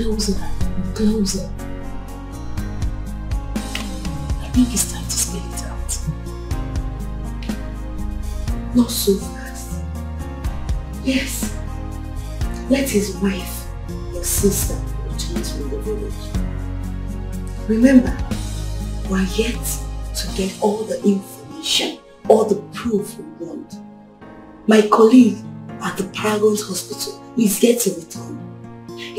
closer, closer. I think it's time to spell it out. Not so fast. Yes. Let his wife, your sister, return from the village. Remember, we're yet to get all the information, all the proof we want. My colleague at the Paragon's hospital is yet to return.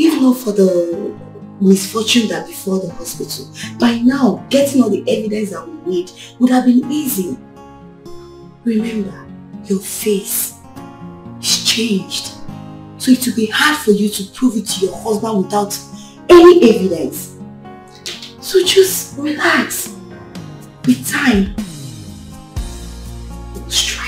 If not for the misfortune that befell the hospital, by now getting all the evidence that we need would have been easy. Remember, your face is changed. So it will be hard for you to prove it to your husband without any evidence. So just relax. With time, it will strike.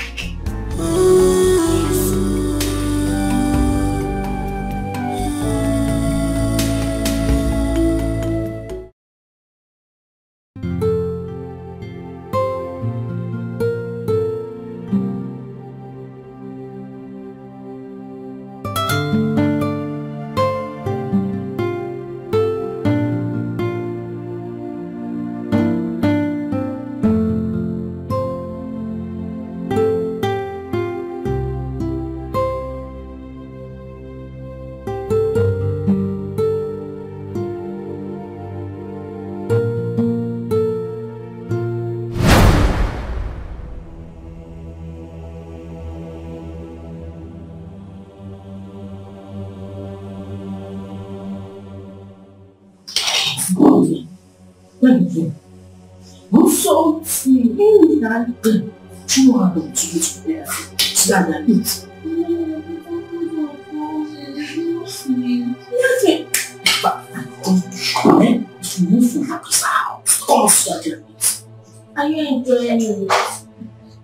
Are you enjoying it?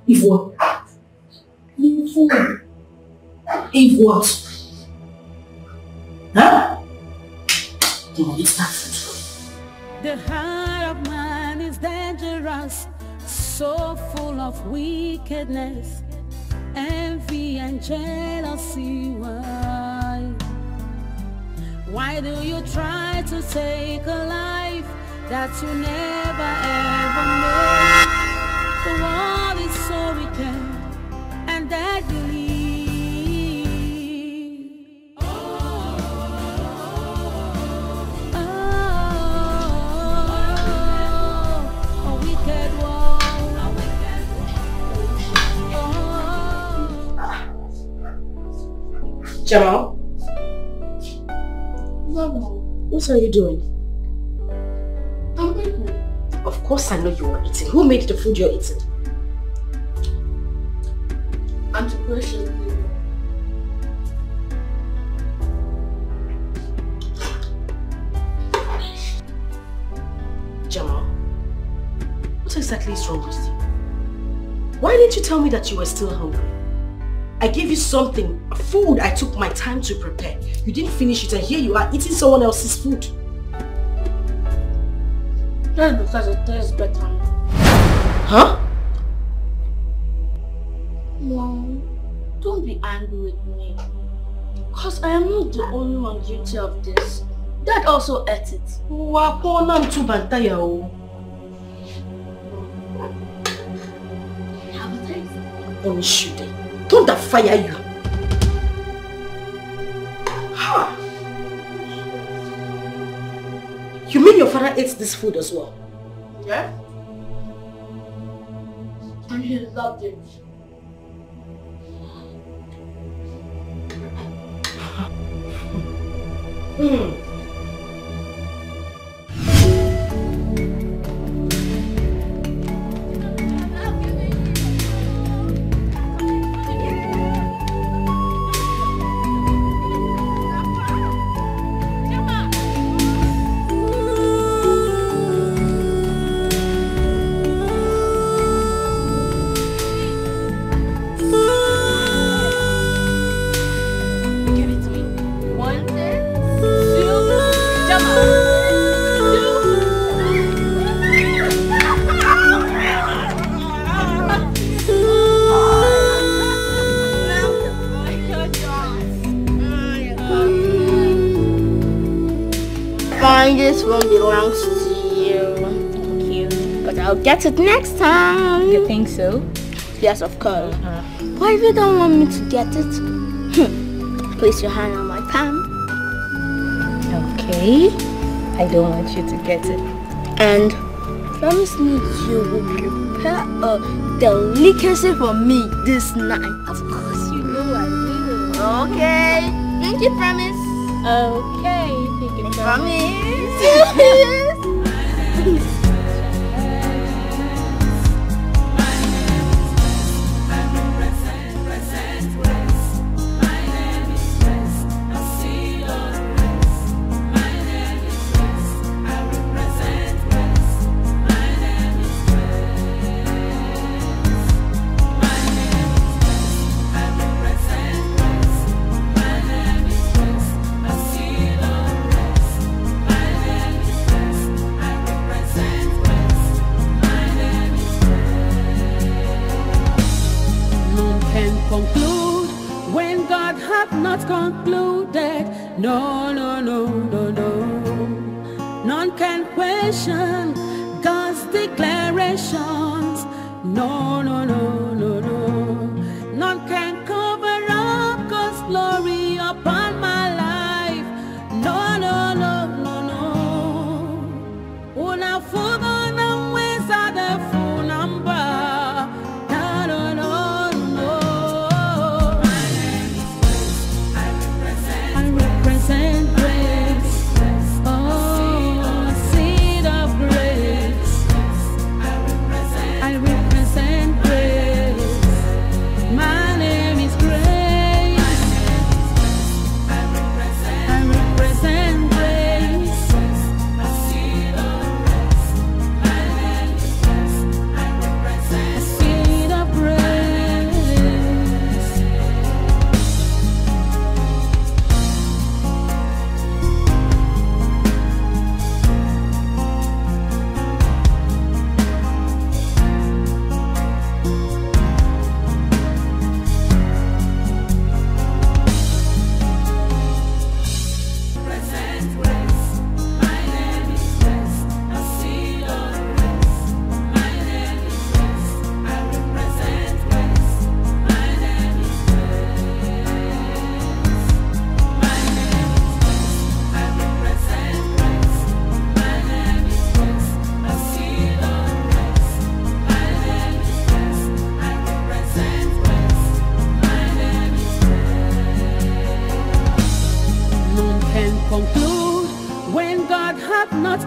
If what? If what? Huh? The heart of man is dangerous, so full of wickedness, envy and jealousy. Why do you try to take a life that you never ever made? The world is so wicked and deadly. Jamal? Mama, what are you doing? I'm eating. Of course I know you are eating. Who made the food you're eating? Auntie Precious. Jamal, what exactly is wrong with you? Why didn't you tell me that you were still hungry? I gave you something, food I took my time to prepare. You didn't finish it and here you are eating someone else's food. That's because it tastes better. Huh? Mom, don't be angry with me. Because I am not the only one guilty of this. Dad also ate it. Let me shoot it. Don't that fire you? Huh. You mean your father ate this food as well? Yeah? And he loved it. Give it to me. 1, 2, And this one belongs to you. Thank you. But I'll get it next time. You think so? Yes, of course. But if you don't want me to get it, place your hand on my palm. Okay. I don't want you to get it. And promise me you will prepare a delicacy for me this night. Of course, you know I will. Okay. Pinky promise. Okay, pinky promise. Conclude when God hath not concluded. No, no, no, no, no. None can question God's declarations. No, no, no, no, no. None can cover up God's glory upon my life. No, no, no, no, no. Una full ways are the full number.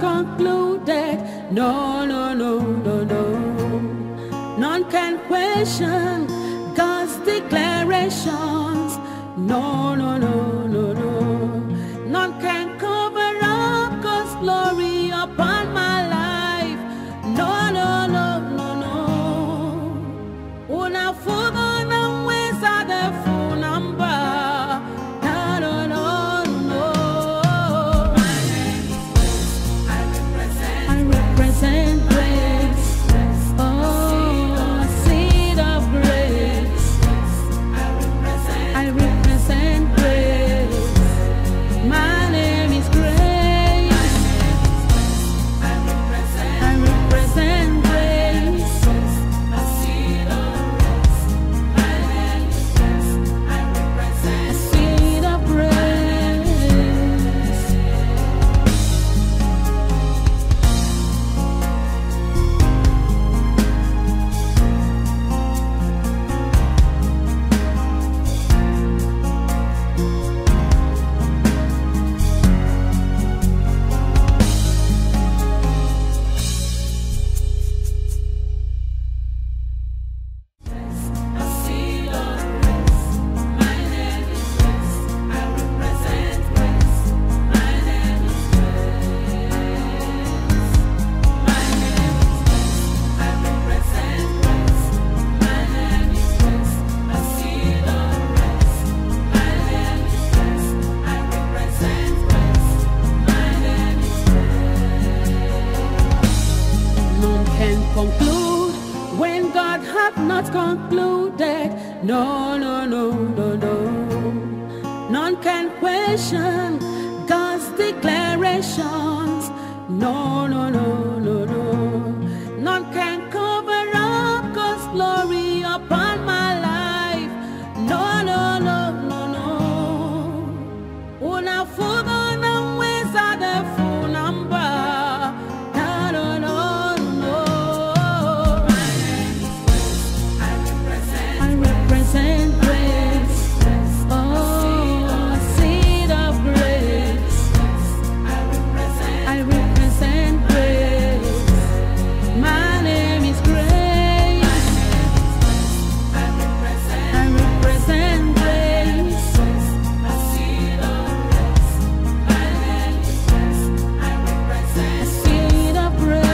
Concluded. No, no, no, no, no. None can question God's declarations. No, no, no, no, no. None can cover up God's glory upon my life. No, no, no, no, no. Una full ways are the full number. Conclude when God hath not concluded. No, no, no, no, no. None can question God's declaration. generations. No, no, no, no, no. None can cover up God's glory upon my life. No, no, no, no, no. Una fuga na weza de funamba. No, no, no, no. I represent grace. Oh, seed of grace. I represent grace. My name is Grace. I represent grace. A seed of grace. My name is Grace. I represent a seed of grace.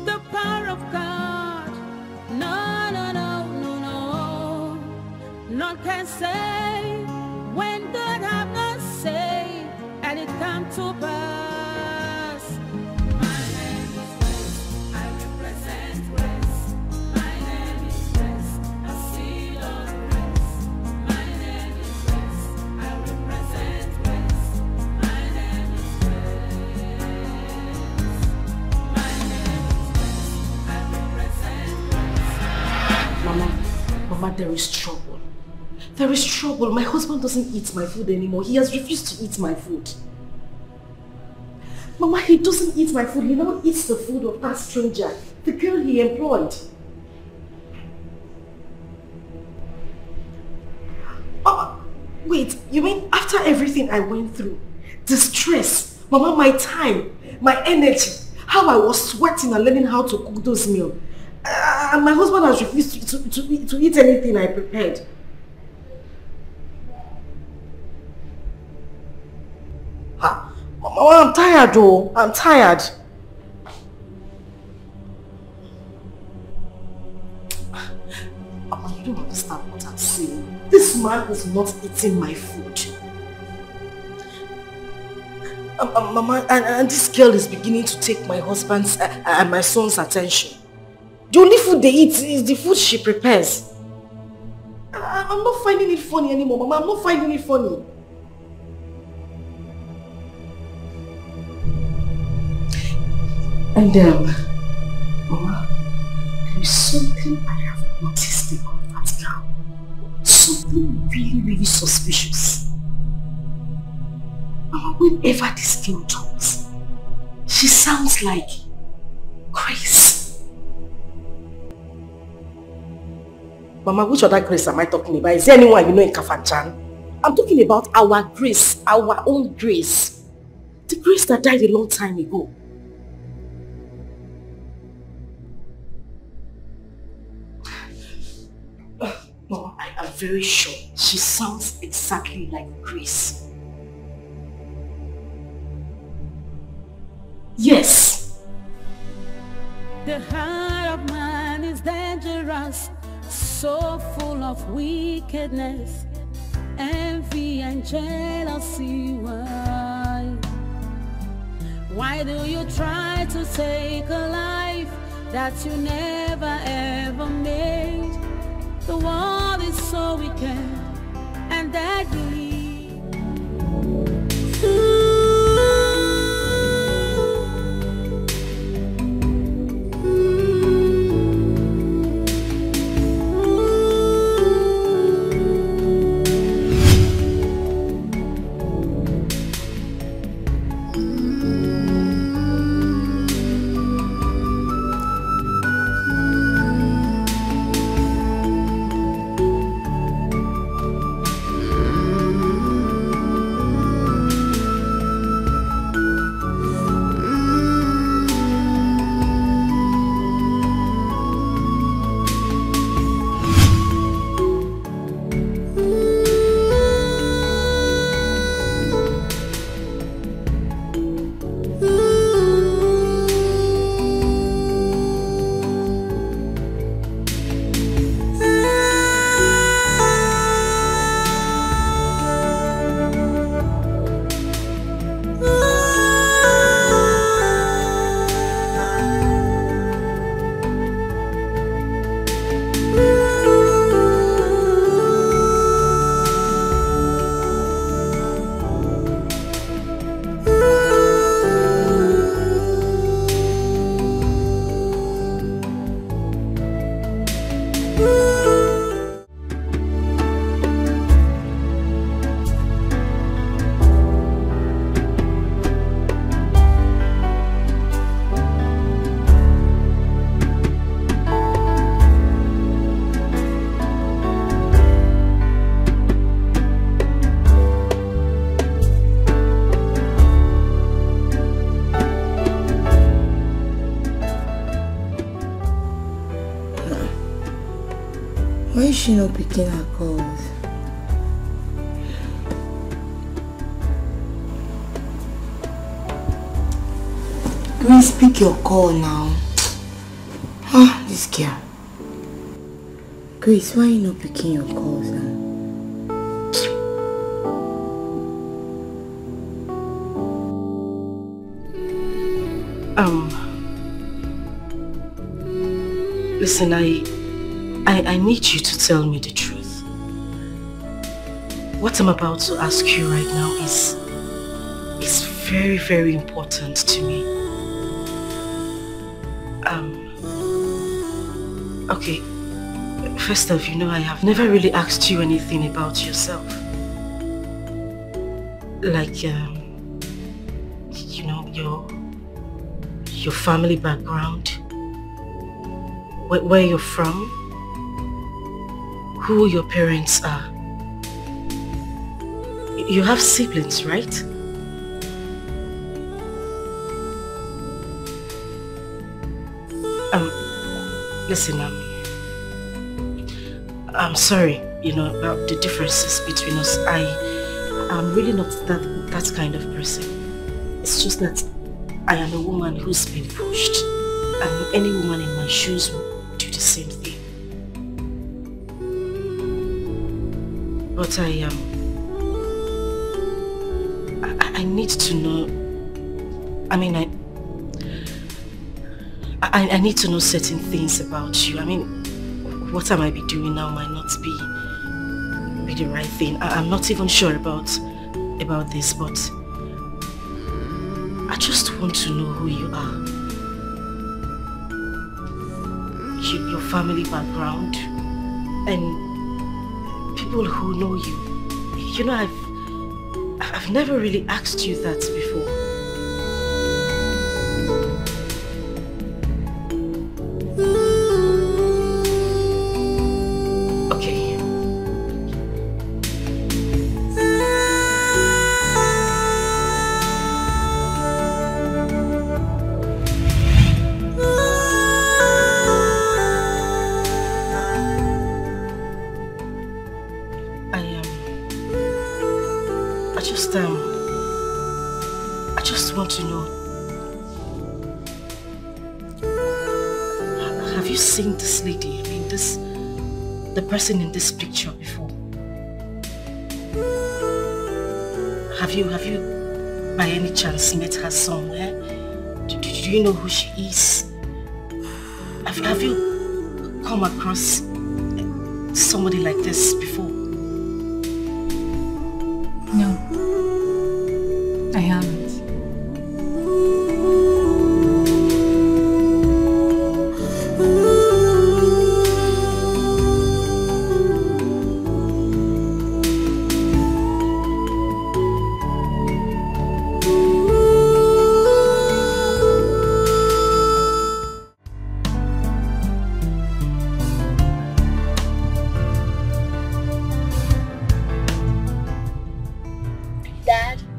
The power of God. No, no, no, no, no. None can say when God have not said, and it come to pass. My name is Grace. I represent grace. My name is Grace. A seed of grace. My name is Grace. I represent grace. My name is Grace. My name is Grace. I represent grace. Mama, there is trouble. There is trouble. My husband doesn't eat my food anymore. He has refused to eat my food. Mama, he doesn't eat my food. He now eats the food of that stranger, the girl he employed. Mama, wait, you mean after everything I went through, the stress, Mama, my time, my energy, how I was sweating and learning how to cook those meals, and my husband has refused to eat anything I prepared. Mama, I'm tired though. I'm tired. Mama, you don't understand what I'm saying. This man is not eating my food. Mama, and this girl is beginning to take my husband's and my son's attention. The only food they eat is the food she prepares. I'm not finding it funny anymore, Mama. I'm not finding it funny. And Mama, there is something I have noticed about that girl. Something really, really suspicious. Mama, whenever this girl talks, she sounds like Grace. Mama, which other Grace am I talking about? Is there anyone you know in Kafanchan? I'm talking about our Grace, our own Grace. The Grace that died a long time ago. Mama, I am very sure she sounds exactly like Grace. Yes. The heart of man is dangerous, so full of wickedness, envy and jealousy. Why Why do you try to take a life that you never ever made? The world is so wicked and deadly. Why is she not picking her calls? Grace, pick your call now. Ah, this girl. Grace, why are you not picking your calls now? Listen, I need you to tell me the truth. What I'm about to ask you right now is very, very important to me. Okay, first off, you know, I have never really asked you anything about yourself. Like, you know, your family background, where you're from, who your parents are. You have siblings, right? Listen, I'm sorry, you know, about the differences between us. I'm really not that kind of person. It's just that I am a woman who's been pushed, and any woman in my shoes would do the same thing. But I need to know, I mean, I need to know certain things about you. I mean, what I might be doing now might not be the right thing. I'm not even sure about this, but I just want to know who you are. Your family background, and people who know you. You know, I've never really asked you that before. I just want to know, have you seen this lady? I mean, the person in this picture before? Have you by any chance met her somewhere? Do you know who she is? Have you come across somebody like this before? No, I haven't.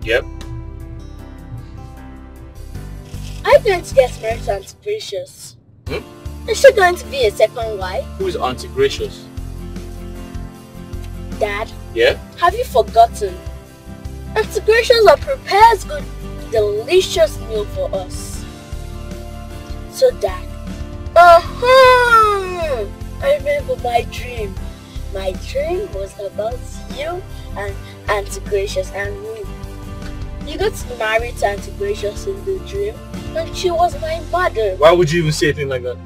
Yep. I'm going to get married to Auntie Gracious. Is she going to be a second wife? Who is Auntie Gracious? Dad? Yeah? Have you forgotten? Auntie Gracious prepares good, delicious meal for us. So Dad, I remember my dream. My dream was about you and Auntie Gracious and me. You got married to Auntie Gracious in the dream, and she was my mother. Why would you even say anything like that?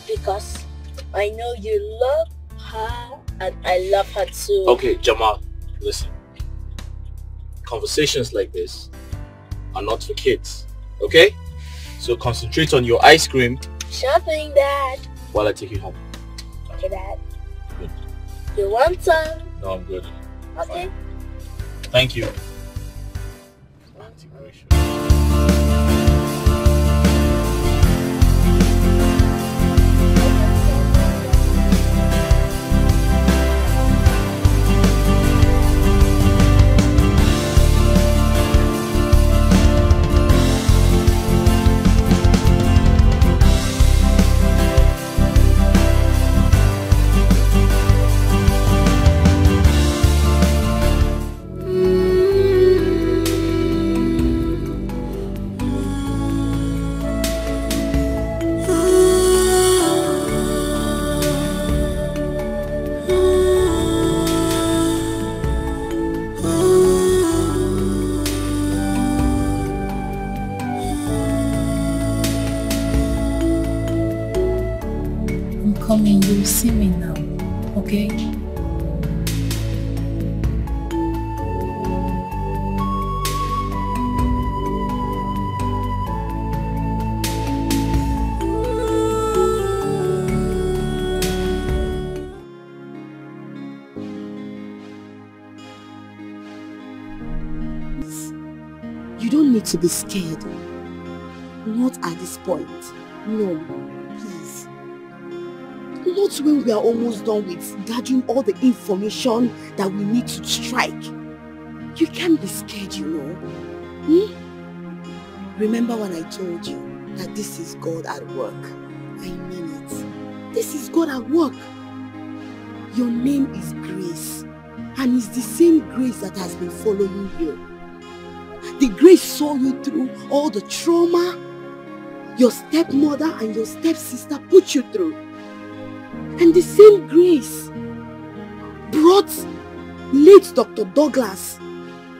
Because I know you love her, and I love her too. Okay, Jamal, listen. Conversations like this are not for kids, okay? So concentrate on your ice cream. Shopping, Dad. While I take you home. Okay, Dad. Good. You want some? No, I'm good. Okay. Thank you. Coming, you'll see me now, okay? You don't need to be scared. Not at this point. No, please. Not when we are almost done with gathering all the information that we need to strike. You can't be scared, you know. Remember when I told you that this is God at work? I mean it. This is God at work. Your name is Grace, and it's the same Grace that has been following you. The Grace saw you through all the trauma your stepmother and your stepsister put you through. And the same Grace brought late Dr. Douglas,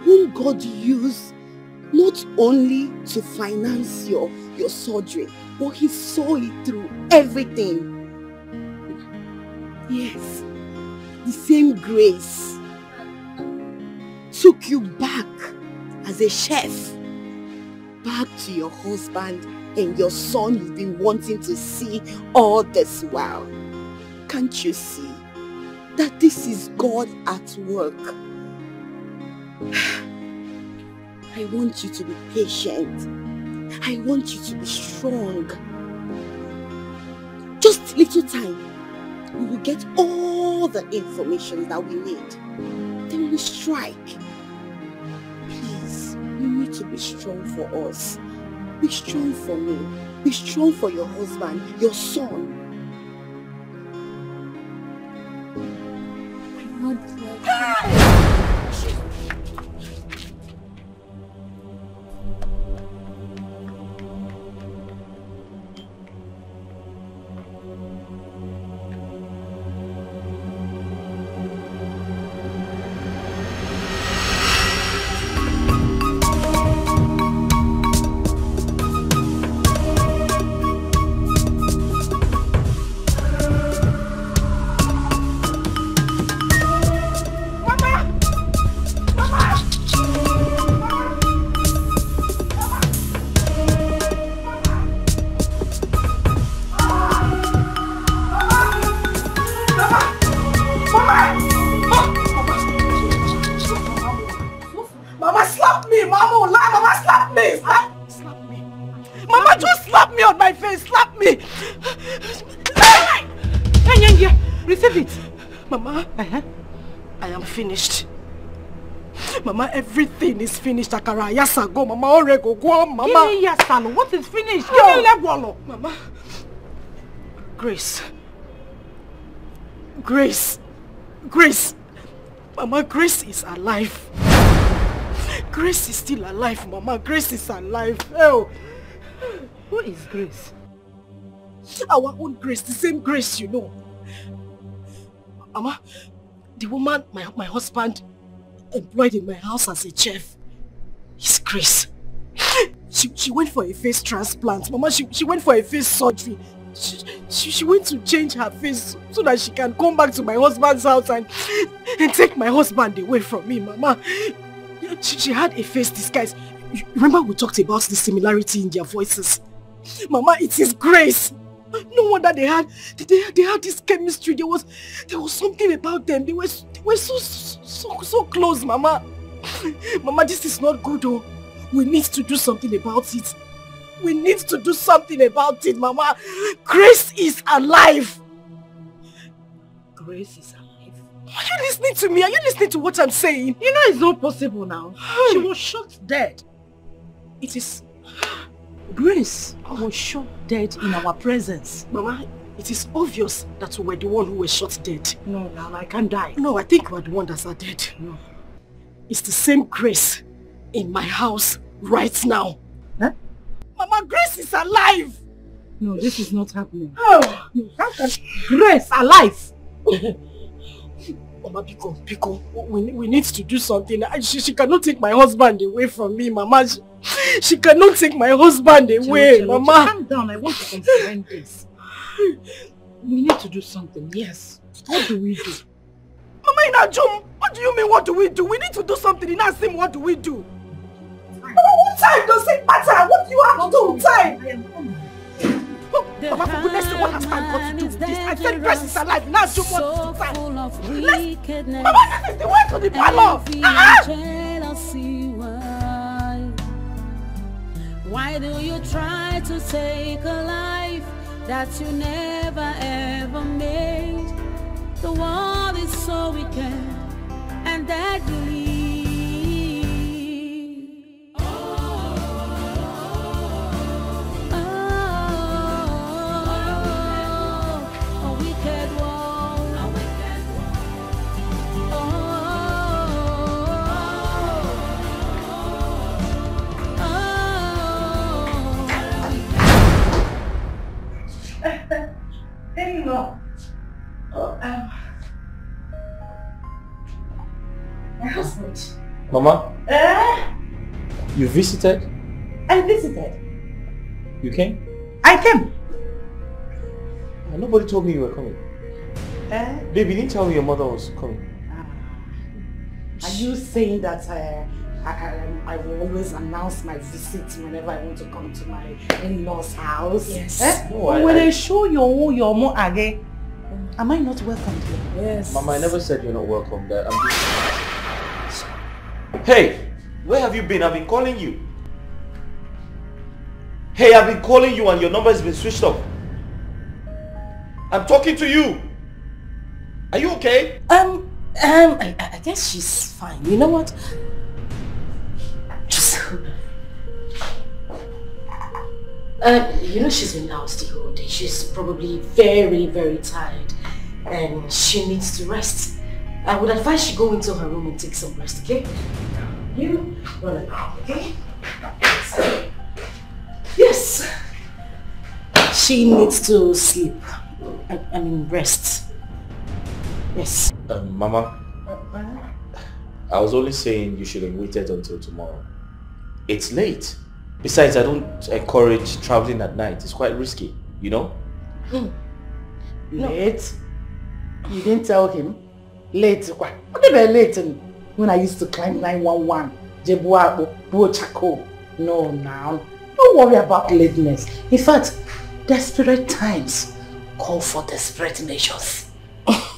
whom God used not only to finance your surgery, but he saw it through everything. Yes, the same Grace took you back as a chef, back to your husband and your son you've been wanting to see all this while. Can't you see that this is God at work? I want you to be patient. I want you to be strong. Just little time, we will get all the information that we need. Then we strike. Please, you need to be strong for us. Be strong for me. Be strong for your husband, your son. I'm not ready. Mama, slap me! Mama, Mama, slap me! Slap me! Mama, just slap me on my face! Slap me! Hey, receive it! Mama, I am finished. Mama, everything is finished. Akara, yasa go, Mama, orego go, Mama. Give me yasalo. What is finished? Give me legwalo. Mama. Grace. Grace. Grace. Mama, Grace is alive. Grace is still alive, Mama. Grace is alive. Oh. Who is Grace? Our own Grace, the same Grace, you know. Mama, the woman my husband employed in my house as a chef is Grace. She went for a face transplant. Mama, she went for a face surgery. She went to change her face so that she can come back to my husband's house and take my husband away from me, Mama. She had a face disguise. Remember we talked about the similarity in their voices? Mama, it is Grace. No wonder they had this chemistry. There was something about them. They were so close, Mama. Mama, this is not good, oh. We need to do something about it. We need to do something about it, Mama. Grace is alive. Grace is alive. Are you listening to me? Are you listening to what I'm saying? You know it's not possible now. She was shot dead. It is... Grace was shot dead in our presence. Mama, it is obvious that we were the one who was shot dead. No, now I can't die. No, I think we're the one that's dead. No. It's the same Grace in my house right now. Huh? Mama, Grace is alive! No, this is not happening. Oh! No, how can Grace alive? Mama, Pico, we need to do something. She cannot take my husband away from me, Mama. She cannot take my husband away, Mama. Calm down, I want to comprehend this. We need to do something, yes. What do we do? Mama, Inajum, what do you mean, what do we do? We need to do something. Inasim, what do we do? Mama, what time does it matter? What do you have to do? Time! Mama, for goodness sake, what has time got to do with this? I said Grace is alive. Now Jum wants to do time. Mama, this is the way to the parlor. Why do you try to take a life that you never ever made? The world is so wicked and deadly. No. My husband. Mama? You visited? I visited. You came? I came. Nobody told me you were coming. Babe, you didn't tell me your mother was coming. Are you saying that I will always announce my visit whenever I want to come to my in-laws' house? Yes. No, when I show your mom again, am I not welcome here? Yes. Mama, I never said you're not welcome there. Hey, where have you been? I've been calling you. Hey, I've been calling you and your number has been switched off. I'm talking to you. Are you okay? I guess she's fine. You know what? Just... you know she's been out the whole day. She's probably very, very tired. And she needs to rest. I would advise she go into her room and take some rest, okay? You run around, okay? So, yes. She needs to sleep. I mean rest. Yes. Mama, I was only saying you should have waited until tomorrow. It's late. Besides, I don't encourage traveling at night. It's quite risky, you know? Late? You didn't tell him? Late? What did I late when I used to climb 911? Jebuabo, Bochako. No, now. Don't worry about lateness. In fact, desperate times call for desperate measures.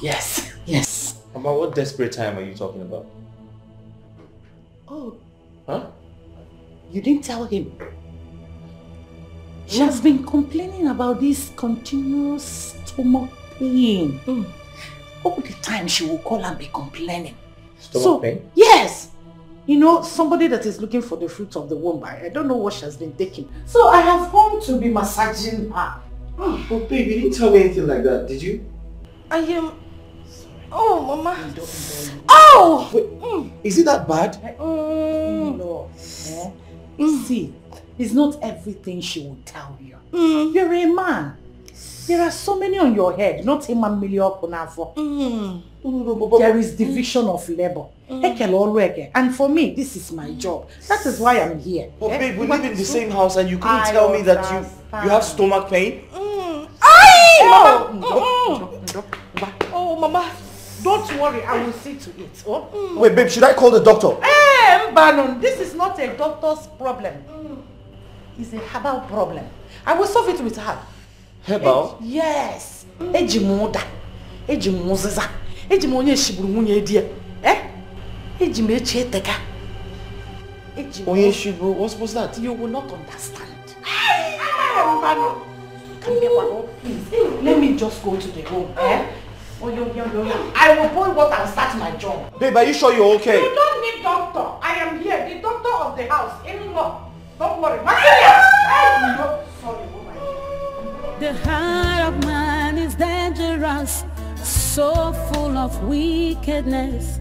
Yes, yes. Mama, what desperate time are you talking about? Oh, You didn't tell him. She has been complaining about this continuous stomach pain. All the time she will call and be complaining. Stomach pain? Yes. You know, somebody that is looking for the fruit of the womb. I don't know what she has been taking. So I have gone to be massaging her. Oh, babe, you didn't tell me anything like that, did you? I am... Oh, Mama. Oh! Wait, is it that bad? No. See, it's not everything she will tell you. You're a man. There are so many on your head, not a man million. There is division of labor. And for me, this is my job. That is why I'm here. But babe, we live in the same house and you couldn't tell me that you have stomach pain? Oh, Mama. Don't worry, I will see to it. Oh? Wait, babe, should I call the doctor? Banon, this is not a doctor's problem. It's a herbal problem. I will solve it with her. Herbal? Yes. Ejimoda. Ejimoziza. Ejimonye shiburu munye edie. Ejimeche teka. Onye shiburu, what's that? You will not understand. Banon. Come here, please. Let me just go to the room. I will go what and start my job. Babe, are you sure you're okay? You don't need doctor. I am here, the doctor of the house. Anymore. Don't worry. No, sorry. The heart of man is dangerous, so full of wickedness,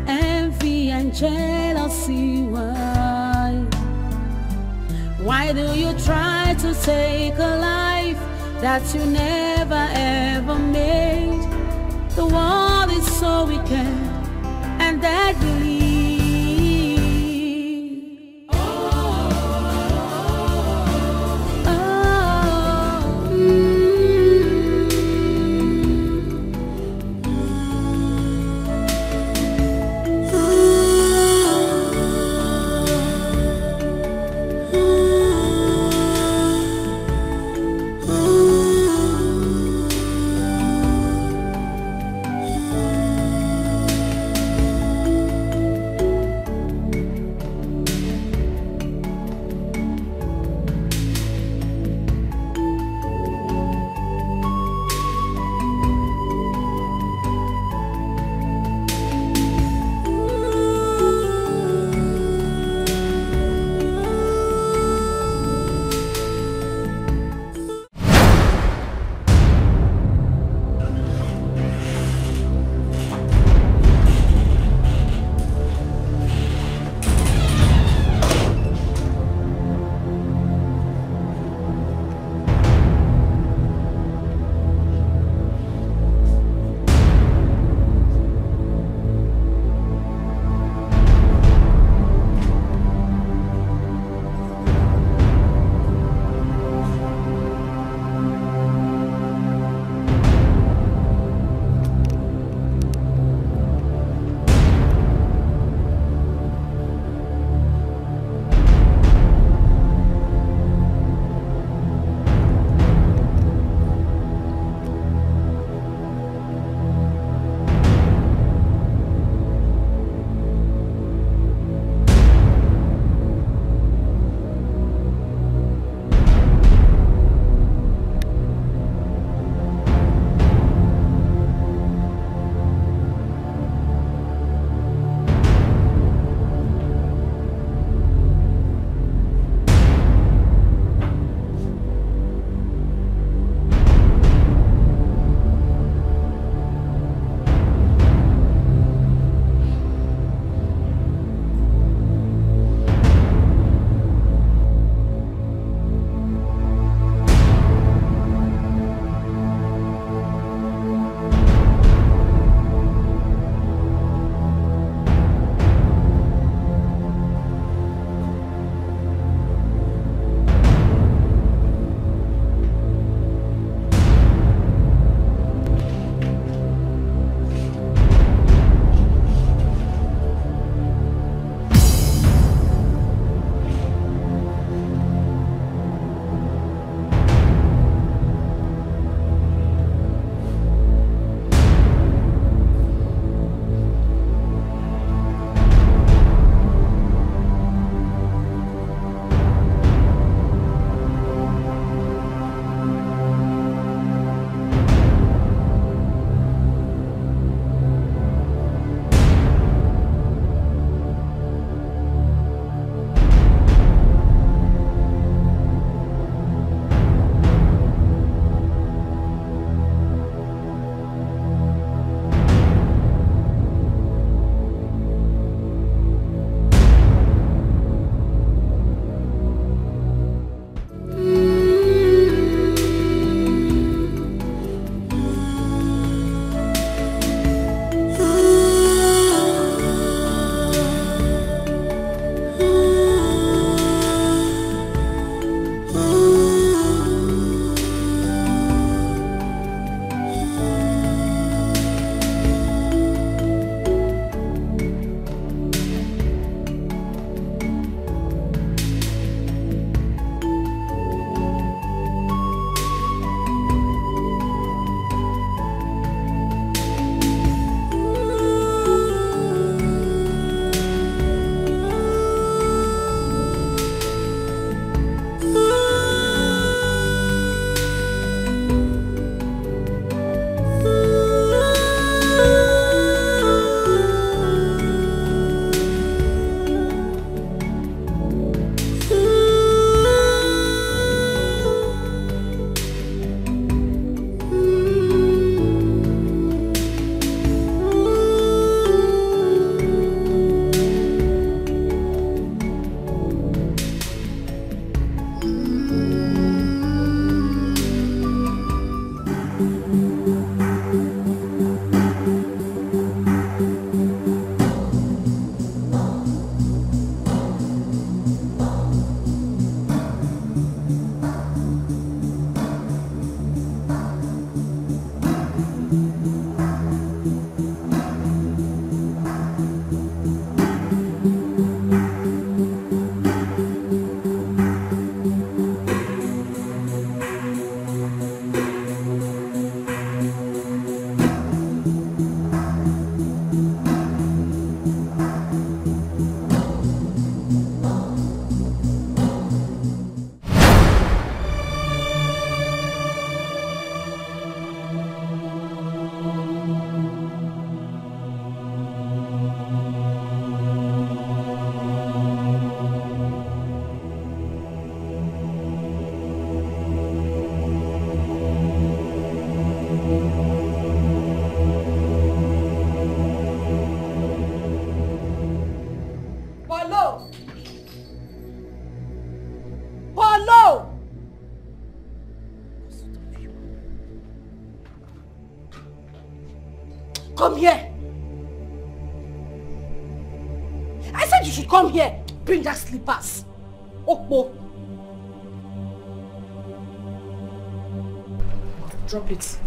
envy and jealousy. Why do you try to take a life that you never ever made? The world is so wicked and deadly. come here. I said you should come here. Bring that slippers. Okpo. Drop it.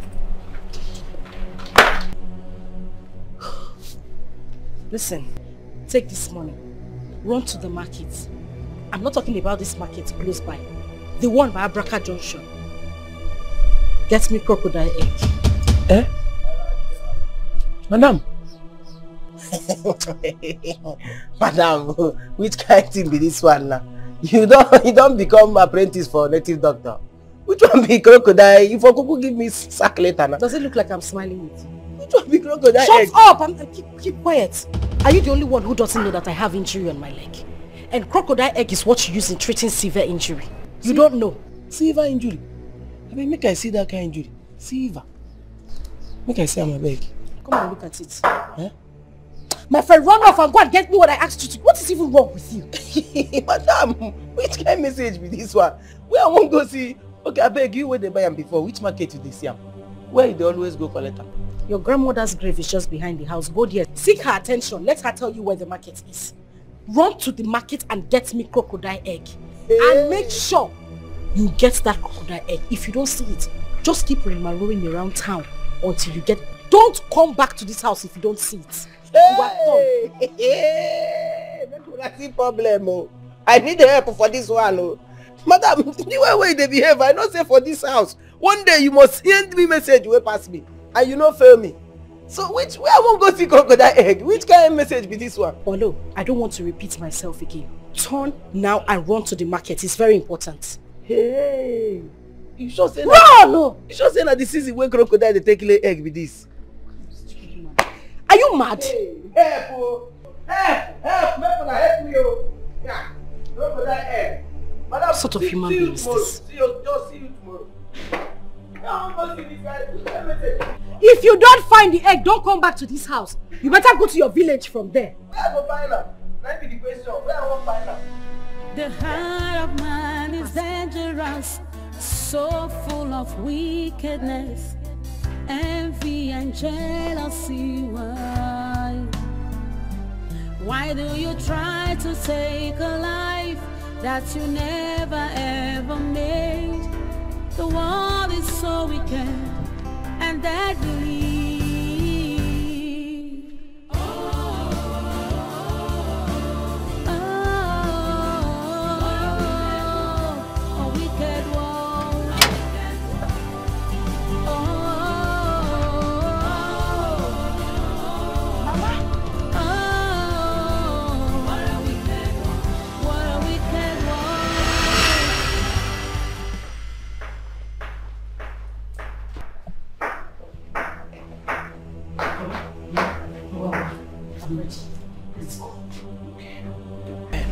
Listen, take this money. Run to the market. I'm not talking about this market close by. The one by Abraka Junction. Get me crocodile egg. Eh? Madam? Madam, which kind of thing be this one now? You don't become apprentice for native doctor. Which one be crocodile? If I could give me sack later now. Does it look like I'm smiling with you? Which one be crocodile Shut egg? up! Keep quiet. Are you the only one who doesn't know that I have injury on my leg? And crocodile egg is what you use in treating severe injury. You don't know. Severe injury? I mean, make I see that kind of injury. Severe. Make I see on my leg. Come and look at it. Eh? My friend, run off and go and get me what I asked you to. What is even wrong with you? Madam, which kind of message be this one? Where I won't go see? Okay, I beg you where they buy them before. Which market did they see them? Where they always go collect them? Your grandmother's grave is just behind the house. Go there. Seek her attention. Let her tell you where the market is. Run to the market and get me crocodile egg. Hey. And make sure you get that crocodile egg. If you don't see it, just keep roaming around town until you get... Don't come back to this house if you don't see it. Hey! That's the problem. Oh. I need the help for this one. Oh. Madam, the way they behave, I don't say for this house. One day you must send me message way past me. And you not fail me. So where I won't go see crocodile egg? Which kind of message be this one? Oh no, I don't want to repeat myself again. Turn now and run to the market. It's very important. Hey! You sure say run! No! You sure say that this is when crocodile they take lay egg with this? Are you mad? Hey, help! Oh. Help! Help me! Oh. Yeah. Crocodile egg. Madam, what sort of human being is this? See you tomorrow. If you don't find the egg, don't come back to this house. You better go to your village from there. Where I go find her? That be the question. Where I won't find her? The heart of man is dangerous, so full of wickedness, envy and jealousy. Why do you try to take a life that you never ever made? The world is so wicked and deadly.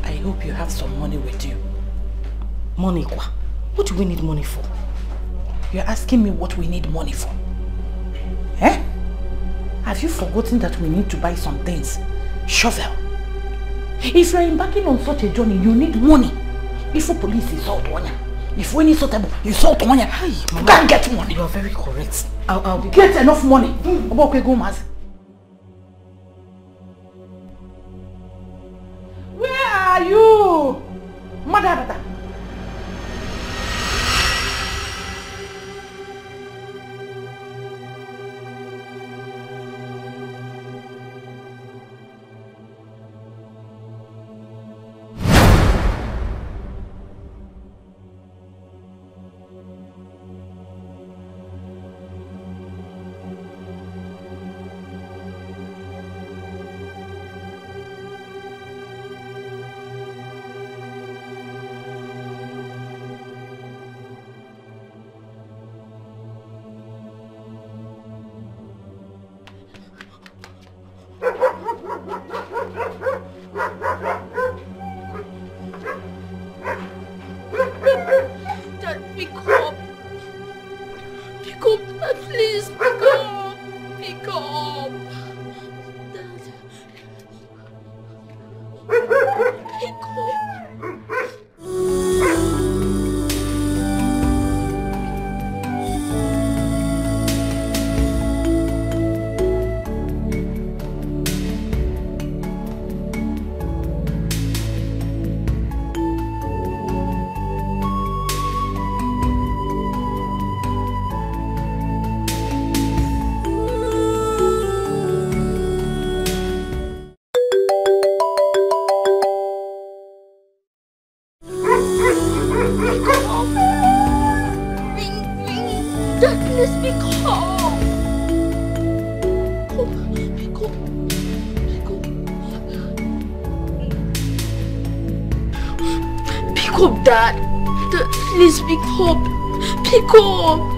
I hope you have some money with you. Money, quoi? What do we need money for? You're asking me what we need money for. Eh? Have you forgotten that we need to buy some things? Shovel. If you're embarking on such a journey, you need money. If a police is out on you, if we need suitable, you salt on you. Hey, you can't get money. You are very correct. I'll get enough money. Where are you? Mother. up, Dad. Dad, please pick up. Pick up.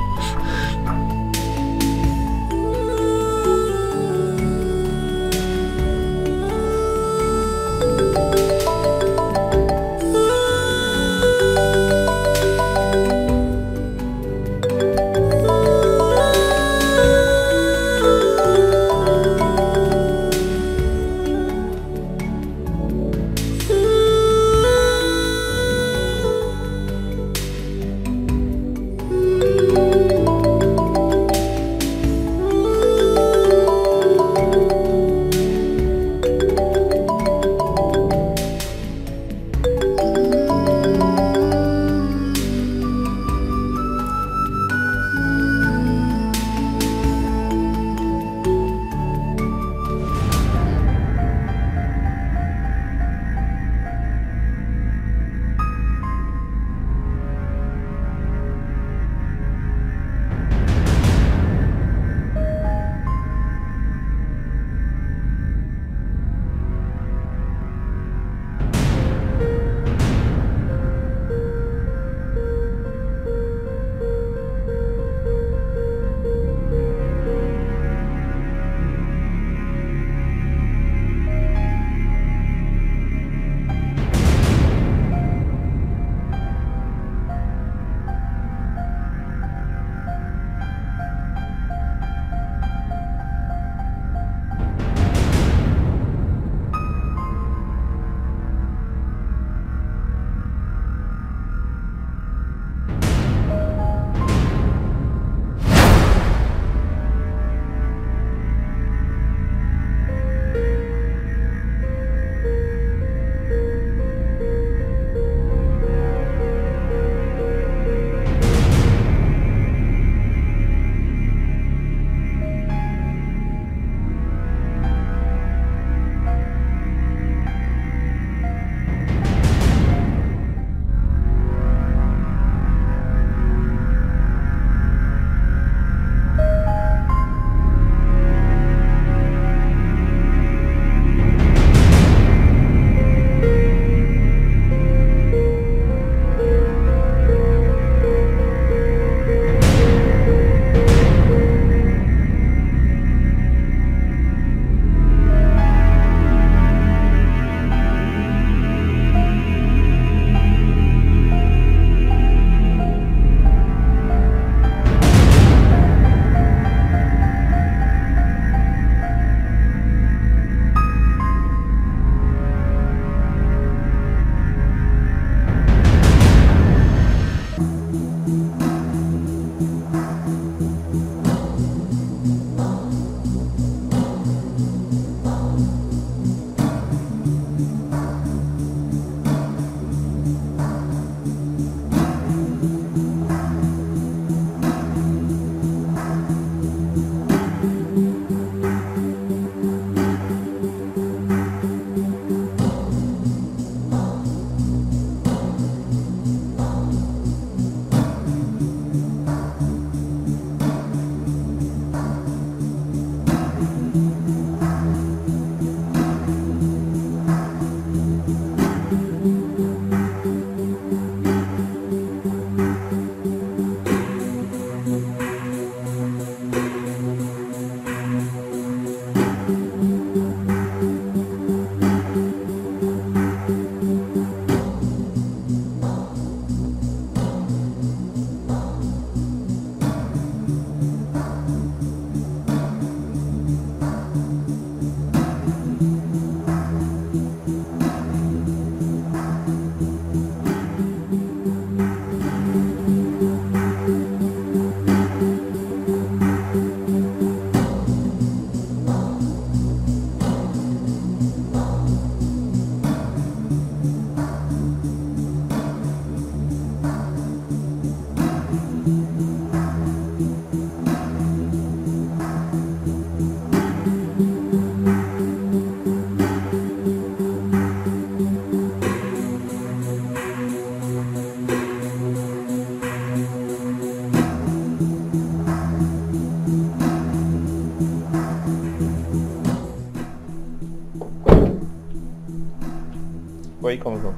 Where are you coming from?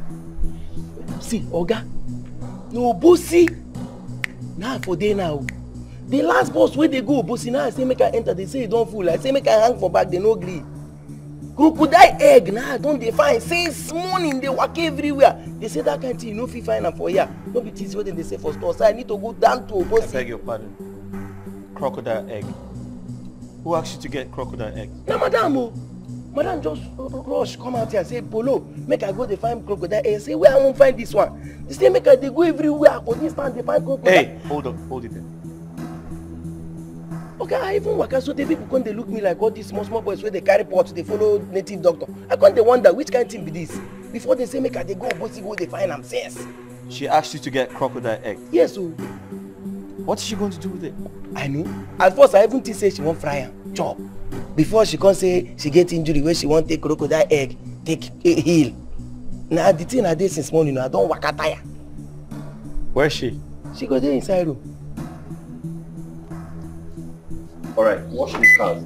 See, Oga. No, bossy. Now for day now. The last bus where they go, bossy, now I say make I enter, they say it don't fool. I say make I hang for back, they no gree. Crocodile egg, now don't they find? Since morning, they walk everywhere. They say that kind of thing, you know, if you find them for here. Don't be teased what they say for store. So I need to go down to bossy. I beg your pardon. Crocodile egg. Who asked you to get crocodile egg? No, madam, oh. Madam just rush, come out here, say, Polo, make I go they find crocodile egg. Say, where I won't find this one? They say, make I they go everywhere. For this time, they find crocodile. Hey, hold it there. Okay, I even work out so the people can't they look me like all these small boys where they carry pots, they follow native doctor. I can't they wonder which kind of thing be this? Before they say make I they go bossy go they find them sense. She asked you to get crocodile egg. Yes, so what is she going to do with it? I know. At first I even think say she won't fry am, chop. Before she can't say she get injury where she won't take crocodile egg, take a heel. Now the thing I did since morning, I don't work tire. Where is she? She go there inside room. Alright, wash these cars.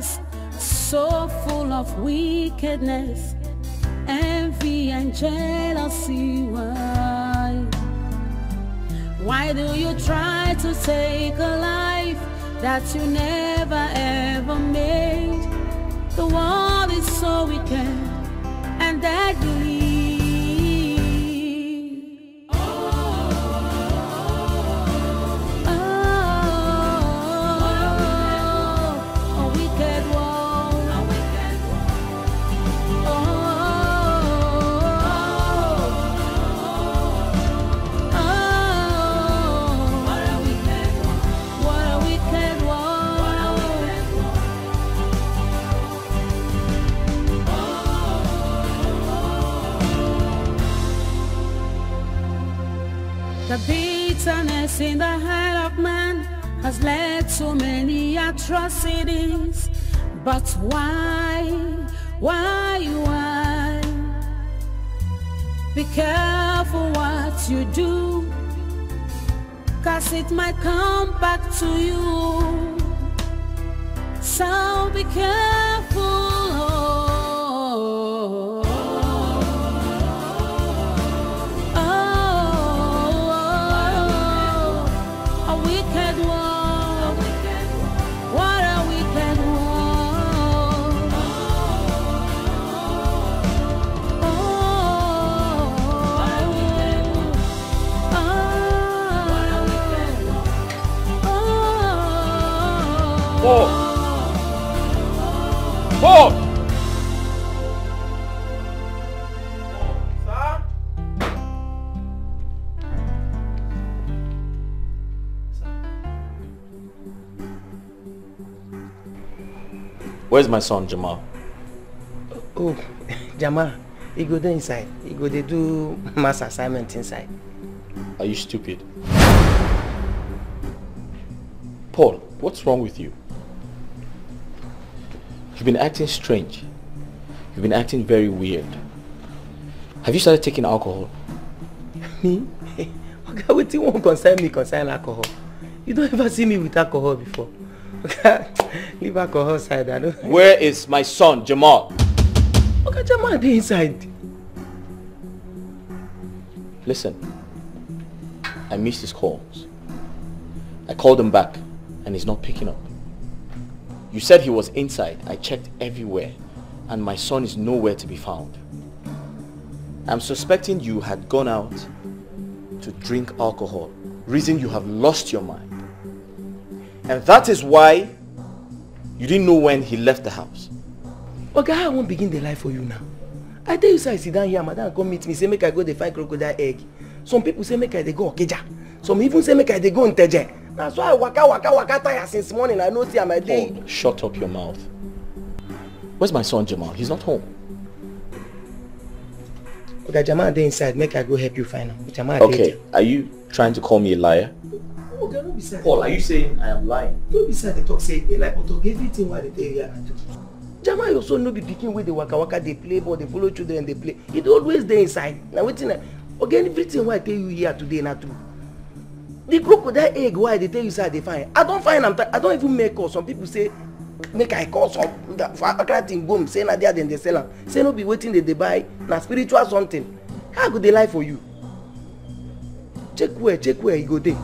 us, so full of wickedness, envy and jealousy. Why do you try to take a life that you never ever made? The world is so wicked and deadly. The bitterness in the heart of man has led to many atrocities. But why? Be careful what you do, 'cause it might come back to you. So be careful. Paul! Sir? Where's my son, Jamal? Oh, Jamal, he go there inside. He go there do mass assignment inside. Are you stupid? Paul, what's wrong with you? You've been acting strange. You've been acting very weird. Have you started taking alcohol? Me? Okay, what you won't concern me concern alcohol. You don't ever see me with alcohol before. Okay, leave alcohol aside. I don't. Where is my son, Jamal? Okay, Jamal, be inside. Listen, I missed his calls. I called him back and he's not picking up. You said he was inside. I checked everywhere and my son is nowhere to be found. I'm suspecting you had gone out to drink alcohol, reason you have lost your mind. And that is why you didn't know when he left the house. Okay, I won't begin the life for you now. I tell you, sir, I sit down here, madam come meet me, say make I go dey find crocodile egg. Some people say make I dey go Okeja. Some even say make I dey go Nteje. That's why I waka tire since morning. I know see my day. Oh, shut up your mouth. Where's my son Jamal? He's not home. Okay, Jamal dey inside. Make I go help you find him. Jamal okay, are you trying to call me a liar? Okay, don't be sad. Paul, are you saying I am lying? Don't be sad. They talk say they like to give everything what they tell you and do. Jamal also no be picking with the waka they play ball, they follow children, they play. It always there inside. Now waiting. Again, everything why I tell you here today not true. The crocodile egg why they tell you say they find. I don't find them. I don't even make call. Some people say make I call some for a thing boom. Say na there then they sell them. Say no be waiting they buy na spiritual something. How could they lie for you? Check where you go there.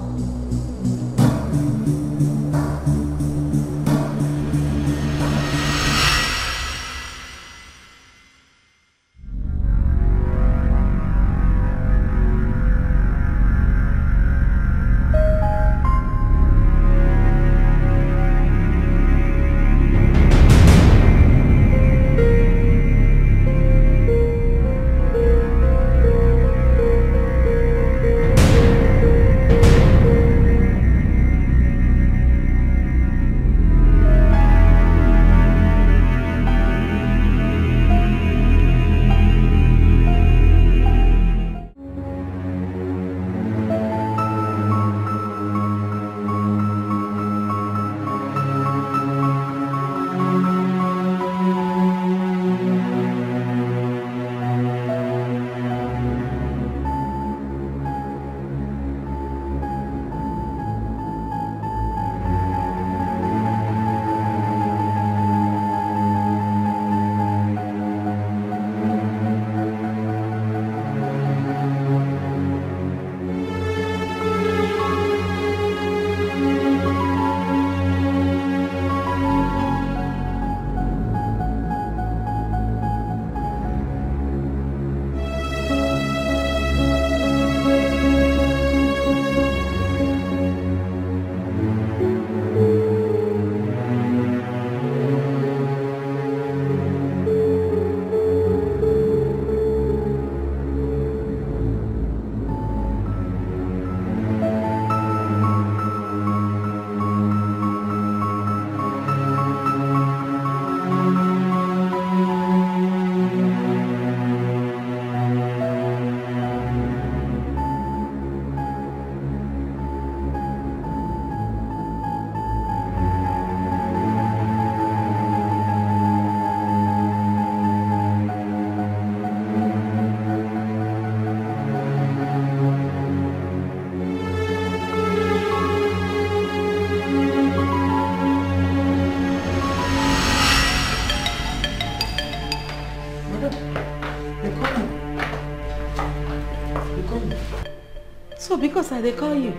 So because they call you,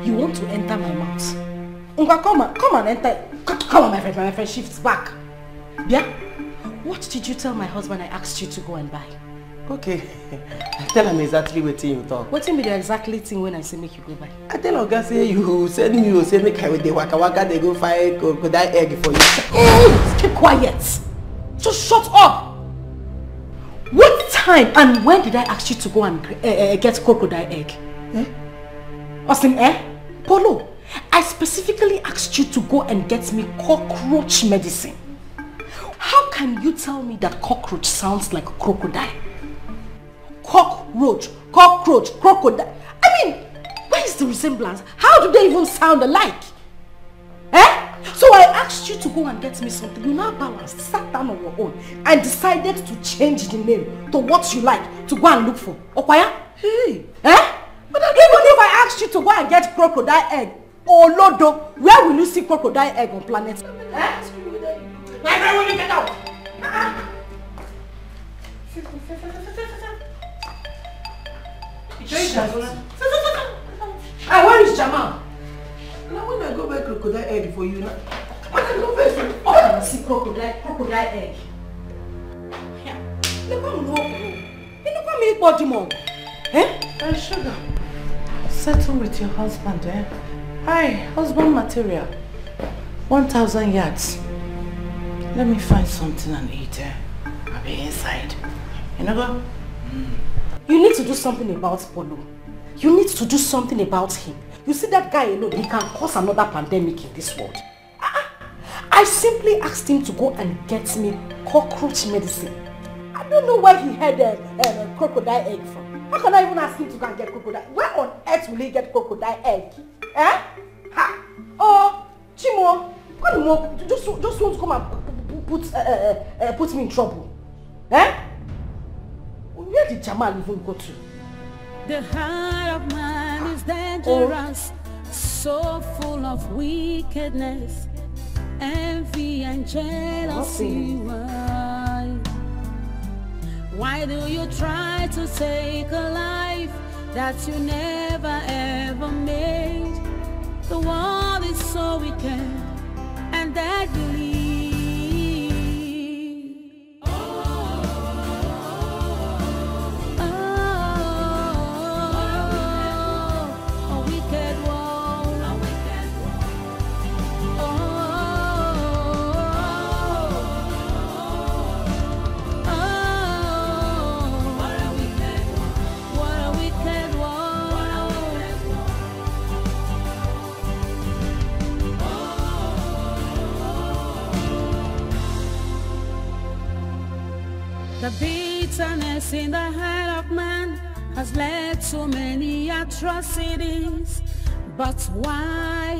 you want to enter my mouth. Come and enter. Come on, my friend shifts back. Yeah? What did you tell my husband I asked you to go and buy? Okay. I tell him exactly what you talk. What be the exactly thing when I say make you go buy? I tell Oga say you send me, you say make I with the waka they go find crocodile egg for you. Hey, keep quiet. Just shut up. What time and when did I ask you to go and get crocodile egg? Austin, Polo, I specifically asked you to go and get me cockroach medicine. How can you tell me that cockroach sounds like crocodile? Cockroach, crocodile. I mean, where is the resemblance? How do they even sound alike? So I asked you to go and get me something. You now balanced, sat down on your own and decided to change the name to what you like to go and look for. Okwaya? Hey. But even if I asked you to go and get crocodile egg, or Lodo, where will you see crocodile egg on planet? My friend, will you get out? Where is Jamal? Now when I go buy crocodile egg for you, now I can go first. Oh, I see crocodile egg. Yeah. Look at me. Look at me, body more. Sugar, settle with your husband, Hi, husband material. 1,000 yards. Let me find something and eat, I'll be inside. You know what? You need to do something about Polo. You need to do something about him. You see that guy alone, he can cause another pandemic in this world. I simply asked him to go and get me cockroach medicine. I don't know where he had a crocodile egg from. How can I even ask him to go and get crocodile? Where on earth will he get crocodile egg? Oh, Chimo, just want to come and put me in trouble. Where did Jamal even go to? The heart of man is dangerous, so full of wickedness, envy and jealousy. Why do you try to take a life that you never ever made? The world is so wicked and deadly. The bitterness in the heart of man has led to many atrocities. But why?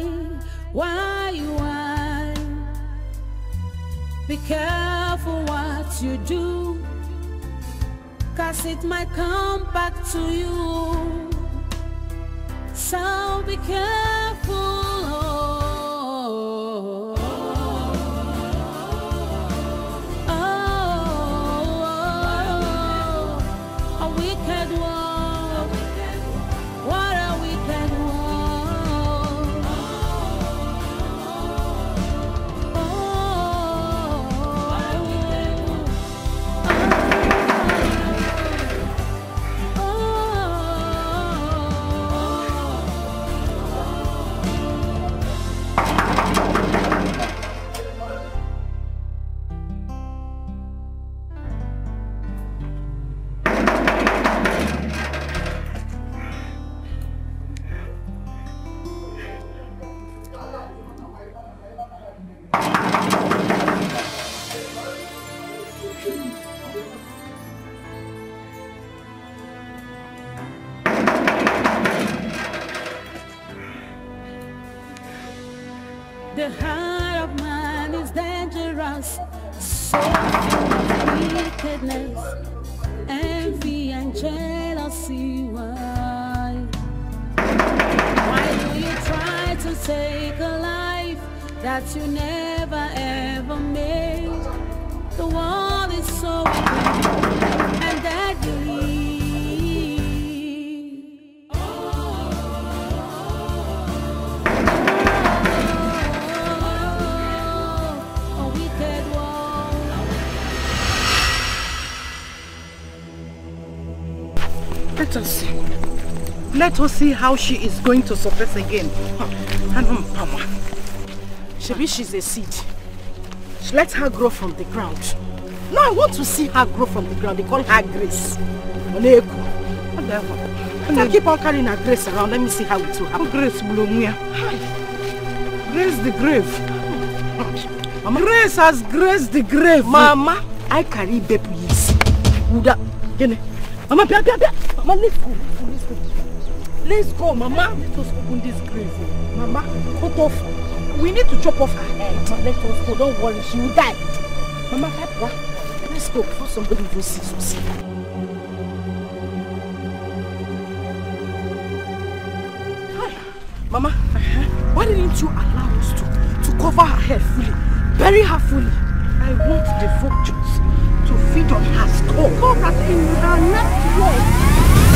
Be careful what you do, 'cause it might come back to you. So be careful. The heart of man is dangerous, so full of wickedness, envy and jealousy. Why do you try to take a life that you never ever made? The world is so wicked and deadly. Let us see. Let us see how she is going to suppress again. Shebi, she's a seed. Let her grow from the ground. No, I want to see her grow from the ground. They call her Grace. I keep on carrying her Grace around. Let me see how it will happen. Grace Blomia. Grace the grave. Mama. Grace has graced the grave. Mama, I carry baby. Mama, Mama, let's go. Let's go, Mama. Let us open this grave. Mama, cut off. We need to chop off her head. Let us go. Don't worry, she will die. Mama, let's go before somebody even sees us. Mama, why didn't you allow us to cover her head fully? Bury her fully. I want the vultures to feed on her skull. So that in her next world,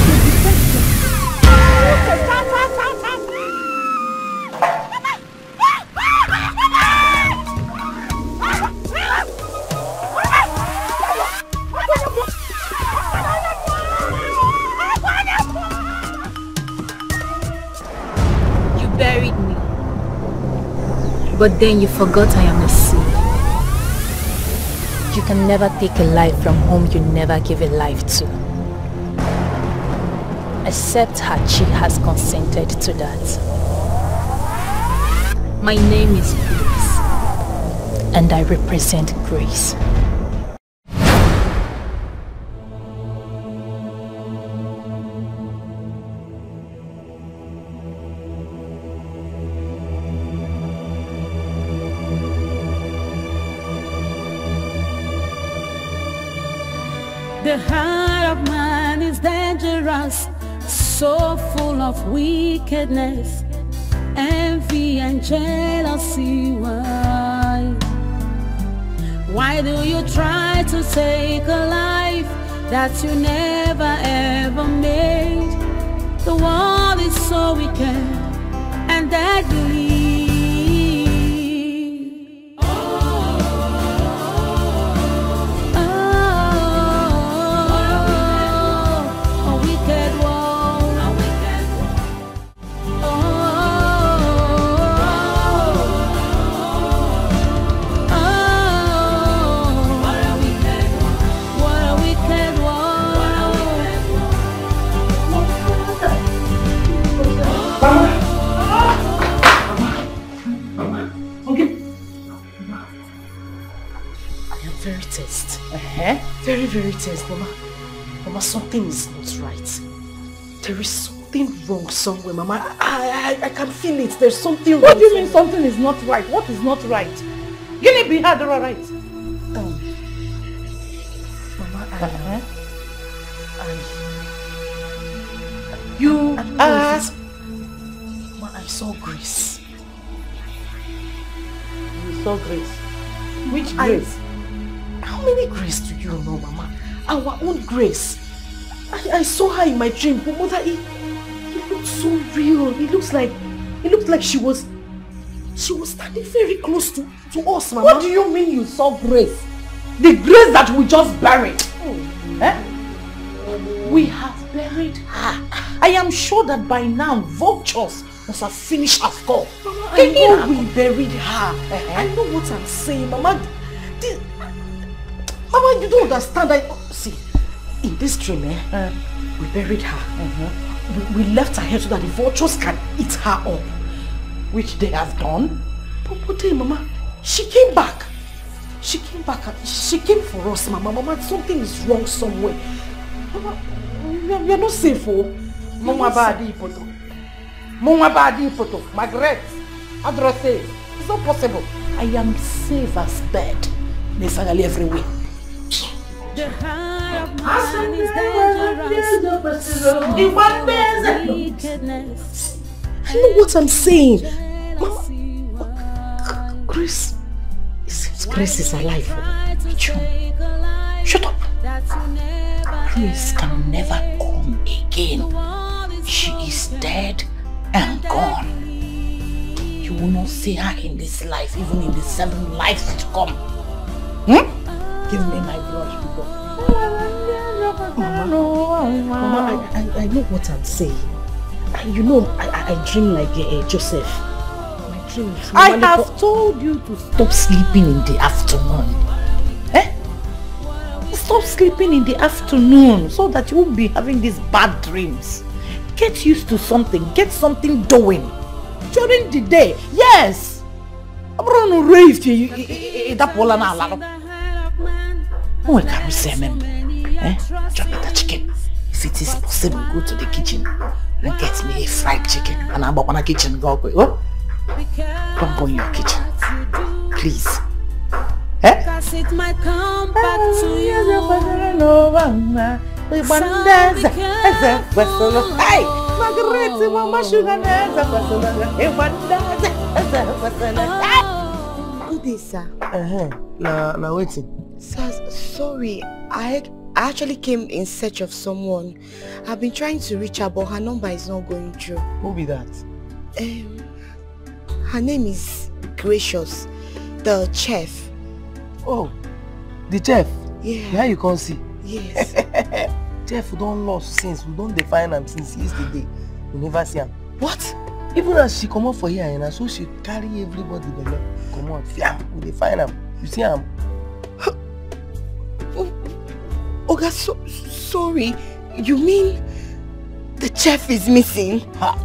to defend her. You buried me. But then you forgot I am a seed. You can never take a life from whom you never give a life to. Except Hachi has consented to that. My name is Grace, and I represent Grace. The heart of man is dangerous, so full of wickedness, envy and jealousy. Why do you try to take a life that you never ever made? The world is so wicked and deadly. Very, very tense, Mama. Mama, something is not right. There is something wrong somewhere, Mama. I can feel it. There's something wrong. What do you mean something is not right? What is not right? Give me behind, all right? Mama, Mama, I saw Grace. You saw Grace? Which Grace? How many Grace do you know, Mama? Our own Grace. I saw her in my dream, but Mother, it looked so real. It looks like she was standing very close to us, Mama. What do you mean you saw Grace? The Grace that we just buried. We have buried her. I am sure that by now vultures must have finished her skull. Mama, I know we buried her. I know what I'm saying, Mama. Mama, you don't understand. See, in this dream, we buried her. We left her here so that the vultures can eat her up, which they have done. But then, Mama, she came back. She came back. She came for us, Mama. Mama, something is wrong somewhere. Mama, we are not safe, oh. Mama badi poto. Mama badi poto. Margaret, address it. It's not possible. I am safe as bed. Messangali everywhere. The heart of man is dangerous. I know what I'm saying. Mama, Grace. It seems Grace is alive. Shut up. Grace can never come again. She is dead and gone. You will not see her in this life, even in the 7 lives to come. Give me my brush, people. Mama, I know what I'm saying. You know, I dream like Joseph. My dreams. I have told you to stop sleeping in the afternoon. Stop sleeping in the afternoon so that you won't be having these bad dreams. Get used to something. Get something doing. During the day. Yes. I'm going to rave to you. Oh, I can't say, drop that chicken. If it is possible, go to the kitchen and get me a fried chicken. And I'm up on the kitchen. Go quick. Oh? Don't go in your kitchen. Please. Cause it might come back to you. Hey, Margaret, Mama Sugar. Good day, sir. Now waiting. Sir, sorry. I actually came in search of someone. I've been trying to reach her, but her number is not going through. Who be that? Her name is Gracious, the chef. Oh, the chef? Yeah. Where you can see? Yes. Chef, we don't lost since. We don't define him since yesterday. We never see him. What? Even as she come out for here, and so she carry everybody below. Come on, fiam. We define him. You see him? Oga, sorry. You mean the chef is missing? Ha!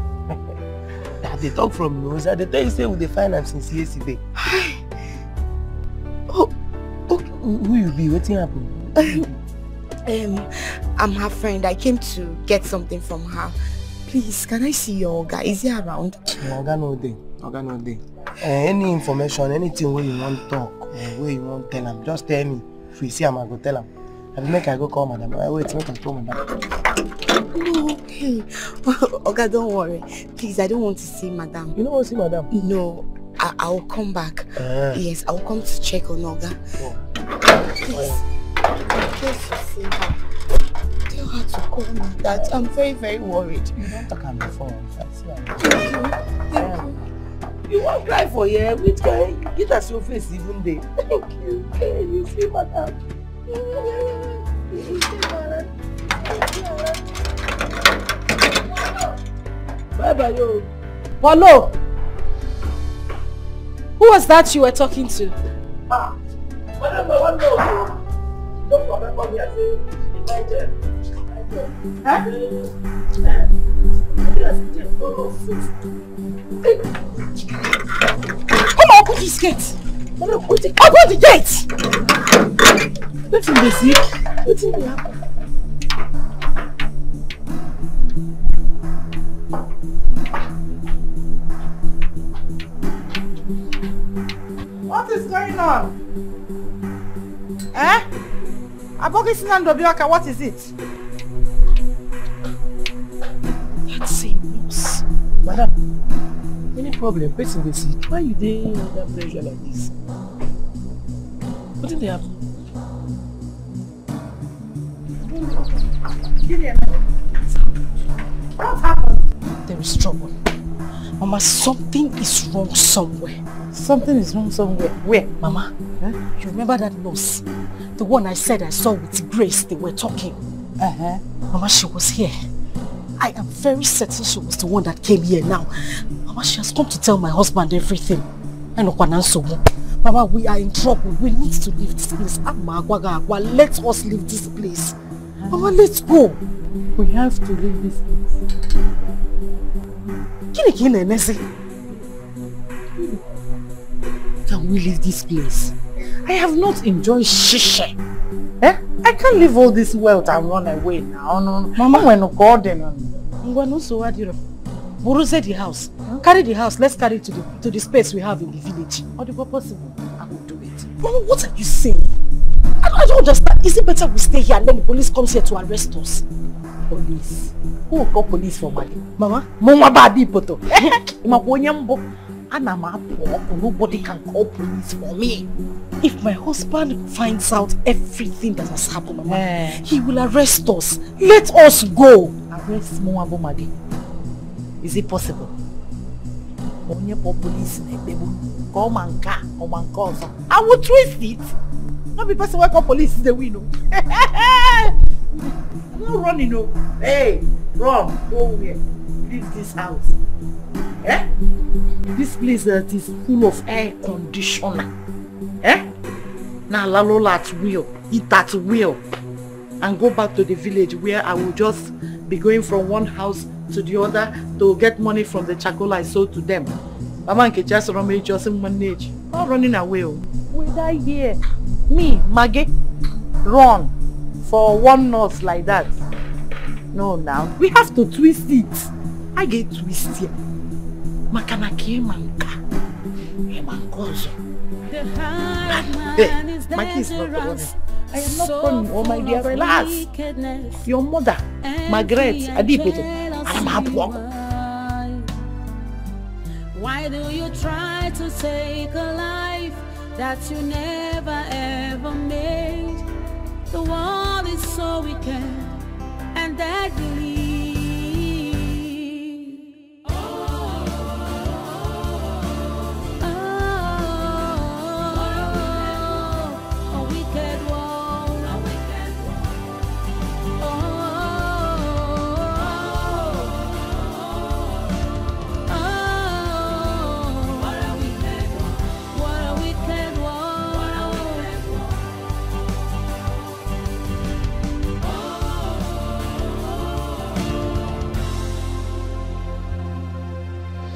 They talk from nose. They tell you say we define him since yesterday. Who you be? What's happening? I'm her friend. I came to get something from her. Please, can I see your Oga? Is he around? Oga no day. Oga no day. Any information, anything where you want to talk, or where you want to tell him, just tell me. If you see him, I go tell him. I make I go call madam. I wait, make I call madam. No, okay. Oga, don't worry. Please, I don't want to see madam. You don't want to see madam? No. I'll come back. Yes, I'll come to check on Oga. Oh. Please. In case you see her, tell her to call me that. I'm very, very worried. You don't talk on the phone. Thank you. You won't cry for you. Which guy? Get us your face even there. Thank you. You see madam. Bye bye yo. Hello. Who was that you were talking to? Madam, I want to know. Don't forget me. I say Nigerian. Come on, open this gate. Open the gate. What's in the zip? What's in the apple? What is going on? What is it? That same news. Madam, any problem? Person will see. Why you dey under pressure like this? What did they happen? What happened? There is trouble. Mama, something is wrong somewhere. Something is wrong somewhere. Where? Mama, you remember that nurse? The one I said I saw with Grace, they were talking. Mama, she was here. I am very certain she was the one that came here now. Mama, she has come to tell my husband everything. Mama, we are in trouble. We need to leave this place. Let us leave this place. Mama, let's go. We have to leave this place. Can we leave this place? I have not enjoyed shisha. I can't leave all this wealth and run away now. No. Mama, we're not garden. So what do you know? Borose the house. Carry the house. Let's carry it to the space we have in the village. Or the possible. I will do it. Mama, what are you saying? I don't understand. Is it better we stay here and then the police comes here to arrest us? Police? Who will call police for money? Mama? Mama baby poto. Nobody can call police for me. If my husband finds out everything that has happened, Mama, he will arrest us. Let us go. Arrest Mwabo Madi. Is it possible? Police I will twist it. Not be person who call police is the window. not running, no. Hey, run, go here. Leave this house. Eh? This place that is full of air conditioner. Eh? Now lalo at will, eat at will, and go back to the village where I will just be going from one house to the other to get money from the charcoal I sold to them. Mama Nkechi just manage. Not running away. We die here. Me, Maggie, run for 1 month like that. No, now we have to twist it. I get twisted. Makanaki manka. Mankozo. Hey, my kids not running. I am not running, oh my dear, relax. Your mother, Margaret, Adipoto, I am happy. Why do you try to take a life that you never ever made? The world is so wicked and deadly.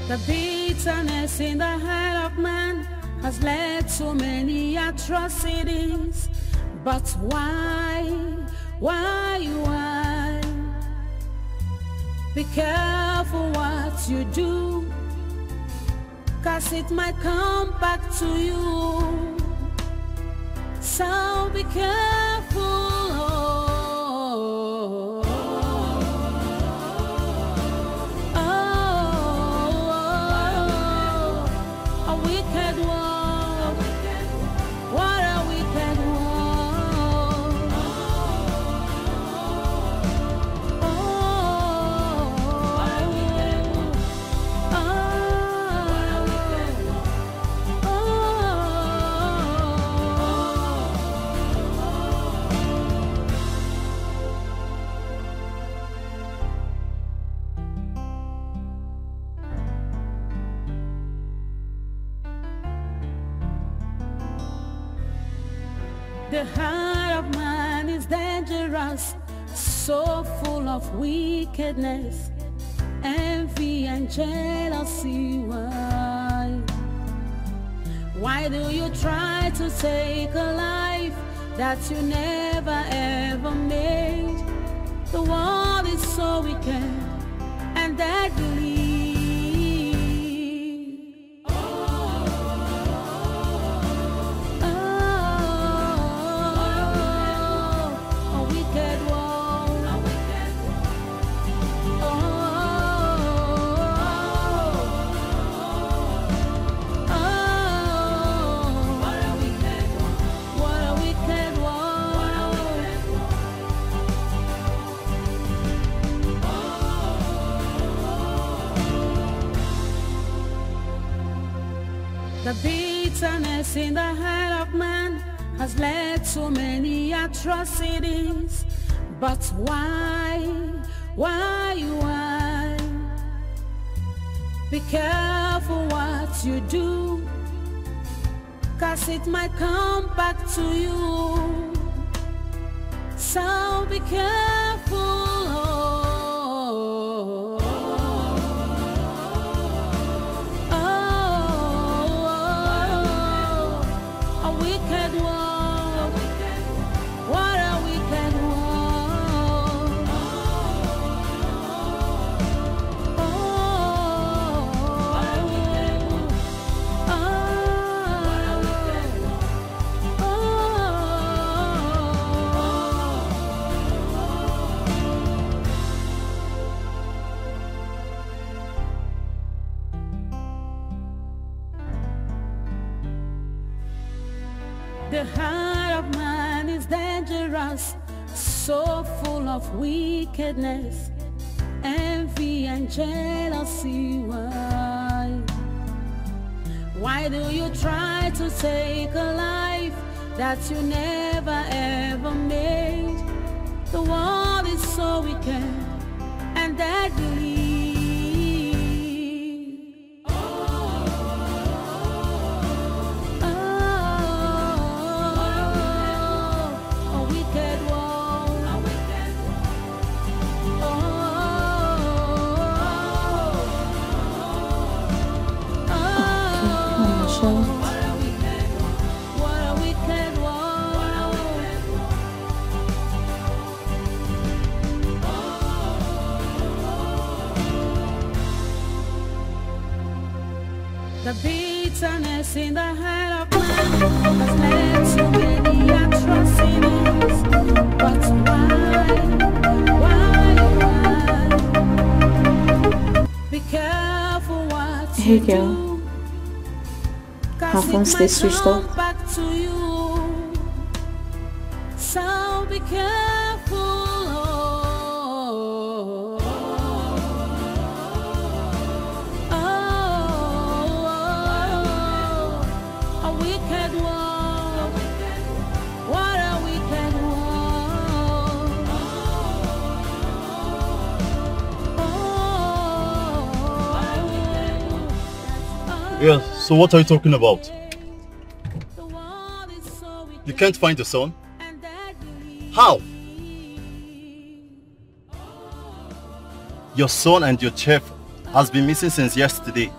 The bitterness in the heart of man has led to many atrocities. But why? Be careful what you do, 'cause it might come back to you. So be careful. The heart of man is dangerous, so full of wickedness, envy and jealousy. Why do you try to take a life that you never ever made? The world is so wicked and deadly. The bitterness in the heart of man has led to many atrocities. But why? Be careful what you do, 'cause it might come back to you. So be careful. The heart of man is dangerous, so full of wickedness, envy and jealousy. Why do you try to take a life that you never ever made? The world is so wicked and deadly. The bitterness in the heart of man has led to many atrocities. But why? Be careful what Hey you girl, do. her phone stays switched off. Back to you. So be careful. Yes, so what are you talking about? You can't find your son? How? Your son and your chef has been missing since yesterday.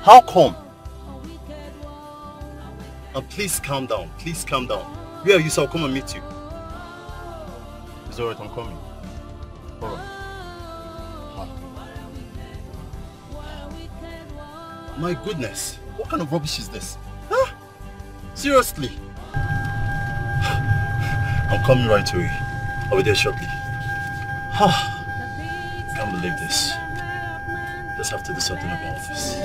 How come? Please calm down, please calm down. Where are you, so I'll come and meet you. It's alright, I'm coming. Alright. My goodness, what kind of rubbish is this? Huh? Seriously? I'm coming right away. I'll be there shortly. Can't believe this. Just have to do something about this.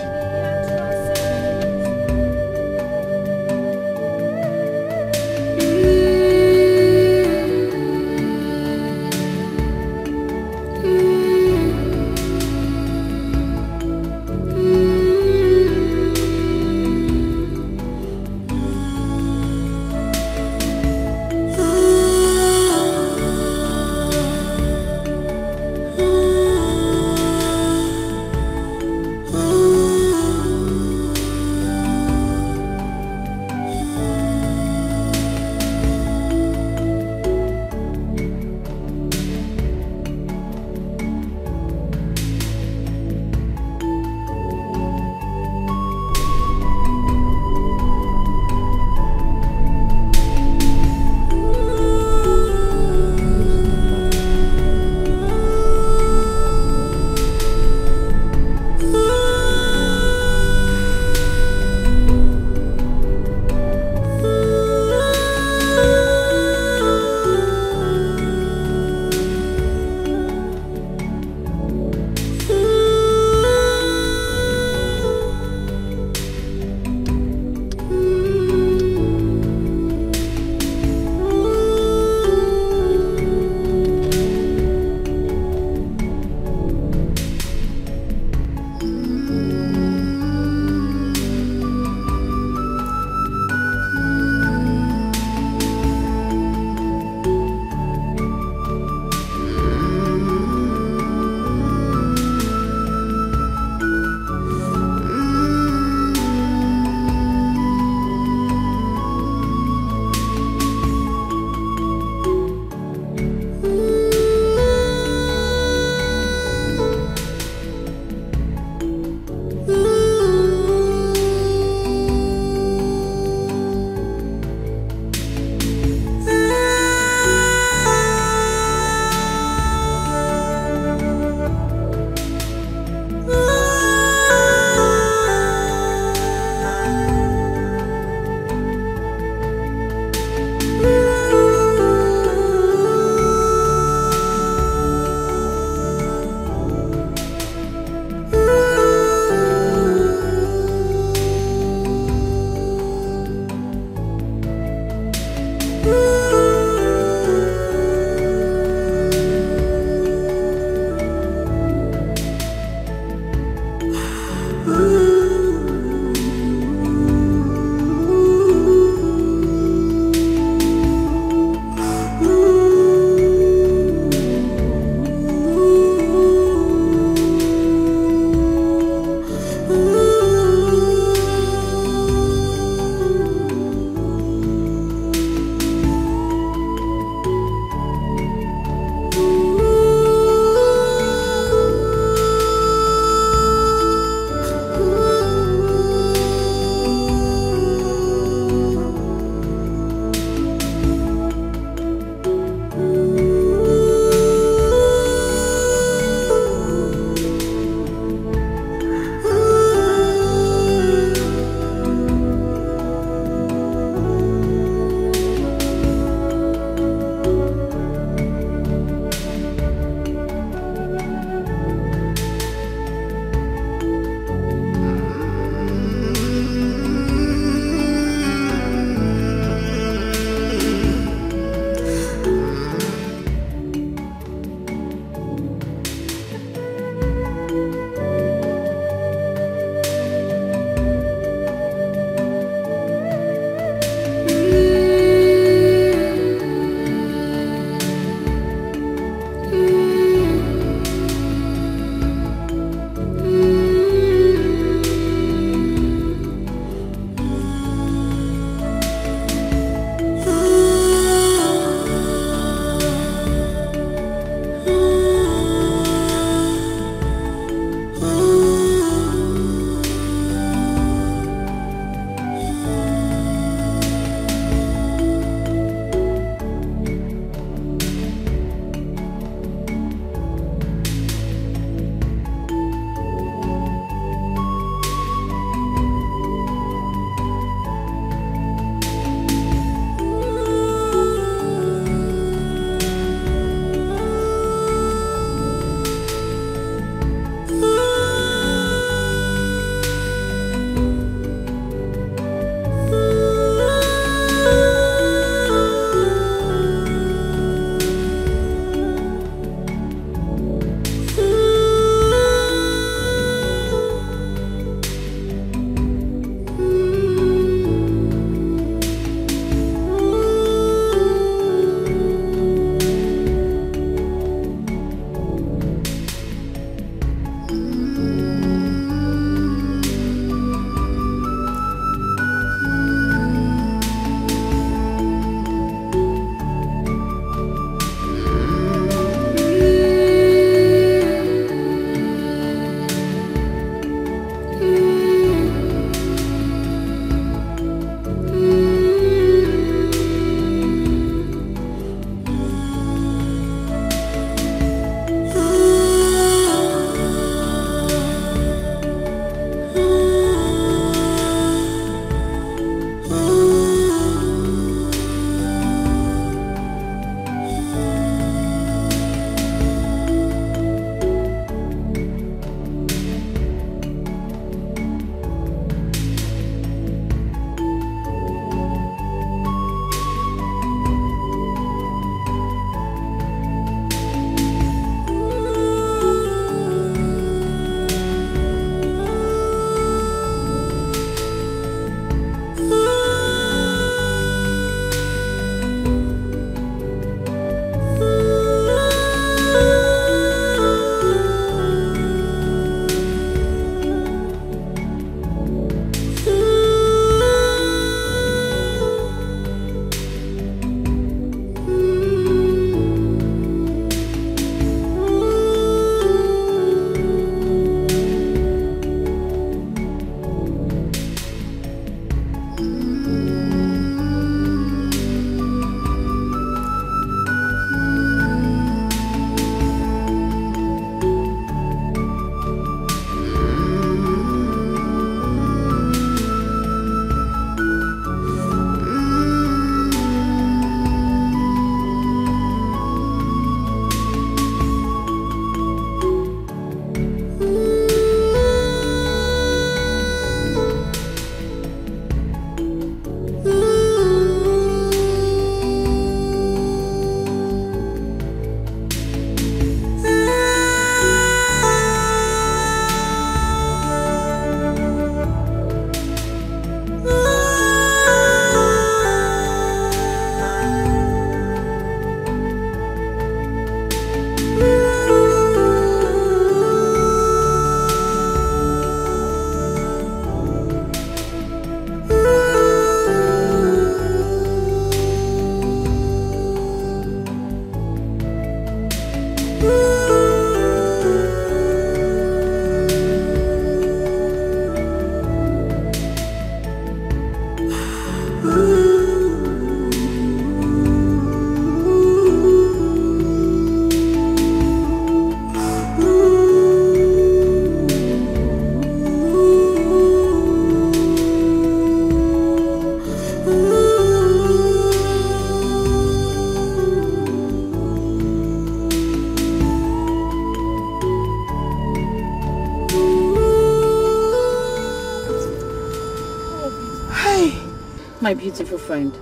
my beautiful friend?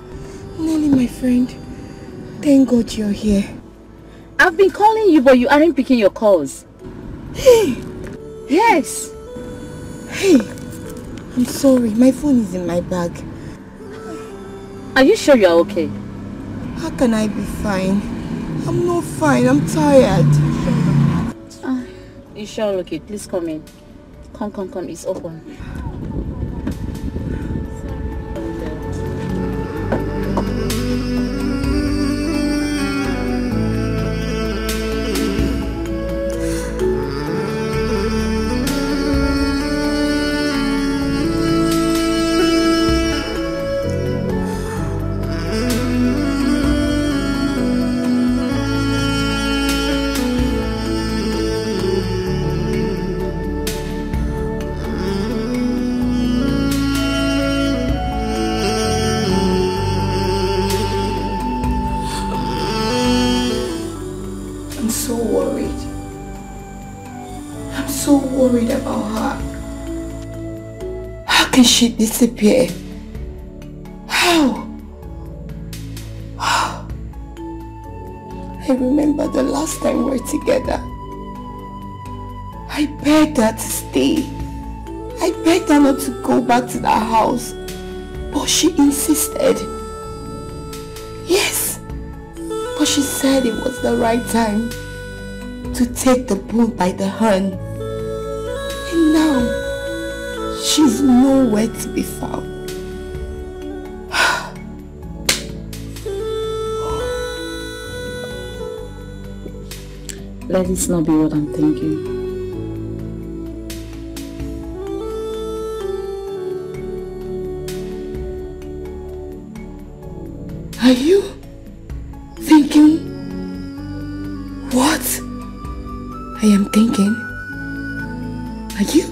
Nelly, my friend. Thank God you're here. I've been calling you, but you aren't picking your calls. Hey! Yes. Hey! I'm sorry. My phone is in my bag. Are you sure you're okay? How can I be fine? I'm not fine. I'm tired. You sure okay? Please come in. Come. It's open. How can she disappear? How? I remember the last time we were together. I begged her to stay. I begged her not to go back to that house. But she insisted. Yes. But she said it was the right time to take the bull by the horn. And now, she's nowhere to be found. Let this not be what I'm thinking. Are you thinking what I am thinking? Are you?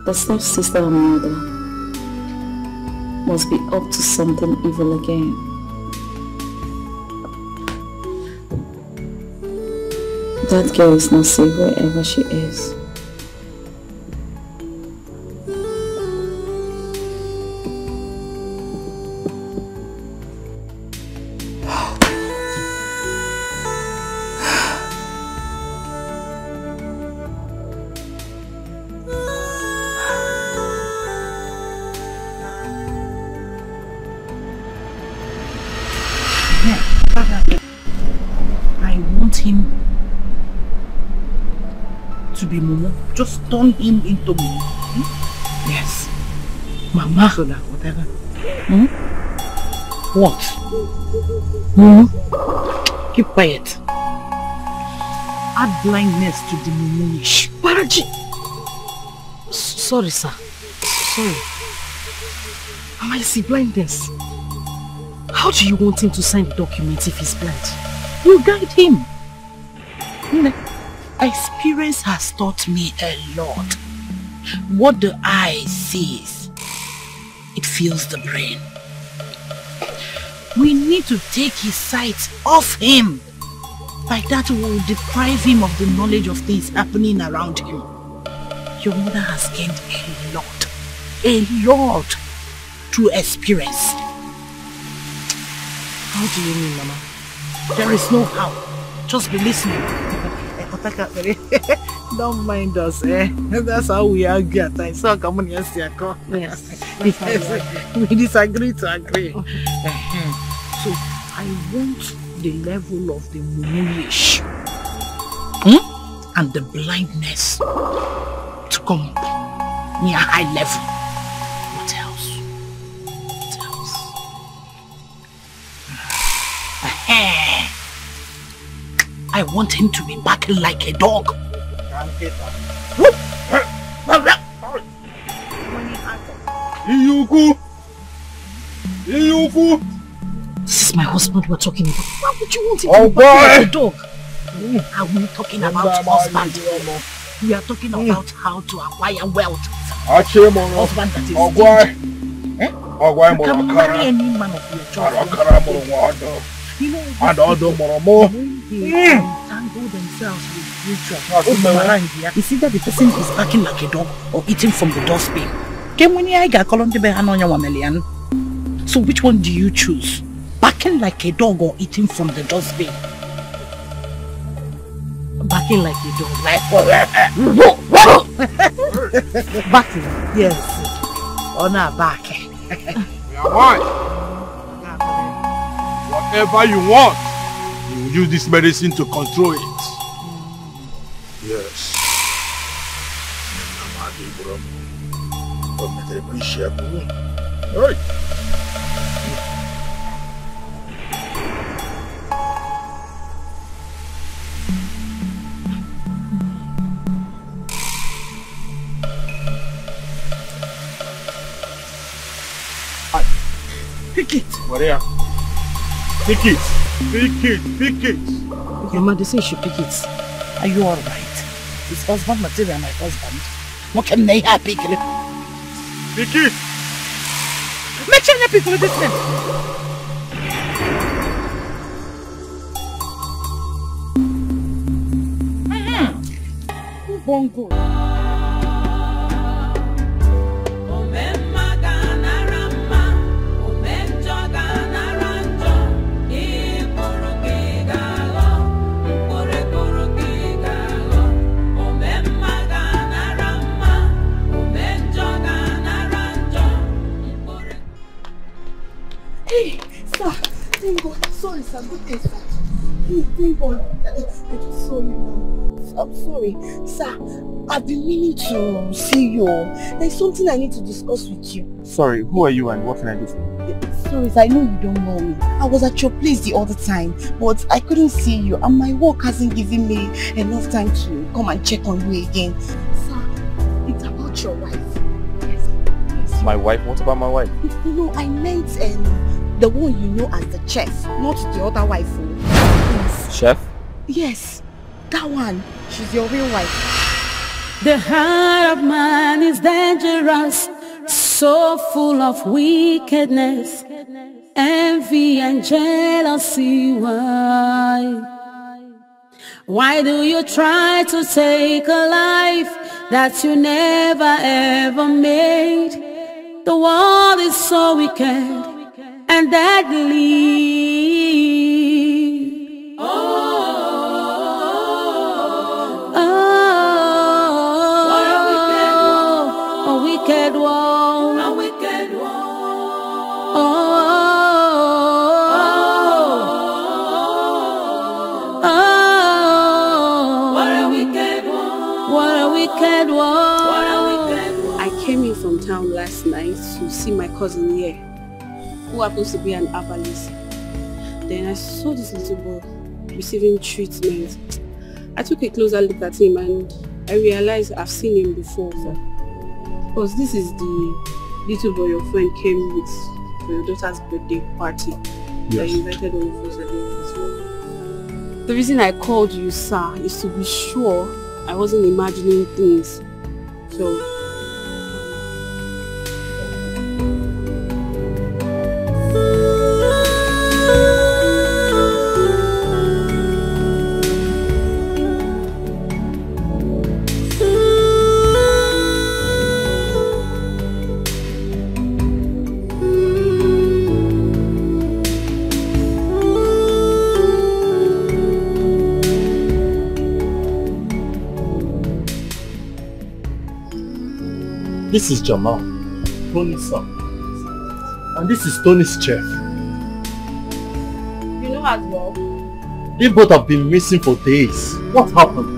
The step-sister and mother must be up to something evil again. That girl is not safe wherever she is. I want him to be Momo. Just turn him into Momo. Yes. Mama. So that whatever. What? Keep quiet. Add blindness to the Momo-ish. Paraji! Sorry, sir. Sorry. Mama, I see blindness. How do you want him to sign the document if he's blind? You guide him. Experience has taught me a lot. What the eye sees, it fills the brain. We need to take his sight off him. By that we will deprive him of the knowledge of things happening around him. Your mother has gained a lot through experience. How do you mean, Mama? There is no how. Just be listening. Don't mind us, eh? That's how we argue at times. So come on, yes. We disagree to agree. So I want the level of the Momo-ish and the blindness to come near high level. What else? I want him to be barking like a dog. This is my husband we're talking about. Why would you want him to be barking like a dog? Are we talking about husband? We are talking about how to acquire wealth. Husband that is stingy. You can marry any man of your choice. You know, and all the more. they entangle themselves with future. It's either the person is barking like a dog or eating from the dustbin. So which one do you choose? Barking like a dog or eating from the dustbin? Barking like a dog, like barking, yes. Or not barking. Whatever you want, you will use this medicine to control it. Yes. Alright. Pick it. Maria. Pick it. Pick it. Pick it. Your mother says she pick it. Are you alright? His husband material, my husband. What can they have pick it? Pick it. Make sure you pick this thing. Bongo. Hey, sir, thank God. Sorry, sir. Good day, sir. Thank God. I just saw you now. I'm sorry. Sir, I've been meaning to see you. There's something I need to discuss with you. Sorry, who are you and what can I do for you? Sorry, sir, I know you don't know me. I was at your place the other time, but I couldn't see you and my work hasn't given me enough time to come and check on you again. Sir, it's about your wife. Yes. My wife? What about my wife? No, I meant the one you know as the chef, not the other wife. Yes. Chef? Yes, that one. She's your real wife. The heart of man is dangerous, so full of wickedness, envy and jealousy. Why do you try to take a life that you never ever made? The world is so wicked and deadly. A wicked world. A wicked world. What a wicked world. What a wicked world. What a wicked world. I came in from town last night to see my cousin here, who happens to be an herbalist. Then I saw this little boy receiving treatment. I took a closer look at him and I realized I've seen him before. Because this is the little boy your friend came with for your daughter's birthday party. Yes. That you invited all of us at the office. The reason I called you, sir, is to be sure I wasn't imagining things. So this is Jamal, Tony's son. And this is Tony's chef. you know as well. They both have been missing for days. What happened?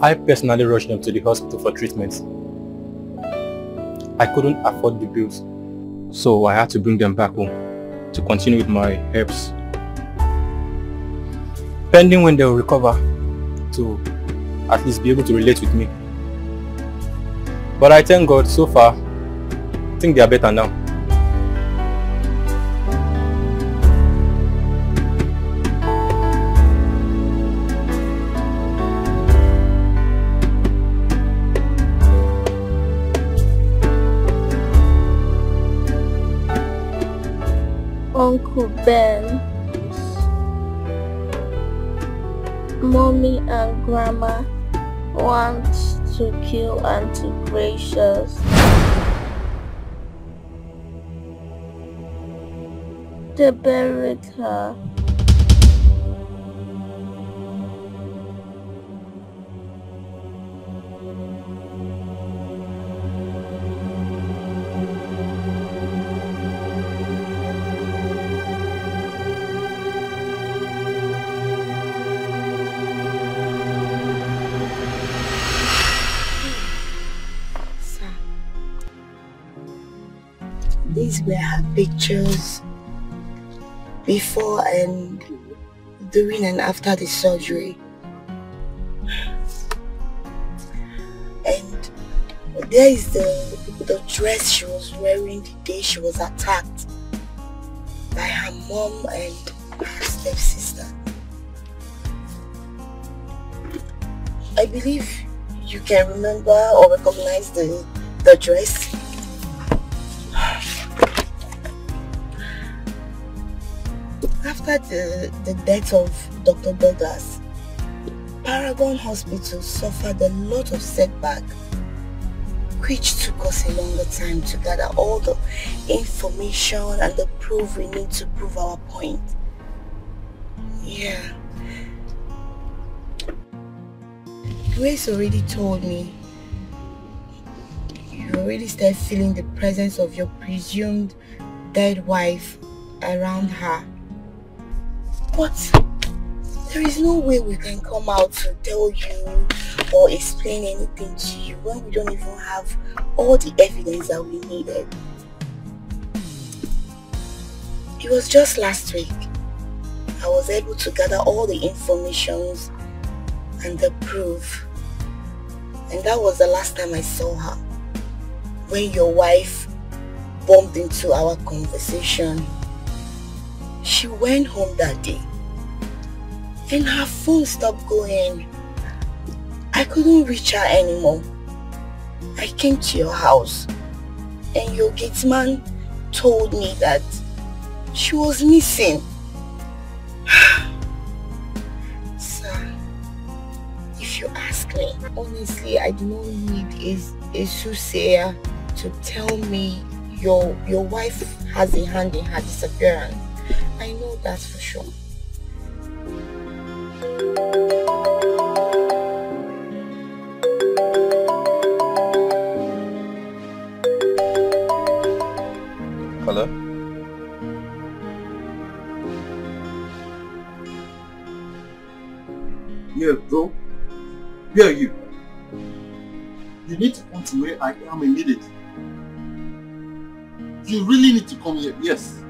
I personally rushed them to the hospital for treatment. I couldn't afford the bills, so I had to bring them back home to continue with my herbs. Pending when they will recover to at least be able to relate with me. But I thank God, so far, I think they are better now. Uncle Ben, Mommy and Grandma want to kill Auntie Gracious. They buried her. These were her pictures before and during and after the surgery. And there is the dress she was wearing the day she was attacked by her mom and her stepsister. I believe you can remember or recognize the dress. After the death of Dr. Douglas, Paragon Hospital suffered a lot of setback, which took us a longer time to gather all the information and the proof we need to prove our point. Yeah. Grace already told me you already started feeling the presence of your presumed dead wife around her. But there is no way we can come out to tell you or explain anything to you when we don't even have all the evidence that we needed. It was just last week I was able to gather all the information and the proof, and that was the last time I saw her, when your wife bumped into our conversation. She went home that day and her phone stopped going. I couldn't reach her anymore. I came to your house and your gate man told me that she was missing. Sir, if you ask me, honestly, I do not need a soothsayer to tell me your wife has a hand in her disappearance. I know that's for sure. Hello? Yeah, bro. Where are you? You need to come to where I am immediately. You really need to come here, yes.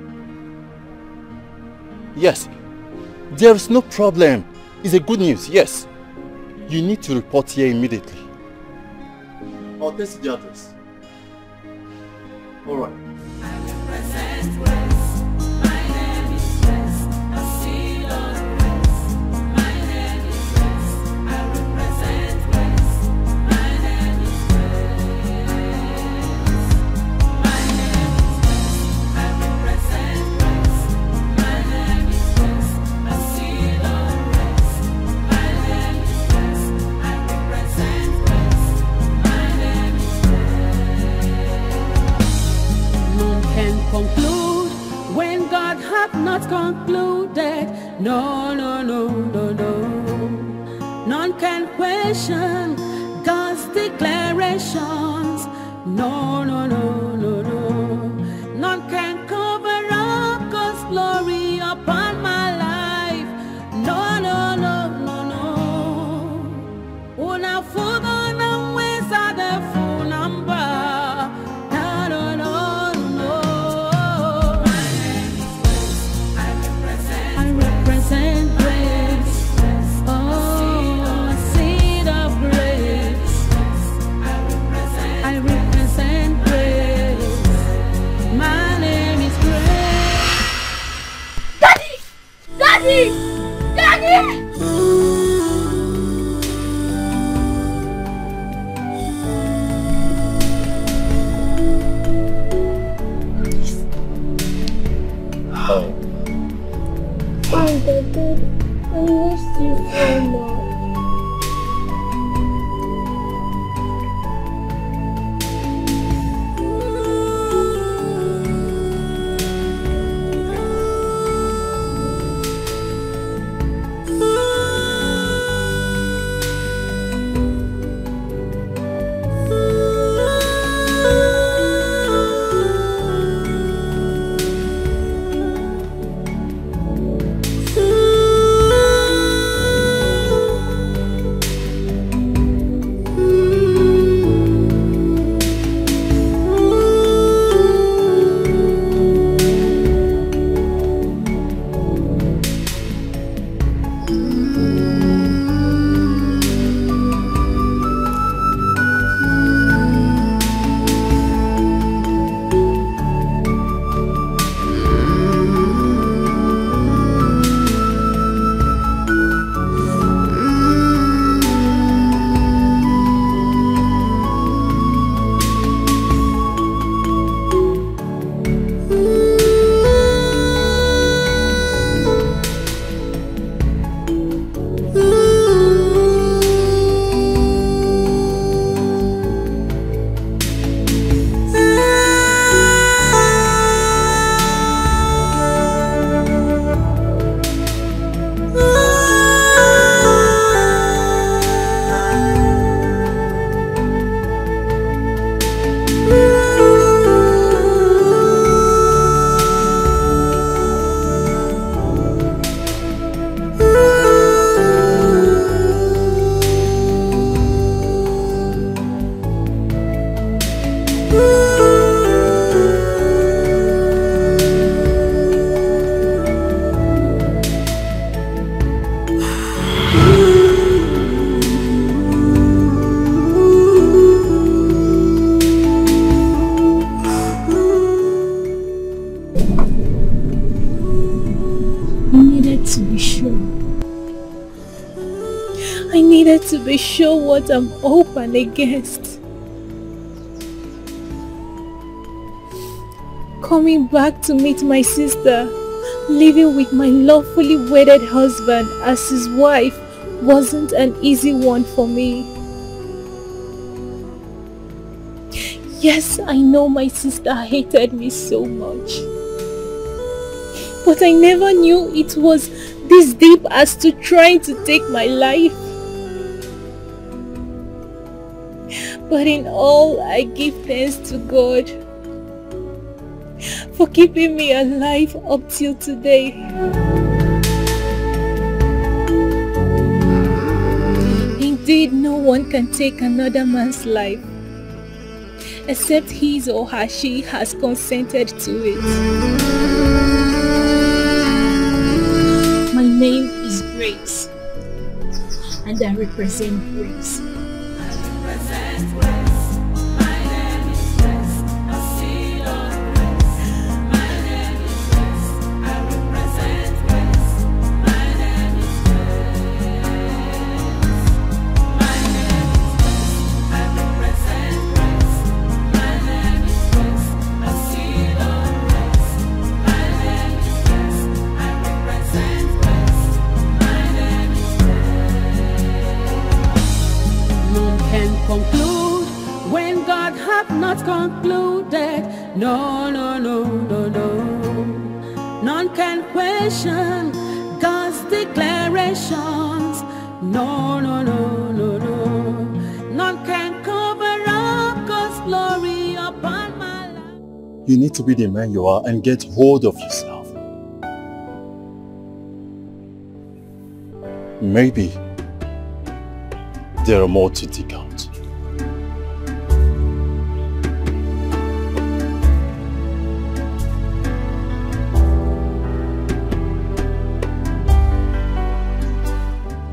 Yes, there is no problem. It's a good news, yes. You need to report here immediately. I'll text the address. Alright. Concluded, no, no, no, no, no. None can question God's declarations. No, no, no, no, no. None can cover up God's glory upon my life. No, no, no, no, no. Una don't know. To be sure what I'm open against. Coming back to meet my sister, living with my lawfully wedded husband as his wife wasn't an easy one for me. Yes, I know my sister hated me so much, but I never knew it was this deep as to trying to take my life. But in all, I give thanks to God for keeping me alive up till today. Indeed, no one can take another man's life except his or her she has consented to it. My name is Grace, and I represent Grace. Concluded, no, no, no, no, no. None can question God's declarations. No, no, no, no, no. None can cover up God's glory upon my life. You need to be the man you are and get hold of yourself. Maybe there are more to dig out.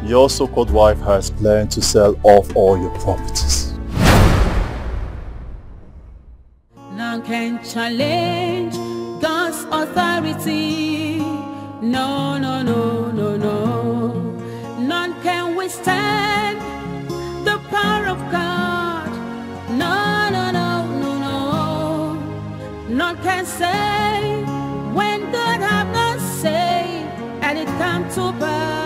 Your so-called wife has planned to sell off all your properties. None can challenge God's authority. No, no, no, no, no. None can withstand the power of God. No, no, no, no, no. None can say when God have not said, and it come to pass.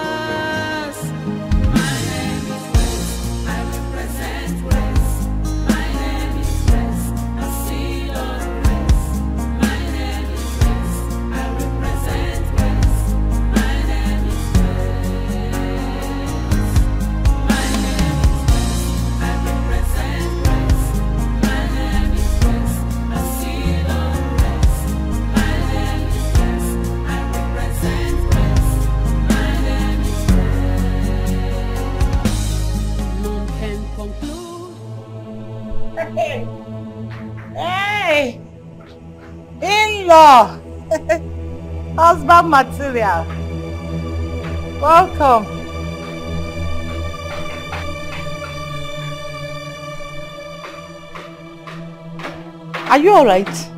Hey! In-law! Husband material. Welcome. Are you alright?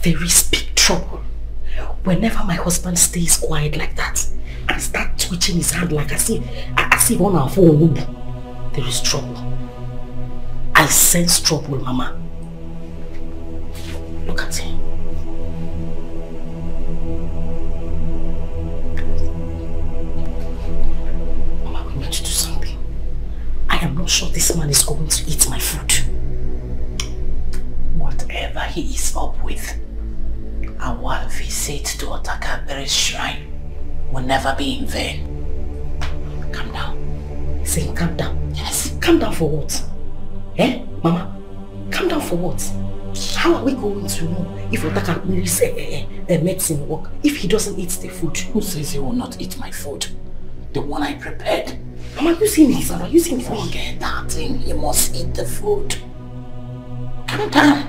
There is big trouble. Whenever my husband stays quiet like that and start twitching his hand like as if on our phone, there is trouble. I sense trouble, Mama. Look at him. Mama, we need to do something. I am not sure this man is going to eat my food. Whatever he is up with, our visit to Otakabere's shrine will never be in vain. Calm down. Say, calm down. Yes. Calm down for what? Eh, Mama? Calm down for what? How are we going to know if Otakabere's medicine work if he doesn't eat the food? Who says he will not eat my food? The one I prepared. Mama, you see me, Sarah. You see me. Forget that thing. He must eat the food. Calm down.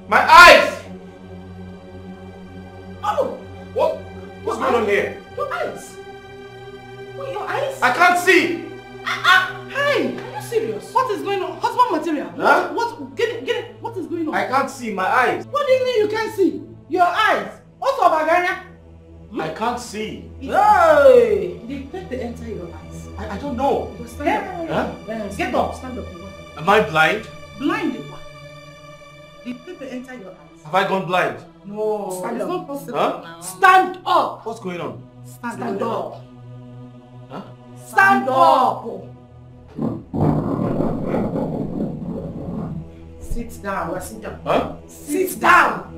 My eyes! Oh! What's going on here? Your eyes? What, your eyes? I can't see! Hey! Are you serious? What is going on? Husband material? Huh? What? Get it. What is going on? I can't see my eyes. What do you mean you can't see? Your eyes? What's up, Aganya? I can't see. Hey! Did pepper enter your eyes? I don't know. Stand up. Huh? Get up. Stand up. Am I blind? Blind? What? Did pepper enter your eyes? Have I gone blind? No. Stand it's up. not possible. Huh? Stand up. What's going on? Stand up. Huh? Stand up. Sit down. Sit down. Huh? Sit down.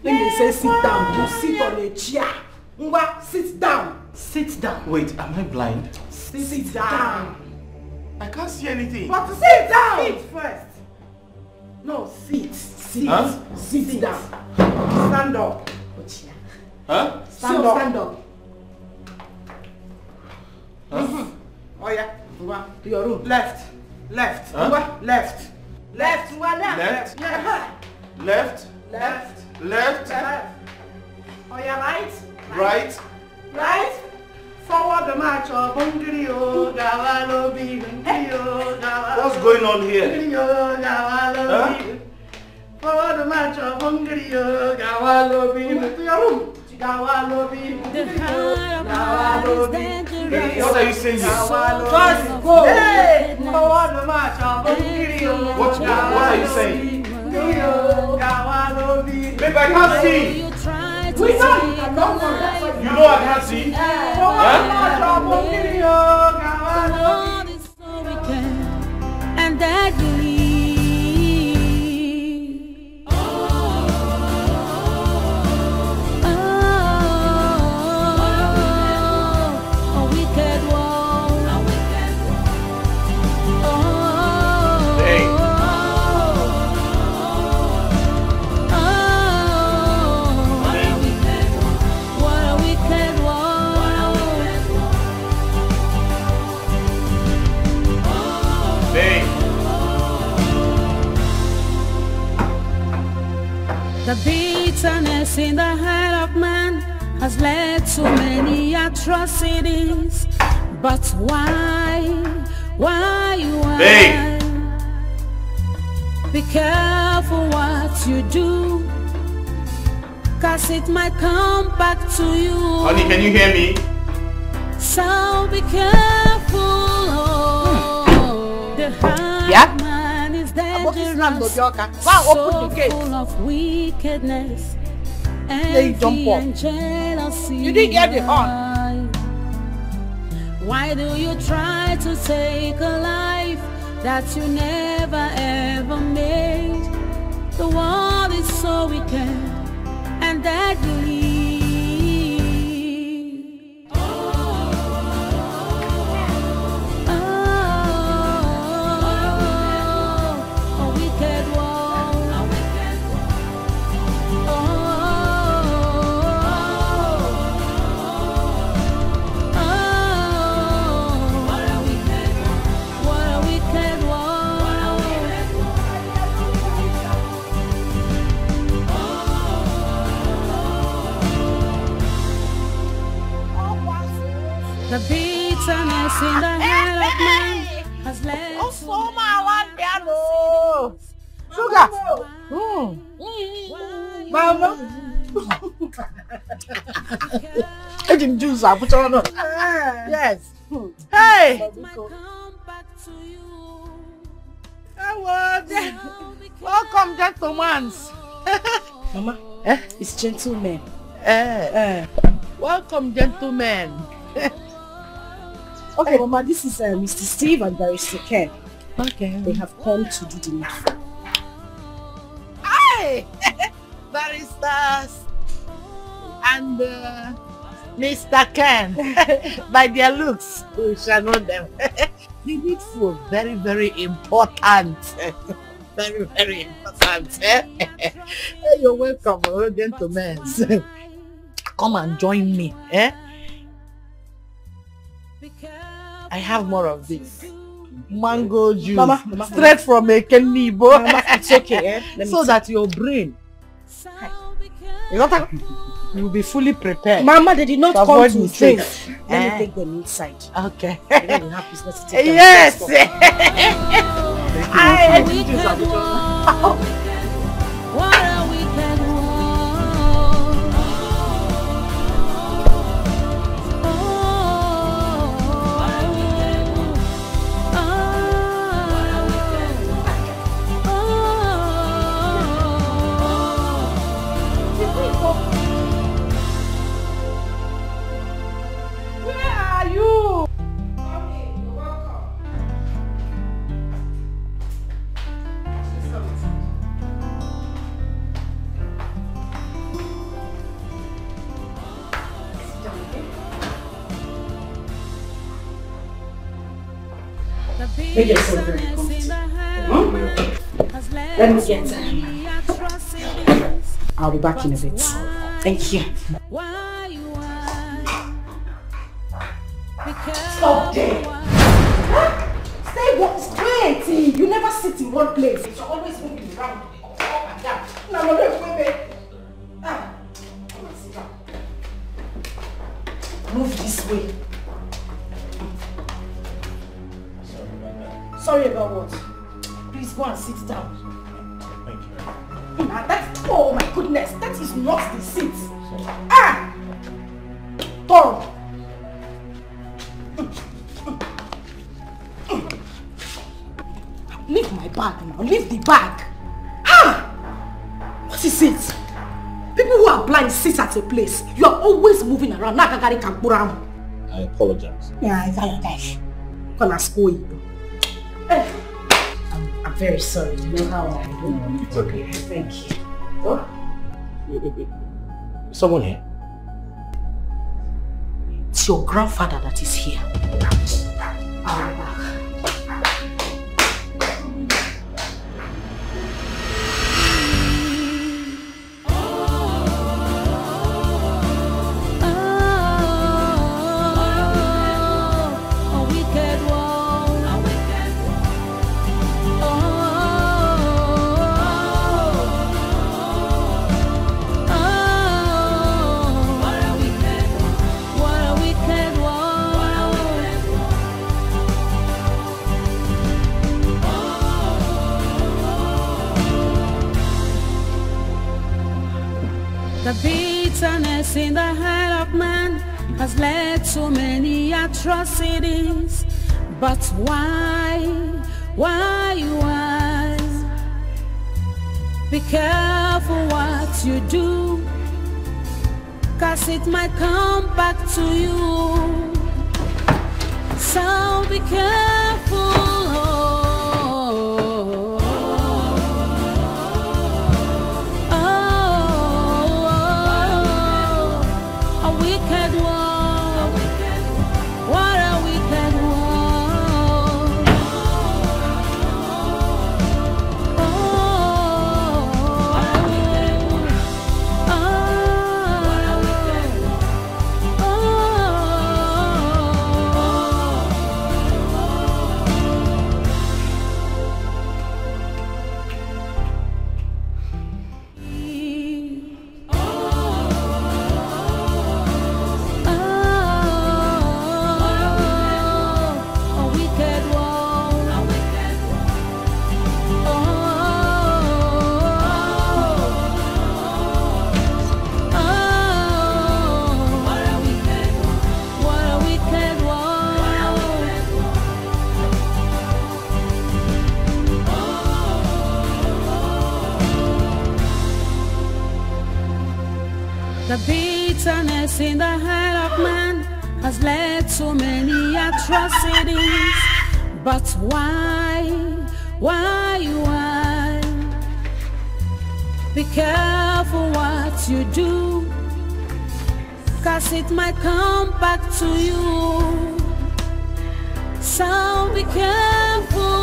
When they say sit down, you sit on a chair. Ngwa, sit down. Sit down. Wait, am I blind? Sit down. I can't see anything. But sit down. Sit first. No, sit. Sit. Huh? Sit down. Stand up. Huh? Stand up. Stand up. Huh? Oh yeah. Ngwa, to your room. Left. Left. Huh? Ngwa, left. Left. Ngwa, left. Left. Yeah. Left. Left. Left. Left. Oh yeah, right. Right. Right. Forward the march of Bungirio, Gawalo, Gawalo. What's going on here? Huh? Forward the march of Bungirio, Gawalo, to your room. Gawalo, What are you saying here? Just go. Hey, forward the march of Bungirio. What are you saying? Babe, I can't see. We don't. You know I can't see. And that the bitterness in the heart of man has led to many atrocities. But why? Hey. Be careful what you do, 'cause it might come back to you. Honey, can you hear me? So be careful. The heart man is dangerous, so full of wickedness, envy and jealousy. You didn't get the horn. Why do you try to take a life that you never ever made? The world is so wicked and deadly. The bitterness in the heart of man has led to Sugar. Mama. I didn't do that, but I know. Yes. Hey. Welcome, gentlemen. Mama, it's gentlemen. Welcome, gentlemen. Okay, Mama, this is Mr. Steve and Barrister Ken. Okay. They have come to do the needful. Hi! Barristers and Mr. Ken. By their looks, we shall know them. The needful, very, very important. Very, very important. You're welcome, gentlemen. come and join me. Eh? I have more of this. Mango juice. Mama, straight from a Kenibo. Mama, it's okay. Eh? So that your brain you'll be fully prepared. Mama, they did not come to drink. Let me take them inside. Okay. Then you have business to take them. Yes. Make yourself very comfortable. Let me get them. I'll be back in a bit. Thank you. Stop there. Stay wait. You never sit in one place. You're always moving around, up and down. No, wait. Come on, sit down. Move this way. Sorry about what? Please go and sit down. Thank you. Oh my goodness, that is not the seat. Ah! Tom! Leave my bag now. Leave the bag. Ah! What is it? People who are blind sit at a place. You are always moving around. I apologize. Yeah, it's like that. Gonna school you. I'm very sorry. You know how I do. It's okay. Thank you. Oh? Someone here? It's your grandfather that is here. I'll be back. The bitterness in the heart of man has led to many atrocities. But why? Be careful what you do, 'cause it might come back to you. So be careful. The bitterness in the heart of man has led to many atrocities. But why? Be careful what you do, 'cause it might come back to you. So be careful.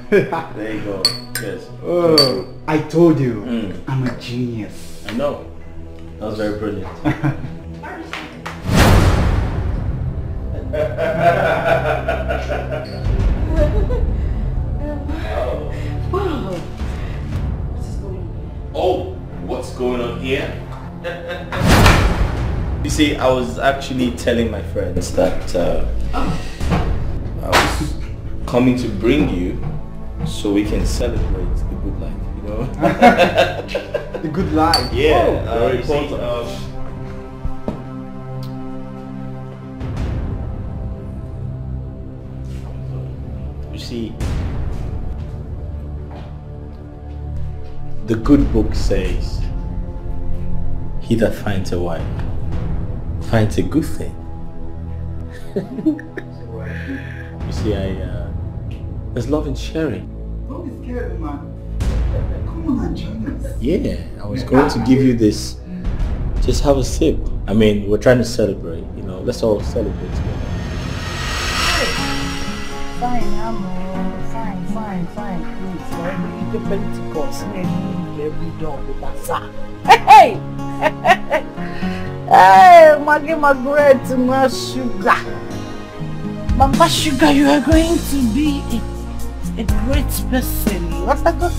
There you go. Yes. Oh, I told you, I'm a genius. I know. That was very brilliant. Wow. Oh, what's going on here? You see, I was actually telling my friends that I was coming to bring you so we can celebrate the good life, you know? The good life? Yeah, very you see, important. You see, the good book says, he that finds a wife finds a good thing. You see, there's love in sharing. Don't be scared, man. Come on, join us. Yeah, I was going to give you this. Just have a sip. I mean, we're trying to celebrate, you know. Let's all celebrate together. Fine, fine. Please, let the Pentecost. Every dog with that sack. Hey! Hey, Maggie, my bread, my sugar. Mama Sugar, you are going to be a great person. What a good...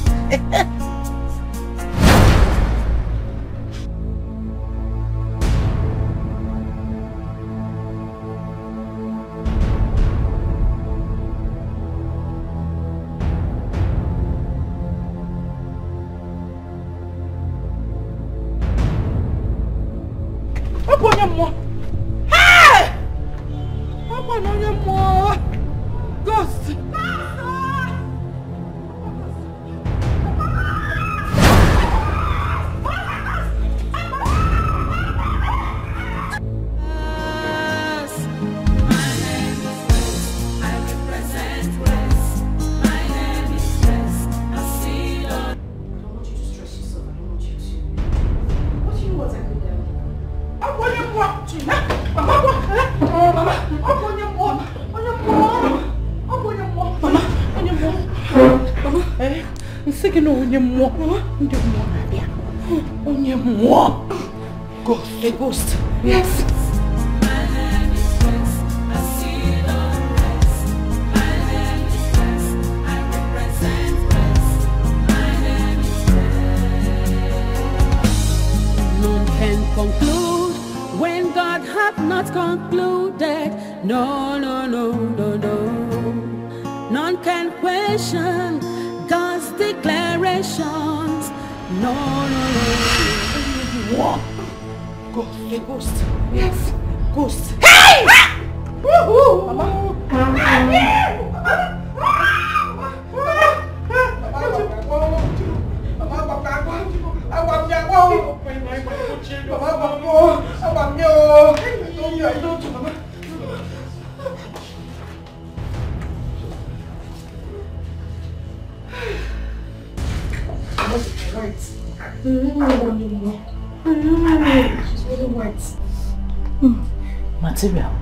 Ghost! Ghost. A ghost. Yes. None can conclude when God hath not concluded. No. None can question God's declarations. No. Ghost. A ghost. Yes. Ghost. Hey! Woohoo! Mama. She's really wet. Material.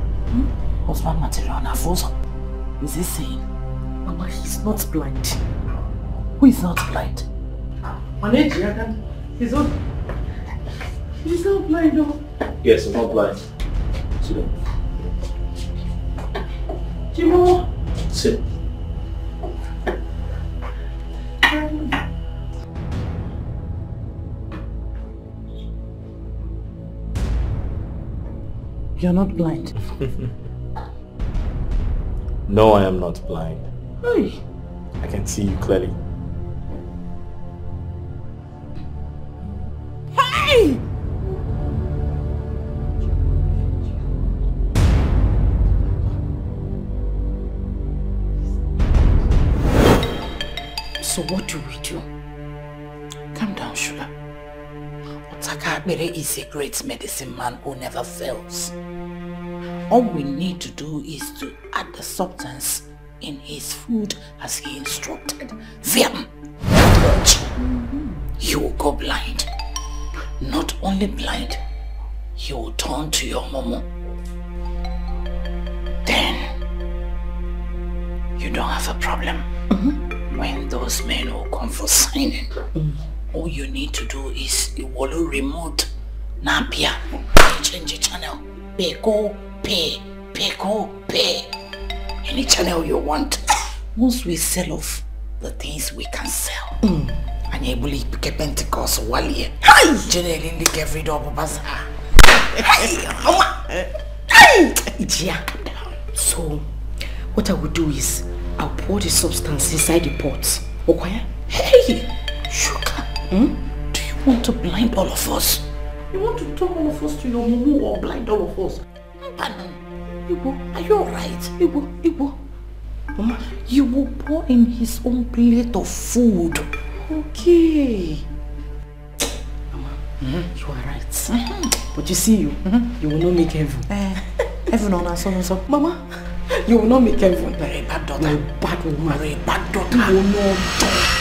Husband material na frozen. Is he saying? Mama, he's not blind. Who is not blind? Nigerian. He's not blind, no. Yes, I'm not blind. Sit down. Jimo. Sit. You're not blind. No, I am not blind. Hey. I can see you clearly. Hey! So what do we do? Calm down, Sugar. Otakabere is a great medicine man who never fails. All we need to do is to add the substance in his food as he instructed. Then, he will go blind. Not only blind, he will turn to your momo. Then, you don't have a problem. When those men will come for signing, all you need to do is you will remote Napia, change the channel, pay, go, pay, pay. Any channel you want. Once we sell off the things we can sell, and you will get Pentecost one year. Generally, get rid of bazaar. So, what I will do is, I'll pour the substance inside the pot. Okay? Hey, sugar. Do you want to blind all of us? You want to turn all of us to your mumu or blind all of us? Igbo, are you alright? Igbo. Mama, you will pour in his own plate of food. Okay. Mama, you are right. But you see you will not make heaven. Heaven on us, so. Mama, you will not make heaven. Very bad daughter. You're a bad woman. Very bad daughter. You will not die.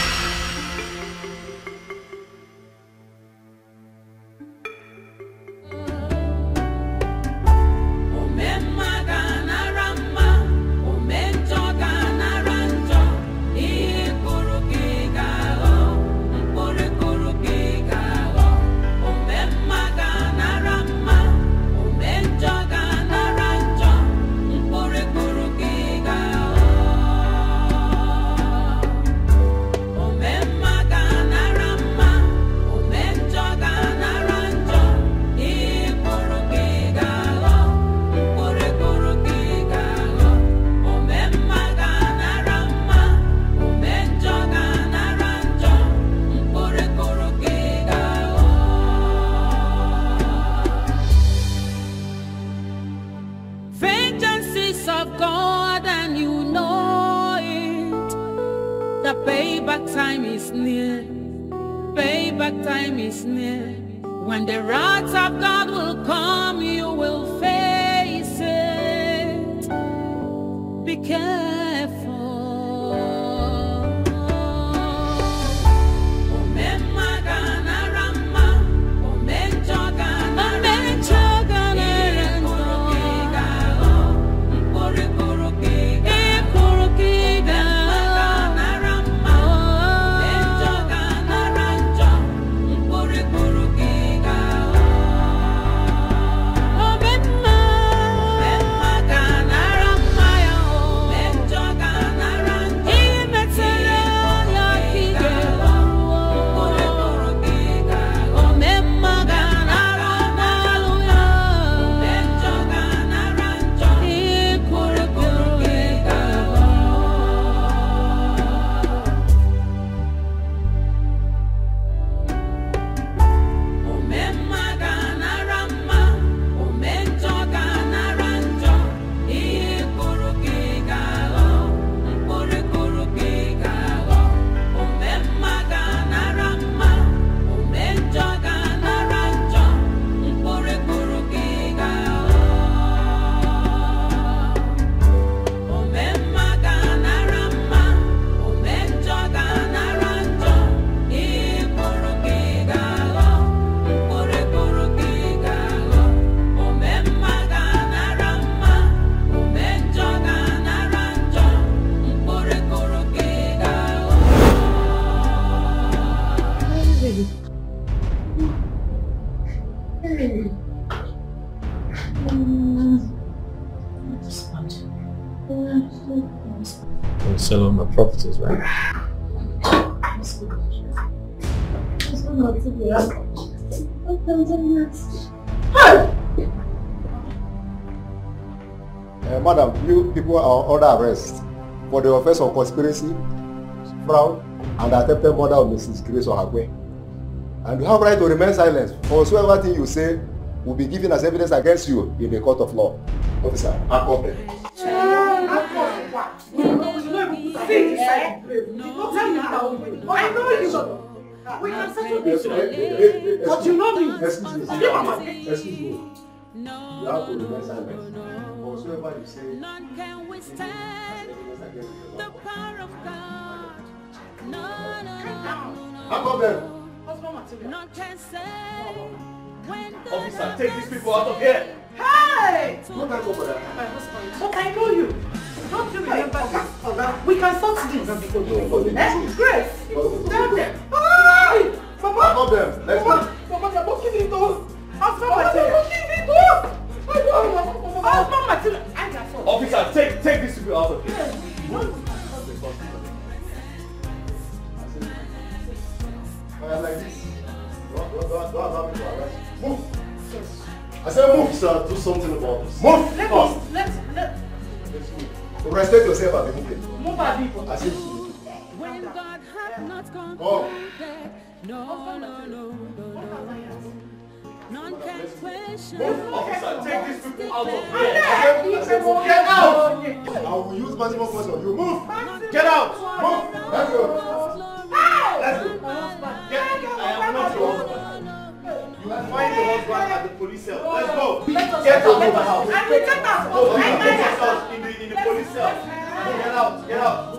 Sell all my properties, right? Madam, you people are under arrest for the offense of conspiracy, fraud, and attempted murder of Mrs. Grace Ohagwe. And you have right to remain silent, for whatsoever thing you say will be given as evidence against you in the court of law. Officer, accompany. I know you. We can settle this. But you know me. Excuse me. Excuse me. You have to remain silent. Whatsoever you say, none can withstand the power of God. No. None can say when the Officer, take these people out of here. Hey! Don't go for that. My husband. But I know you. Don't you remember this? We can sort this. Grace, tell them. Hi! Mama! Stop them. Let's go. Mama, they're looking into us. Husband material. Looking into us. Husband material. I got something. Officer, take these people out of here. Like this. Don't allow me to arrest. Move. I said move. Officer, do something about this. Move. Let's respect yourself and be moving. move our people. I said When God hath not go. concluded, no. None can question. Officer, take these people out of here. Get out! I will use maximum force on you. Move! Get out! Move! Let's go! Let's go! I am not your husband. You will find the husband at the police cell. Let's go! Get out of the house! Get out in the police cell! Get out! Get out!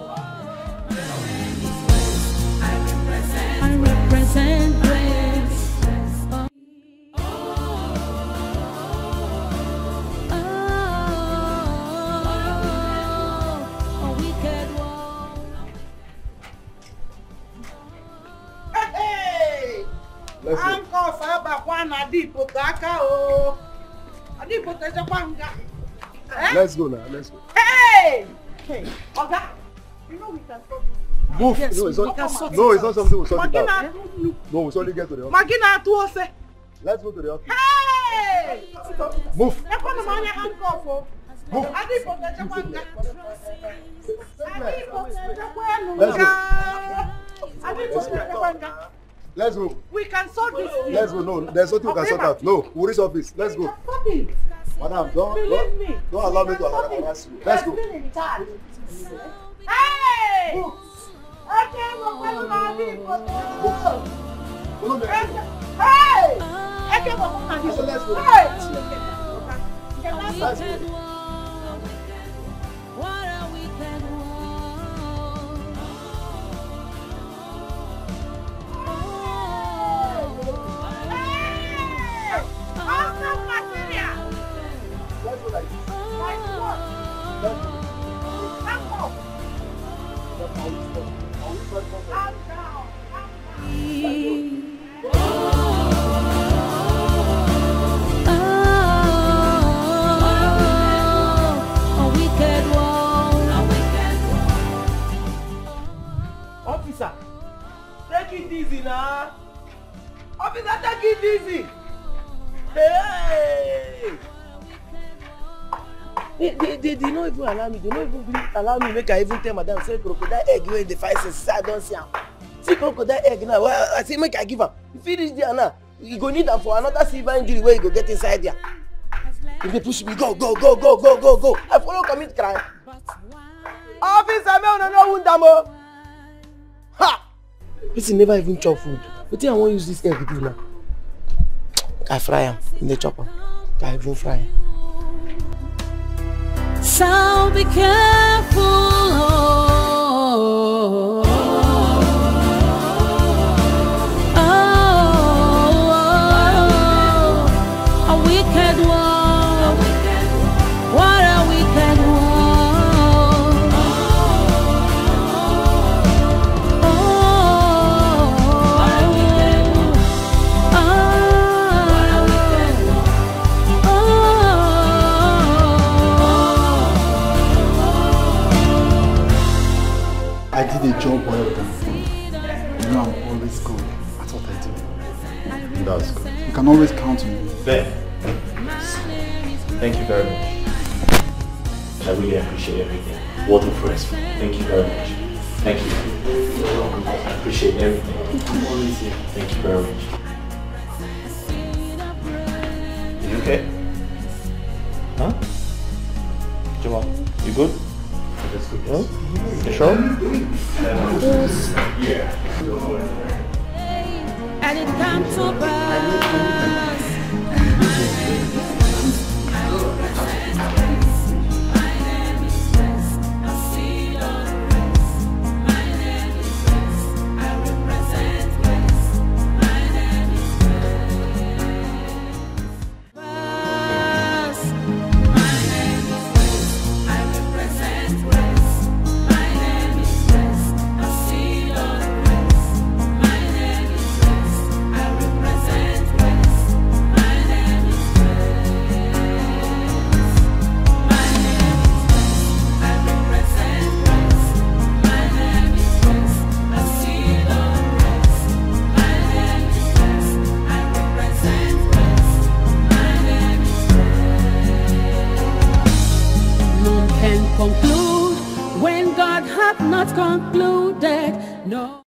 I represent grace. A wicked one. Hey! Let's go. Uncle Saba Kwana Dipo Taka o. Adipo Tejapanga. Let's go now. Let's go. Hey! Hey, Oga, you know we can stop this. Move. Yes, No, we it's not. can sort No, it it's not out. something we'll sort it out. Magina, No, we'll only get to the office. Magina Tuose. Let's go to the office. Hey! Move. Ekwano manya handcuff o. Move. Adipo Tejapanga. Adipo Let's go. Adipo Tejapanga. Let's go. We can sort this. Let's go. No, there's nothing we can sort out. No, we'll reach office. Let's go. Stop it. Madam, Believe me. don't allow me to harass you. Let's go. Hey! Okay, we're going to Hey! Okay, we're going to Let's go. Hey! Let's go. What a wicked one. Hey! Awesome material! Let's go like this. Like what? Let's go. Come on! Calm down! A wicked one. Officer, take it easy now. Officer, take it easy. Hey! They don't even allow me. They don't even allow me make I even tell madam say crocodile egg wey in the 5 cents. I don't see am. See crocodile egg now. Well, I say make I give am. If it reach there now, you go need am for another silver injury where you go get inside there. If they push me, go. I follow commit crime. Officer, me no wound am o. Ha! This never even chop food. Wetin I wan use this egg do now? I fry am in the chopper. I even fry am. So be careful. A wicked one. What a wicked one. I did a job well done. You know I'm always good at what I do. That's good. You can always count on me. Ben, thank you very much. I really appreciate everything. What a first. Thank you very much. Thank you. I appreciate everything. I'm always here. Thank you very much. You okay? Huh? Jamal, you good? That's good. Huh? You sure? Yeah. And it comes to pass. I represent conclude when God hath not concluded. No.